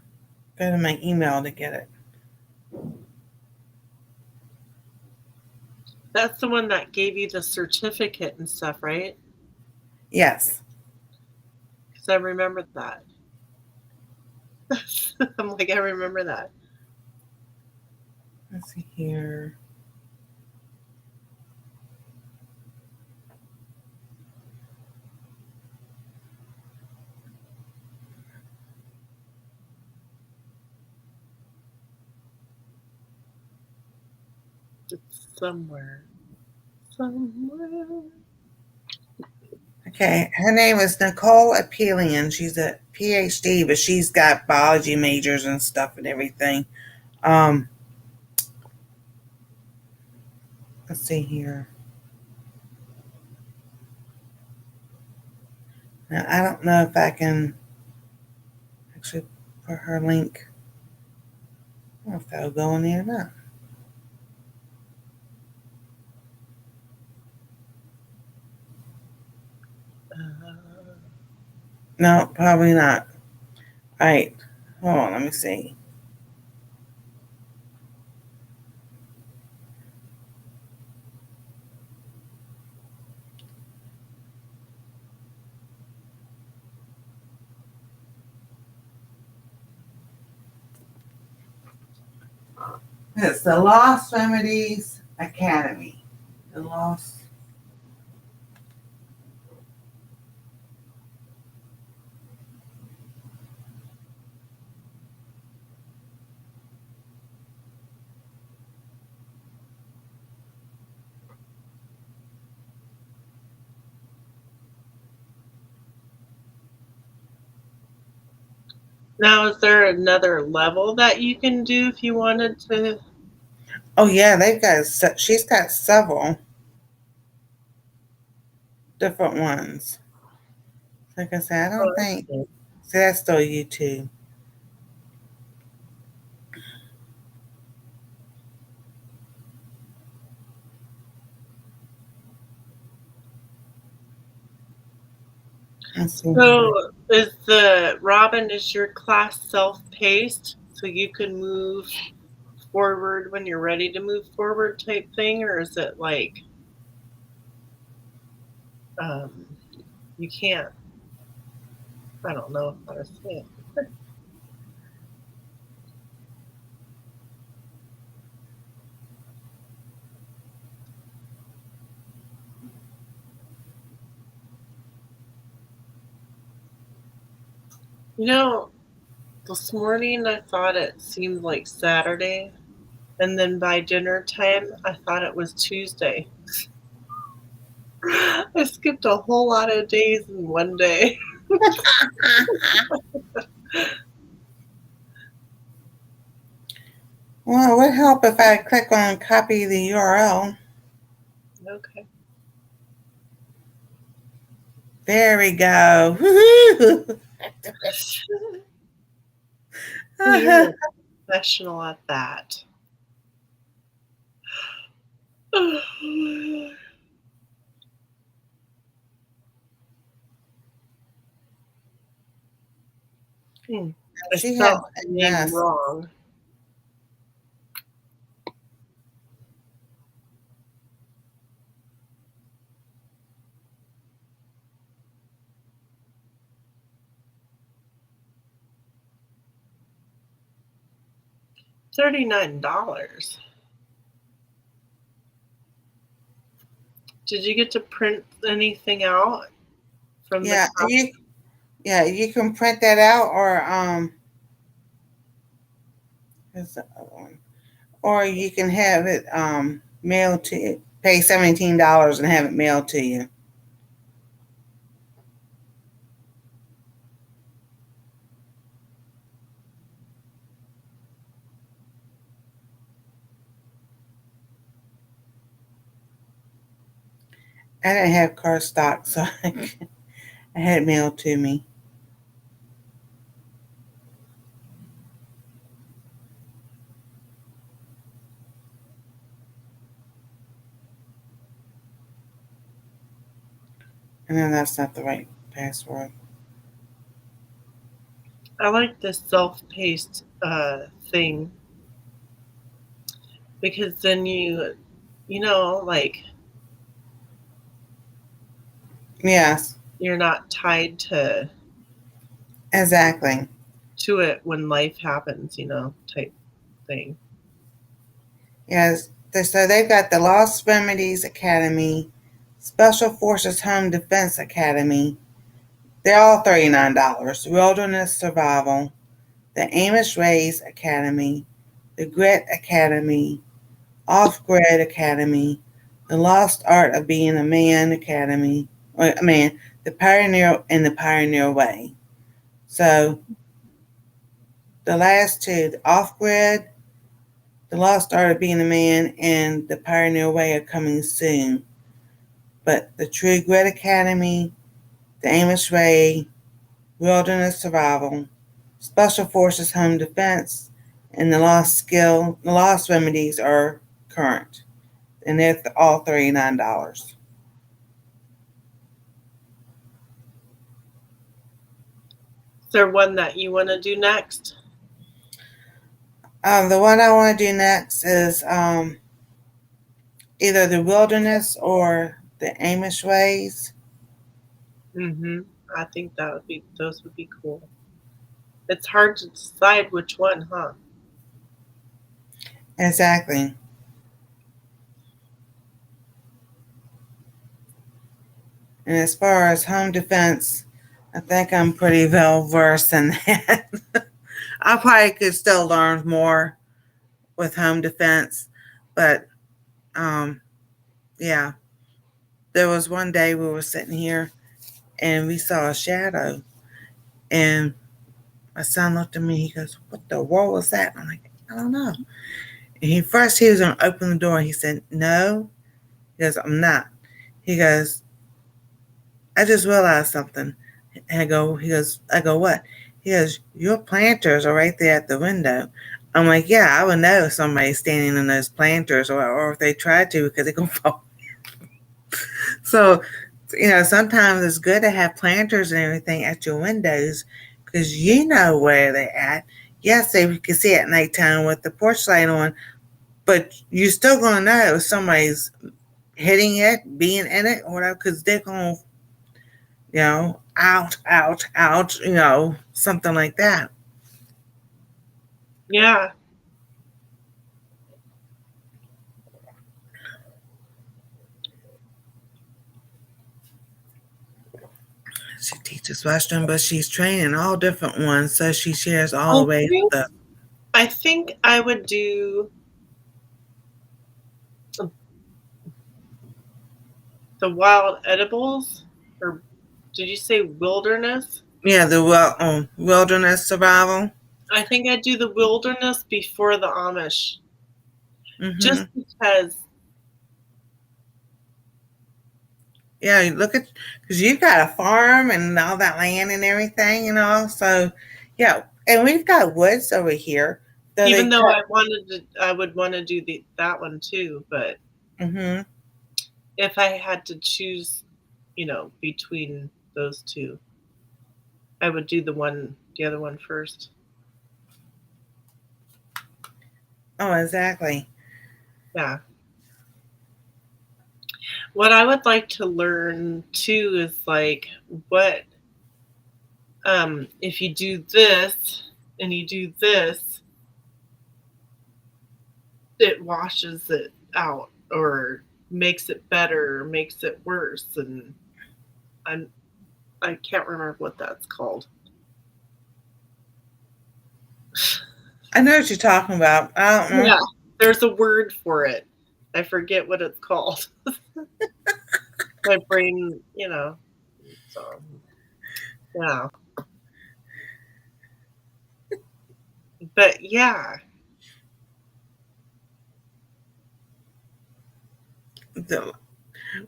go to my email to get it. That's the one that gave you the certificate and stuff, right? Yes. Because I remember that. I'm like, I remember that. Let's see here. It's somewhere. Okay, her name is Nicole Apelian. She's a PhD, but she's got biology majors and stuff and everything. Um, let's see here. Now, I don't know if I can actually put her link. I don't know if that'll go in there or not. No, probably not. All right, hold on, let me see. It's the Lost Remedies Academy. The Lost. Now, is there another level that you can do if you wanted to? Oh yeah, they've got. She's got several different ones. Like I said, I don't think. See, that's still YouTube. Let's see. So, is the Robin, is your class self-paced so you can move forward when you're ready to move forward type thing, or is it like you can't? I don't know how to say it. You know, this morning I thought it seemed like Saturday, and then by dinner time I thought it was Tuesday. I skipped a whole lot of days in one day. Well, it would help if I click on copy the URL. Okay. There we go. Woo-hoo. You're a professional at that. I She spelled had the name MS. wrong. $39. Did you get to print anything out from Yeah, the you can print that out, or here's the other one. Or you can have it mailed to you. Pay $17 and have it mailed to you. I didn't have cardstock, so I had it mailed to me. And then that's not the right password. I like this self-paced thing because then you know, like Yes, you're not tied to exactly. it when life happens, type thing. Yes. So they've got the Lost Remedies Academy, Special Forces Home Defense Academy. They're all $39. Wilderness Survival, the Amish Rays Academy, the Grit Academy, Off Grid Academy, the Lost Art of Being a Man Academy, or a man, the Pioneer and the Pioneer Way. So the last two, the Off Grid, the Lost Art of Being a Man, and the Pioneer Way are coming soon. But the True Grit Academy, the Amish Way, Wilderness Survival, Special Forces Home Defense, and the Lost Remedies are current. And they're all $39. Is there one that you want to do next? The one I want to do next is either the Wilderness or the Amish Ways. I think those would be cool. It's hard to decide which one, huh? Exactly. And as far as home defense, I think I'm pretty well versed in that. I probably could still learn more with home defense, but yeah. There was one day we were sitting here and we saw a shadow, and my son looked at me. He goes, "What the world was that?" I'm like, "I don't know." And he was going to open the door. He said, "No." He goes, "I'm not." He goes, "I just realized something." And I go, "What?" He goes, "Your planters are right there at the window." I'm like, "Yeah, I would know if somebody's standing in those planters, or if they tried to, because they go fall." So, sometimes it's good to have planters and everything at your windows, because you know where they're at. Yes, you can see at nighttime with the porch light on, but you're still going to know if somebody's hitting it, being in it, or whatever, because they're going to, out, something like that. Yeah. She teaches Western, but she's training all different ones, so she shares all the way with us. I think I would do the wild edibles, or did you say wilderness? Yeah, the wilderness survival. I think I'd do the wilderness before the Amish. Mm-hmm. Just because. Yeah, look at, because you've got a farm and all that land and everything, so yeah, and we've got woods over here. Even though I would want to do that one too, but Mm-hmm. if I had to choose, between those two, I would do the other one first. Oh, exactly. Yeah. What I would like to learn too is like what if you do this and you do this, it washes it out or makes it better or makes it worse, and I can't remember what that's called. I know what you're talking about. I don't know. Yeah, there's a word for it. I forget what it's called. My brain, so yeah. But yeah.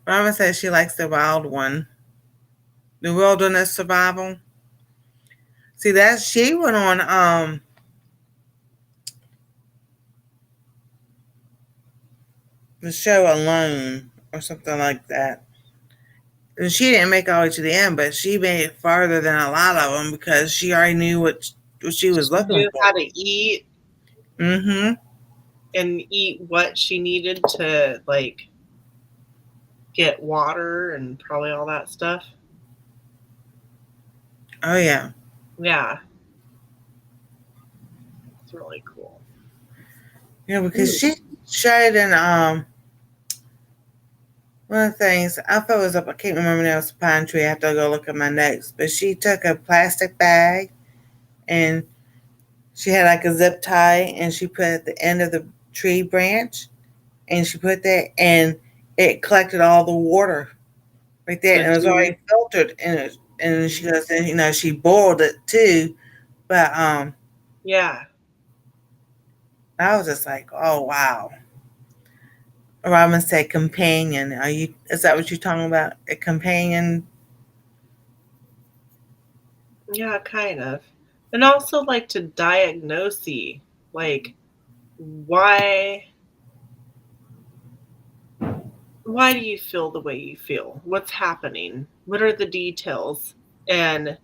Mama says she likes the wild one, the wilderness survival. See, she went on the show Alone or something like that. And she didn't make it all the way to the end, but she made it farther than a lot of them because she already knew what she was looking Knew for. how to eat Mm-hmm. and eat what she needed to like get water and probably all that stuff. Oh yeah. Yeah. It's really cool. Yeah, because she showed in one of the things I thought was up. I can't remember now. It's a pine tree. I have to go look at my notes. But she took a plastic bag and she had like a zip tie, and she put it at the end of the tree branch, and she put that, and it collected all the water right there, So and it was already filtered, and she goes, and she boiled it too, but yeah. I was just like, oh wow. Robin said companion. Is that what you're talking about? A companion? Yeah, kind of. And also like to diagnose, like why do you feel the way you feel? What's happening? What are the details? And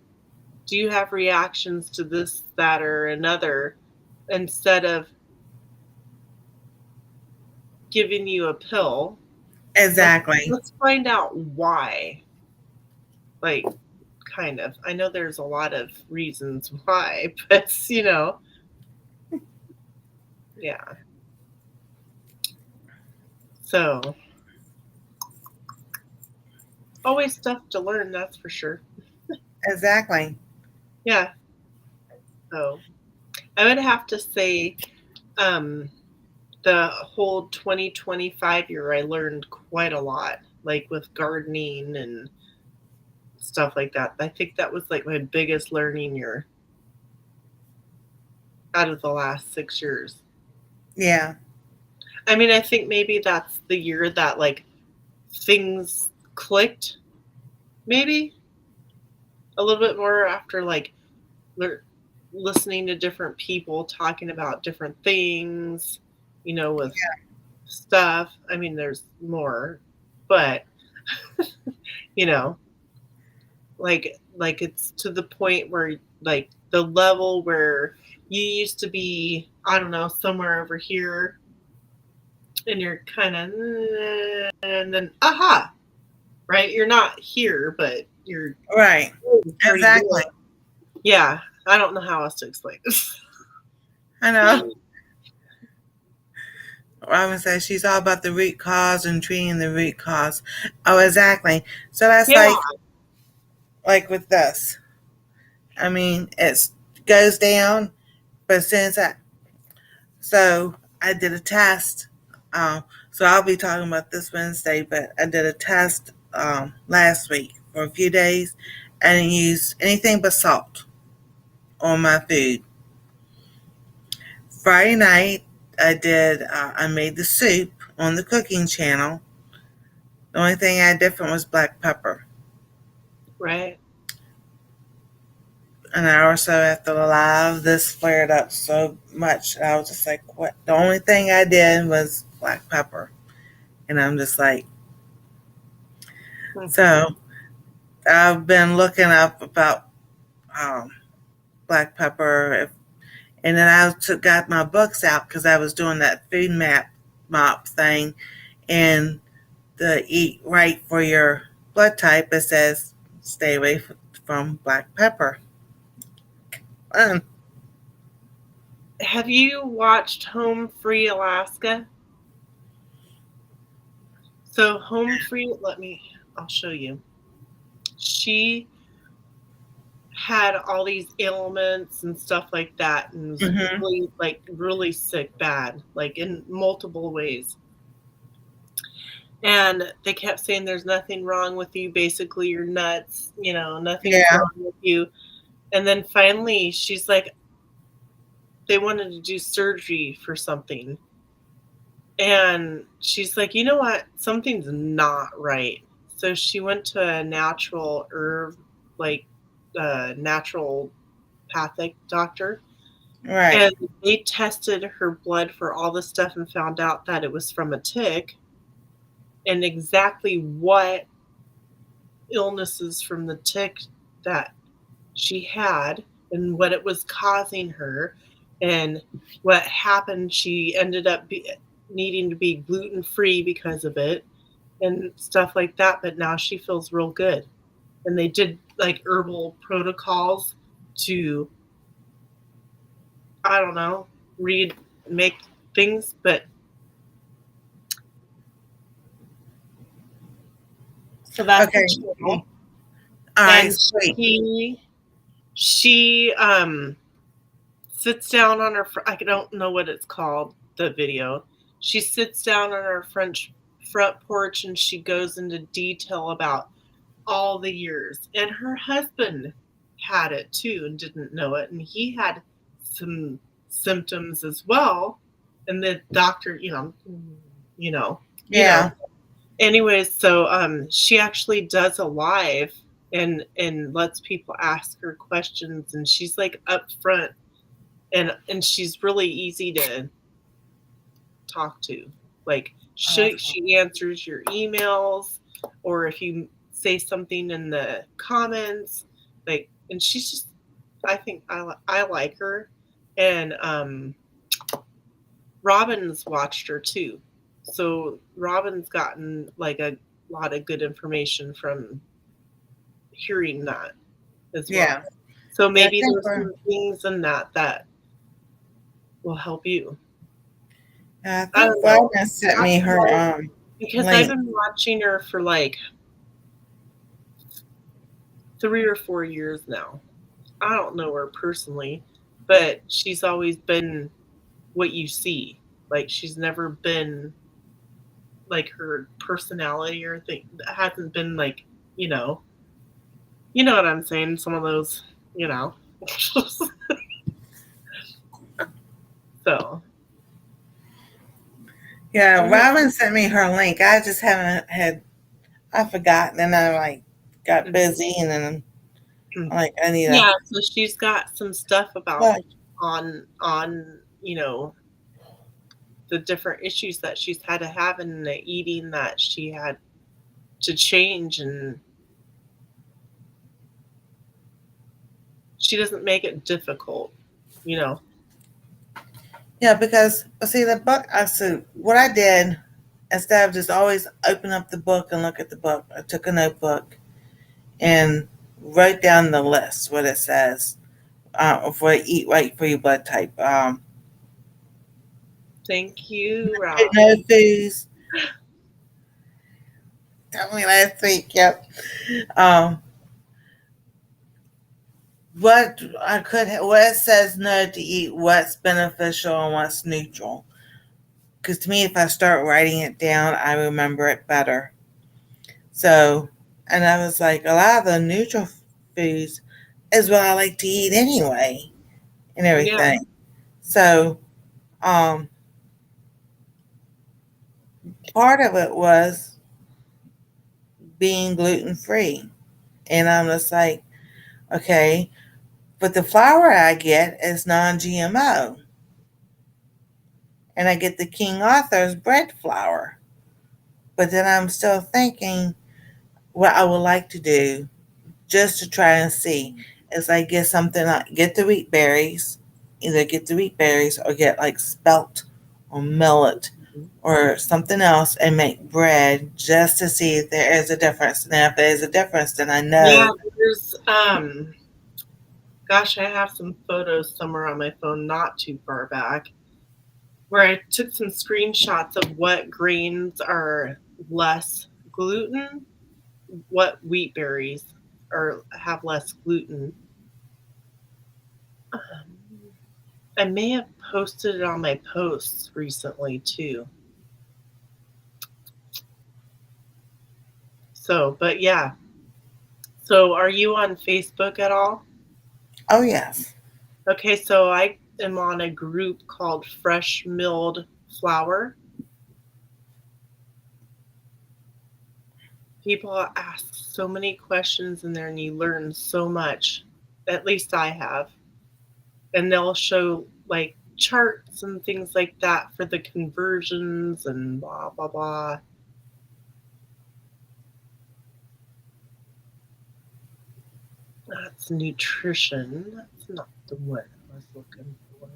do you have reactions to this, that, or another, instead of giving you a pill? Exactly. Let's find out why. Like, kind of. I know there's a lot of reasons why, but yeah. So always stuff to learn, that's for sure. Exactly. Yeah. So I would have to say, the whole 2025 year, I learned quite a lot, like with gardening and stuff like that. I think that was like my biggest learning year out of the last 6 years. Yeah. I mean, I think maybe that's the year that like things clicked, maybe a little bit more after like listening to different people talking about different things, with stuff. I mean, there's more, but you know, like it's to the point where like the level where you used to be, I don't know, somewhere over here, and you're kind of, and then aha, right? You're not here, but you're Right. pretty Exactly. good. Yeah, I don't know how else to explain this. I know. Robin says she's all about the root cause and treating the root cause. Oh, exactly. So that's Yeah, like with this. I mean, it goes down, but since I did a test. So I'll be talking about this Wednesday, but I did a test last week for a few days, and didn't use anything but salt on my food. Friday night, I made the soup on the cooking channel. The only thing I had different was black pepper. right. An hour or so after the live, this flared up so much. I was just like, what? The only thing I did was black pepper. And I'm just like, Hmm. so I've been looking up about um, black pepper. And then got my books out because I was doing that food mop thing. And the Eat Right for Your Blood Type, it says stay away from black pepper. Um, Have you watched Home Free Alaska? So Home Free, I'll show you. She had all these ailments and stuff like that, and was mhm. really sick, bad, like in multiple ways. And they kept saying there's nothing wrong with you, basically you're nuts, nothing's Yeah, wrong with you. And then finally she's like, they wanted to do surgery for something. And she's like, you know what? Something's not right. So she went to a natural herb, like naturopathic doctor, right, and they tested her blood for all this stuff and found out that it was from a tick, and exactly what illnesses from the tick that she had and what it was causing her, and what happened. She ended up needing to be gluten free because of it and stuff like that. But now she feels real good. And they did like herbal protocols to, I don't know, make things, but so that's the okay. channel. All right, And sweet. she sits down on her I don't know what it's called, the video. She sits down on her front porch and she goes into detail about all the years. And her husband had it too and didn't know it. And he had some symptoms as well. And the doctor, you know. Yeah. Anyways, so she actually does a live and lets people ask her questions, and she's like upfront and she's really easy to talk to. Like she answers your emails, or if you say something in the comments, like, and she's just, I think I like her, and Robin's watched her too, so Robin's gotten like a lot of good information from hearing that as well. Yeah. So I maybe think there's we're. some things in that will help you. I I think don't know. Robin sent me her Because I've link. been watching her for like 3 or 4 years now. I don't know her personally, but she's always been what you see. Like she's never been like her personality or thing hasn't been like, you know. You know what I'm saying? Some of those, you know. So, Yeah, Robin sent me her link. I just haven't had. I forgotten, and I like got busy, and then I'm like I need yeah, so she's got some stuff about But on the different issues that she's had to have in the eating that she had to change, and she doesn't make it difficult, you know. yeah, because see the book. I said what I did instead of just always open up the book and look at the book. I took a notebook and wrote down the list, what it says for eat right for your blood type. Thank you, Rob. No foods. Tell me last week. Yep. Um, what what it says no to eat, what's beneficial and what's neutral. Because to me, if I start writing it down, I remember it better. So, and I was like, a lot of the neutral foods is what I like to eat anyway, and Yeah, everything. So, um, part of it was being gluten free, and I'm just like, okay, but the flour I get is non-GMO, and I get the King Arthur's bread flour. But then I'm still thinking what I would like to do just to try and see is I get something like get the wheat berries, either get the wheat berries or get like spelt or millet or something else and make bread just to see if there is a difference. And if there is a difference, then I yeah. know. There's gosh, I have some photos somewhere on my phone, not too far back, where I took some screenshots of what grains are less gluten, what wheat berries are have less gluten. I may have posted it on my posts recently too. So, but yeah. So, are you on Facebook at all? Oh, yes. Okay, so I am on a group called Fresh Milled Flour. People ask so many questions in there and you learn so much. At least I have. And they'll show like charts and things like that for the conversions and blah, blah, blah. That's nutrition. That's not the one I was looking for.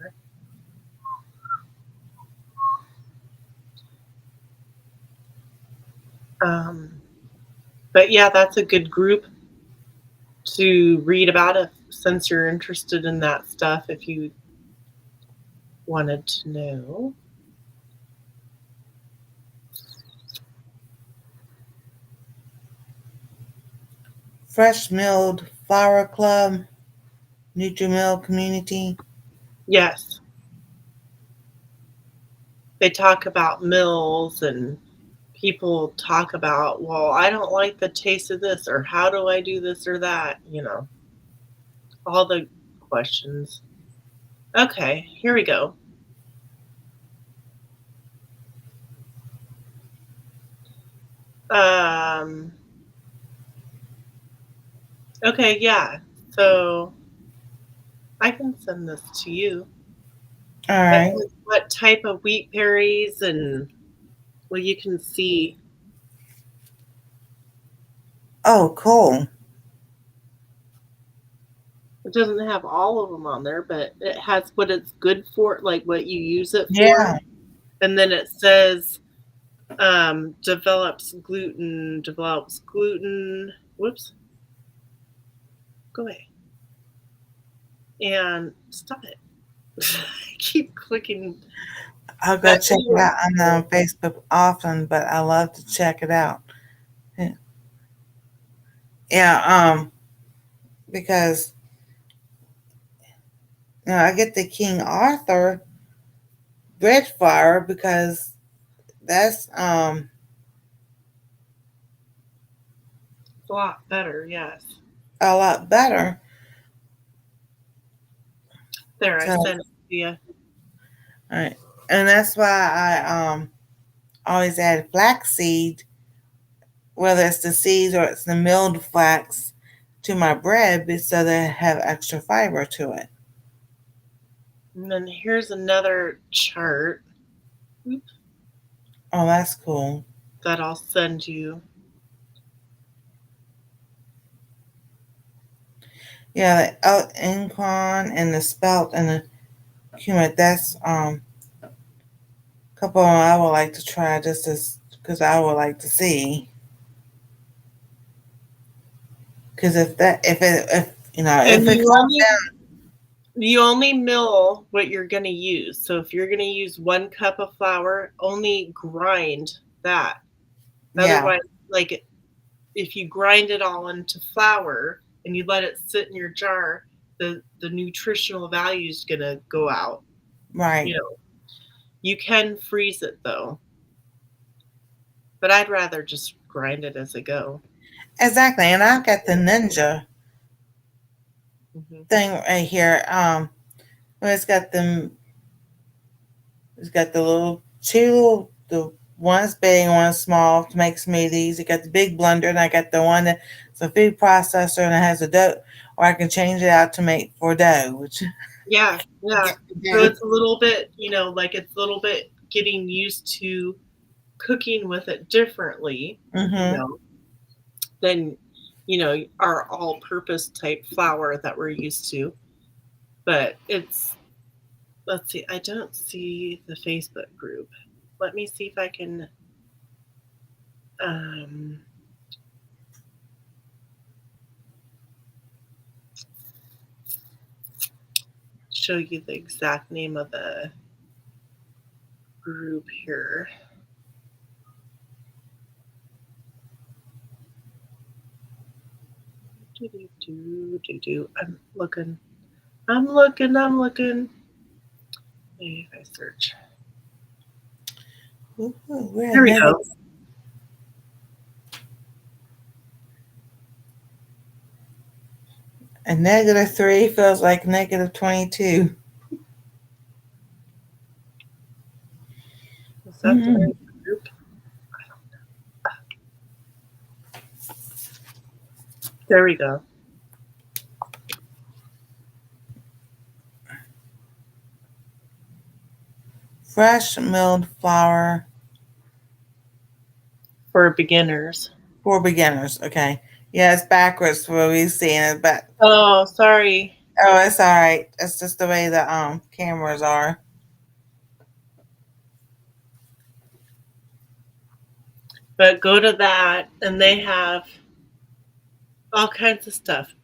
But yeah, that's a good group to read about if since you're interested in that stuff if you wanted to know. Fresh Milled Flour Club, Nutri-Mill Community. Yes. They talk about mills and people talk about, well, I don't like the taste of this, or how do I do this or that, all the questions. Okay, here we go. Okay, yeah. So I can send this to you. All right. What type of wheat berries and you can see. Oh, cool. It doesn't have all of them on there, but it has what it's good for, like what you use it for. Yeah. And then it says develops gluten. Whoops. Go away. And stop it. I keep clicking. I'll go check it out. I'm not on Facebook often, but I love to check it out. Yeah, because I get the King Arthur bread flour because that's It's a lot better, yes. a lot better. There, I So, sent it to you. all right. And that's why I always add flaxseed, whether it's the seeds or it's the milled flax, to my bread so they have extra fiber to it. And then here's another chart. Oops. Oh, that's cool. That I'll send you. Yeah, the inquan and the spelt and the cumin. That's a couple of them I would like to try just as because I would like to see. Because if it comes down, You only mill what you're going to use. So if you're going to use 1 cup of flour, only grind that. yeah, Otherwise, like if you grind it all into flour and you let it sit in your jar, the nutritional value is going to go out. right, You can freeze it though, but I'd rather just grind it as I go. exactly. And I've got the Ninja Mm-hmm. thing right here. Where it's got the little two, the one's big and one's small to make smoothies. It got the big blender, and I got the one that's a food processor and it has a dough, or I can change it out to make for dough, which Yeah. So it's a little bit, like it's a little bit getting used to cooking with it differently, than, our all-purpose type flour that we're used to. But let's see, I don't see the Facebook group. Let me see if I can show you the exact name of the group here. I'm looking. Maybe if I search. There we go. A -3 feels like -22. Is that the right group? I don't know. There we go. Fresh milled flour For beginners. for beginners. Okay, yeah, it's backwards for what we've seen it, but Oh, sorry. oh, it's all right. It's just the way the cameras are. But go to that, and they have all kinds of stuff.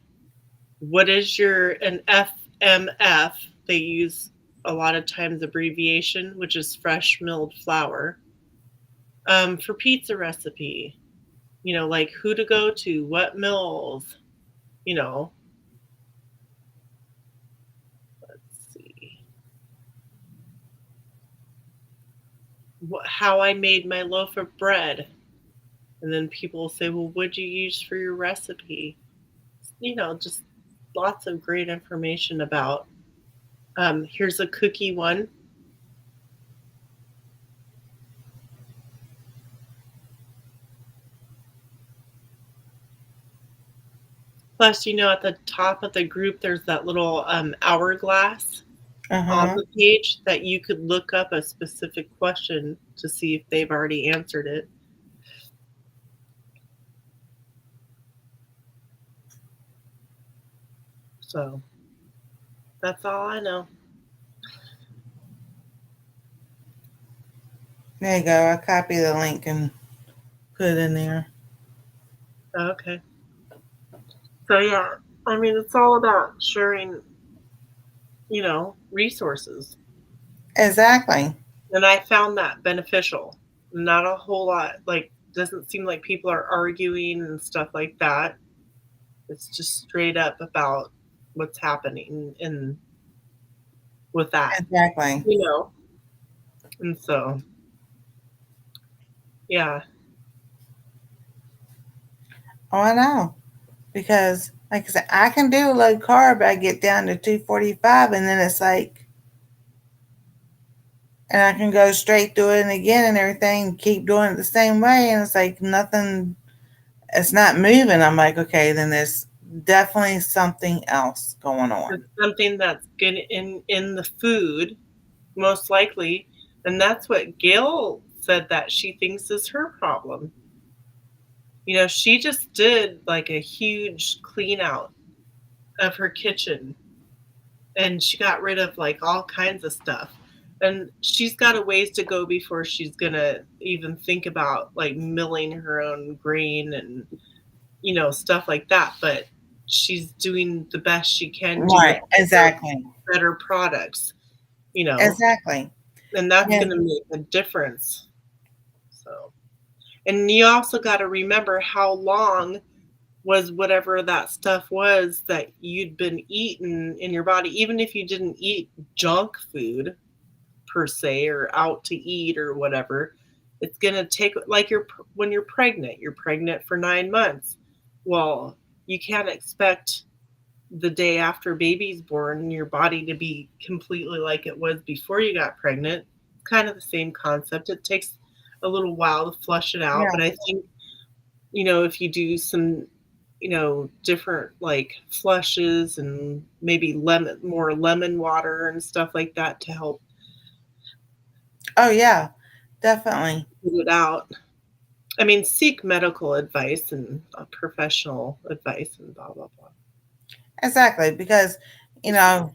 What is an FMF? They use a lot of times abbreviation, which is fresh milled flour. For pizza recipe, like who to go to, what mills, let's see. how I made my loaf of bread. And then people will say, well, what'd you use for your recipe? Just lots of great information about. Here's a cookie one. Plus, at the top of the group, there's that little hourglass on Uh-huh. the page that you could look up a specific question to see if they've already answered it. So that's all I know. There you go. I'll copy the link and put it in there. Okay. So yeah, I mean, it's all about sharing, resources. Exactly. And I found that beneficial. Not a whole lot, like, doesn't seem like people are arguing and stuff like that. It's just straight up about what's happening and with that, Exactly. And so, yeah. Oh, I know. Because, like I said, I can do low carb. I get down to 245, and then it's like, and I can go straight through it and again and everything, keep doing it the same way. And it's like nothing, it's not moving. I'm like, okay, then there's definitely something else going It's on. something that's good in the food, most likely. And that's what Gail said that she thinks is her problem. She just did like a huge clean out of her kitchen, and she got rid of like all kinds of stuff. And she's got a ways to go before she's gonna even think about like milling her own grain and stuff like that. But she's doing the best she can do Right. it, Exactly. better products, Exactly. and that's Yeah. gonna make a difference. So, and you also got to remember how long was whatever that stuff was that you'd been eating in your body, even if you didn't eat junk food per se or out to eat or whatever. It's going to take, like, when you're pregnant for 9 months. Well, you can't expect the day after baby's born your body to be completely like it was before you got pregnant. Kind of the same concept. It takes a little while to flush it out, Yeah. but I think if you do some different like flushes and maybe more lemon water and stuff like that to help Oh, yeah. Definitely. get it out. I mean, seek medical advice and professional advice and blah blah blah. Exactly. Because, you know,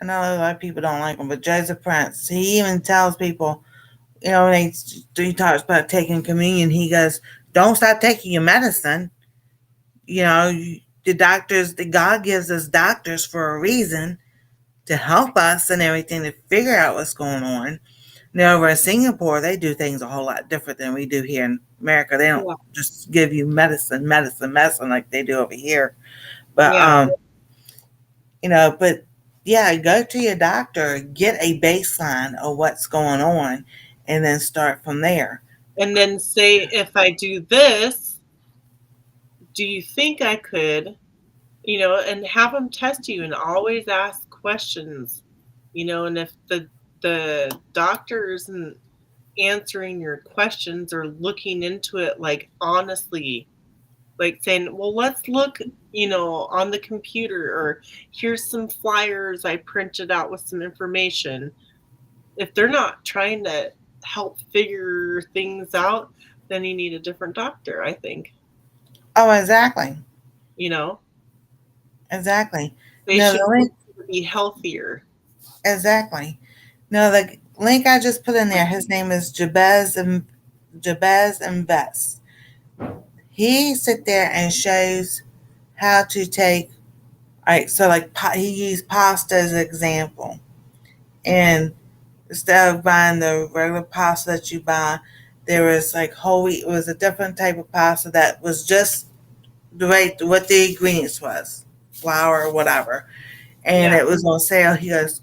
I know a lot of people don't like him, but Joseph Prince, he even tells people, when he talks about taking communion, he goes, don't stop taking your medicine. The doctors, the God gives us doctors for a reason to help us and everything to figure out what's going on. Over in Singapore, they do things a whole lot different than we do here in America. They don't Yeah, just give you medicine like they do over here. But yeah. but yeah, go to your doctor, get a baseline of what's going on, and then start from there. And then say, if I do this, do you think I could, and have them test you and always ask questions, and if the doctor isn't answering your questions or looking into it like honestly, like saying, well, let's look on the computer, or here's some flyers I printed out with some information. If they're not trying to help figure things out, then you need a different doctor, I think. Oh, exactly. you know Exactly. they No, should the look link, to be healthier. exactly. No, the link I just put in there, his name is Jabez Invest. He sit there and shows how to take, all right, so like he used pasta as an example. And instead of buying the regular pasta that you buy, there was like whole wheat. It was a different type of pasta that was just the way what the ingredients was, flour or whatever, and Yeah, it was on sale. He goes,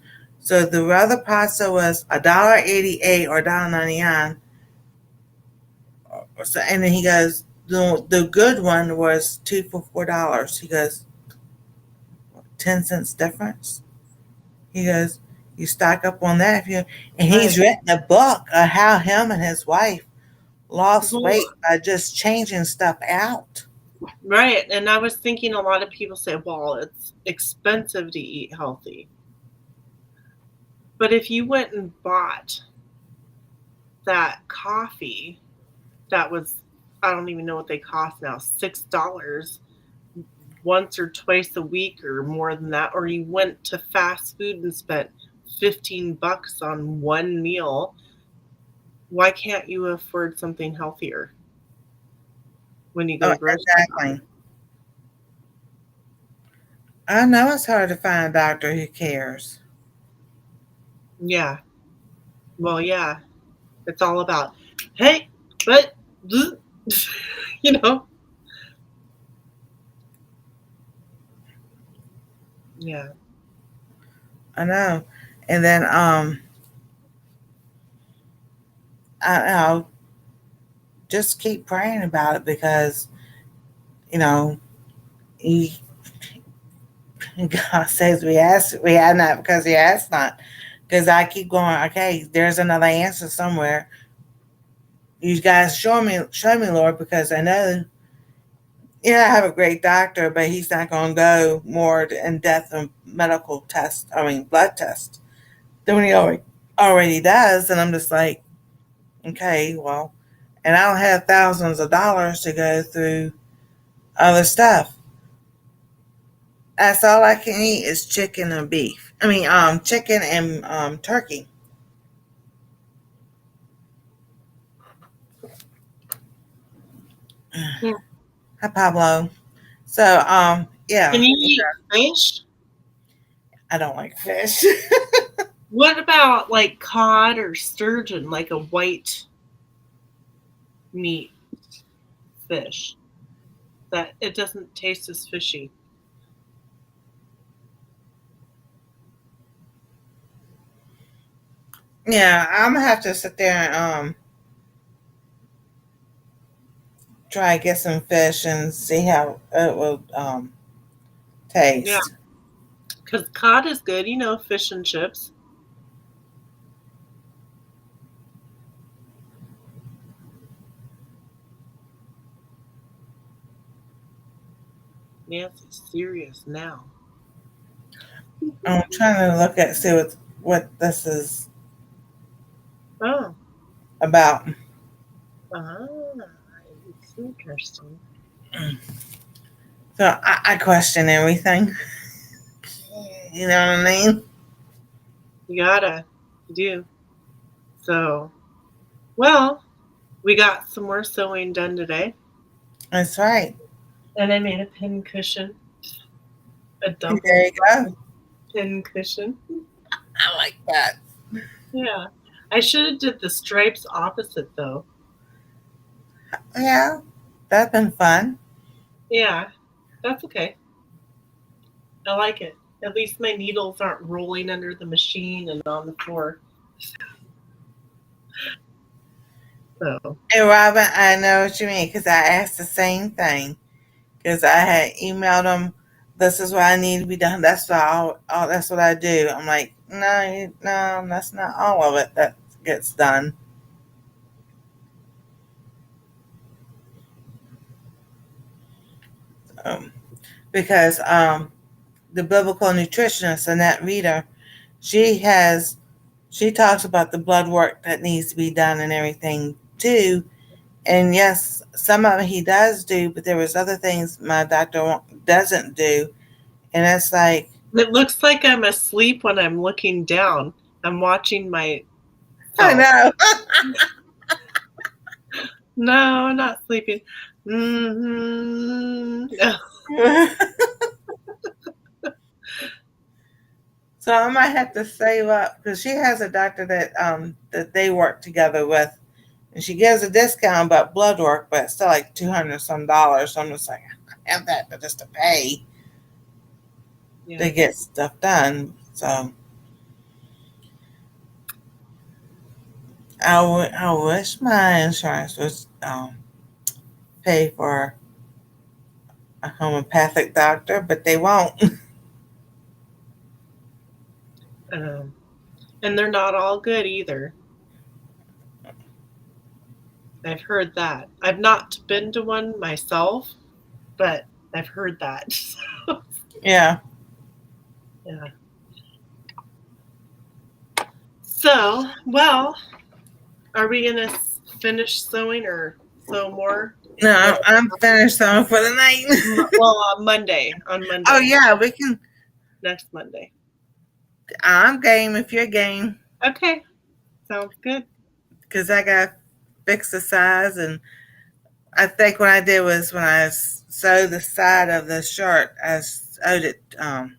So the other pasta was $1.88 or $1.99. So, and then he goes, the good one was two for $4. He goes, 10 cents difference. He goes, you stock up on that if you. And he's written a book of how him and his wife lost weight by just changing stuff out. Right. And I was thinking a lot of people say, well, it's expensive to eat healthy. But if you went and bought that coffee that was, I don't even know what they cost now, $6 once or twice a week or more than that, or you went to fast food and spent $15 on one meal, why can't you afford something healthier when you go grocery shopping? Exactly. I know it's hard to find a doctor who cares. Yeah. Well, yeah. It's all about, hey, but, you know. Yeah. I know. And then I'll just keep praying about it because, you know, he, God says we have not because he asked not. Because I keep going, okay, there's another answer somewhere. You guys show me, Lord, because I know, I have a great doctor, but he's not going to go more in depth on medical tests, blood tests, than he already does. And I'm just like, okay, well, and I don't have thousands of dollars to go through other stuff. That's all I can eat is chicken and beef. Chicken and turkey. Yeah. Hi, Pablo. So, yeah. Can you eat fish? I don't like fish. What about like cod or sturgeon, like a white meat fish? That it doesn't taste as fishy. Yeah, I'm gonna have to sit there and try to get some fish and see how it will Yeah, taste. because cod is good, fish and chips. Nancy's serious now. I'm trying to look at see what this is Oh, about. it's interesting. So I question everything. You know what I mean? You do. So, well, we got some more sewing done today. That's right. And I made a pin cushion, a double There you go. pin cushion. I like that. Yeah. I should have did the stripes opposite though. Yeah, that's been fun. Yeah, that's okay. I like it. At least my needles aren't rolling under the machine and on the floor. So, Hey, Robin, I know what you mean because I asked the same thing because I had emailed them. This is what I need to be done. That's what that's what I do. I'm like, no, no, that's not all of it that gets done. Um, because the biblical nutritionist Annette Reader, she talks about the blood work that needs to be done and everything too. And yes, some of it he does do, but there was other things my doctor doesn't do. And it's like, it looks like I'm asleep when I'm looking down. I'm watching my I know. No, I'm not sleeping. No. So I might have to save up because she has a doctor that they work together with, and she gives a discount about blood work, but it's still like $200 some. So I'm just like, I have that just to pay to get stuff done. So I wish my insurance was pay for a homeopathic doctor, but they won't. And they're not all good either. I've heard that. I've not been to one myself, but I've heard that. Yeah. Yeah. So, well, are we gonna finish sewing or sew more? No, I'm finished sewing for the night. Well, on Monday. On Monday. Oh yeah, we can. Next Monday. I'm game if you're game, Okay. Sounds good. because I got to fix the size, and I think what I did was when I sewed the side of the shirt, I sewed it. I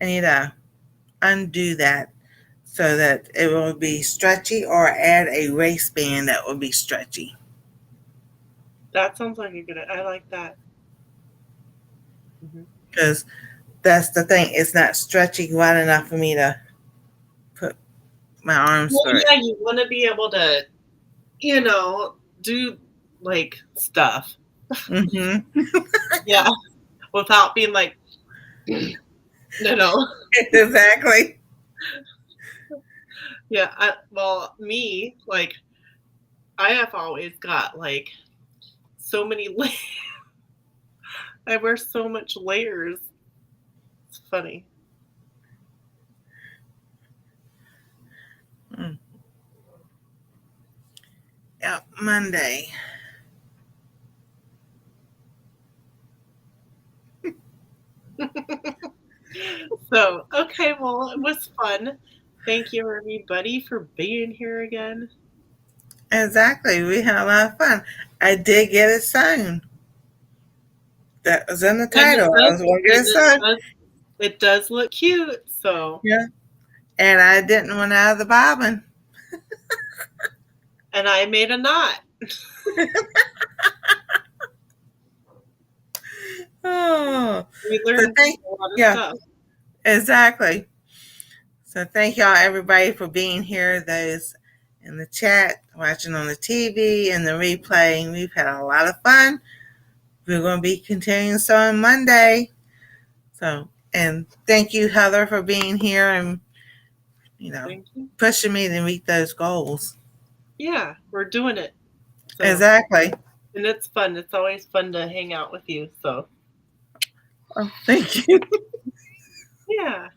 need to undo that so that it will be stretchy, or add a waistband that will be stretchy. That sounds like a good. I like that. Because that's the thing; it's not stretchy wide enough for me to put my arms Well, through it. yeah, you want to be able to, do like stuff. Mm-hmm. Yeah, without being like, no. Exactly. Yeah. Me, like, I have always got like so many layers. I wear so much layers. It's funny. Yep, Monday. So, okay, well, it was fun. Thank you, everybody, for being here again. Exactly. We had a lot of fun. I did get it sewn. That was in the title. I was going to get it sewn. It does look cute, so. Yeah. And I didn't run out of the bobbin. And I made a knot. Oh. We learned a lot of stuff. Exactly. So thank y'all, everybody, for being here. Those in the chat, watching on the TV, and the replay. We've had a lot of fun. We're going to be continuing on Monday. So, and thank you, Heather, for being here and, pushing me to meet those goals. Yeah, we're doing it. So. Exactly. And it's fun. It's always fun to hang out with you. So. Oh, thank you. Yeah.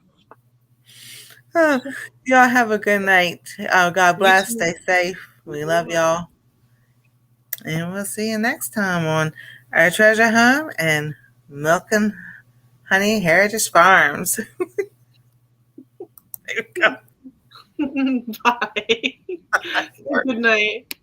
Oh, y'all have a good night. God bless. Stay safe. We love y'all. And we'll see you next time on Our Treasure Home and Milk and Honey Heritage Farms. There we go. Bye. Good night.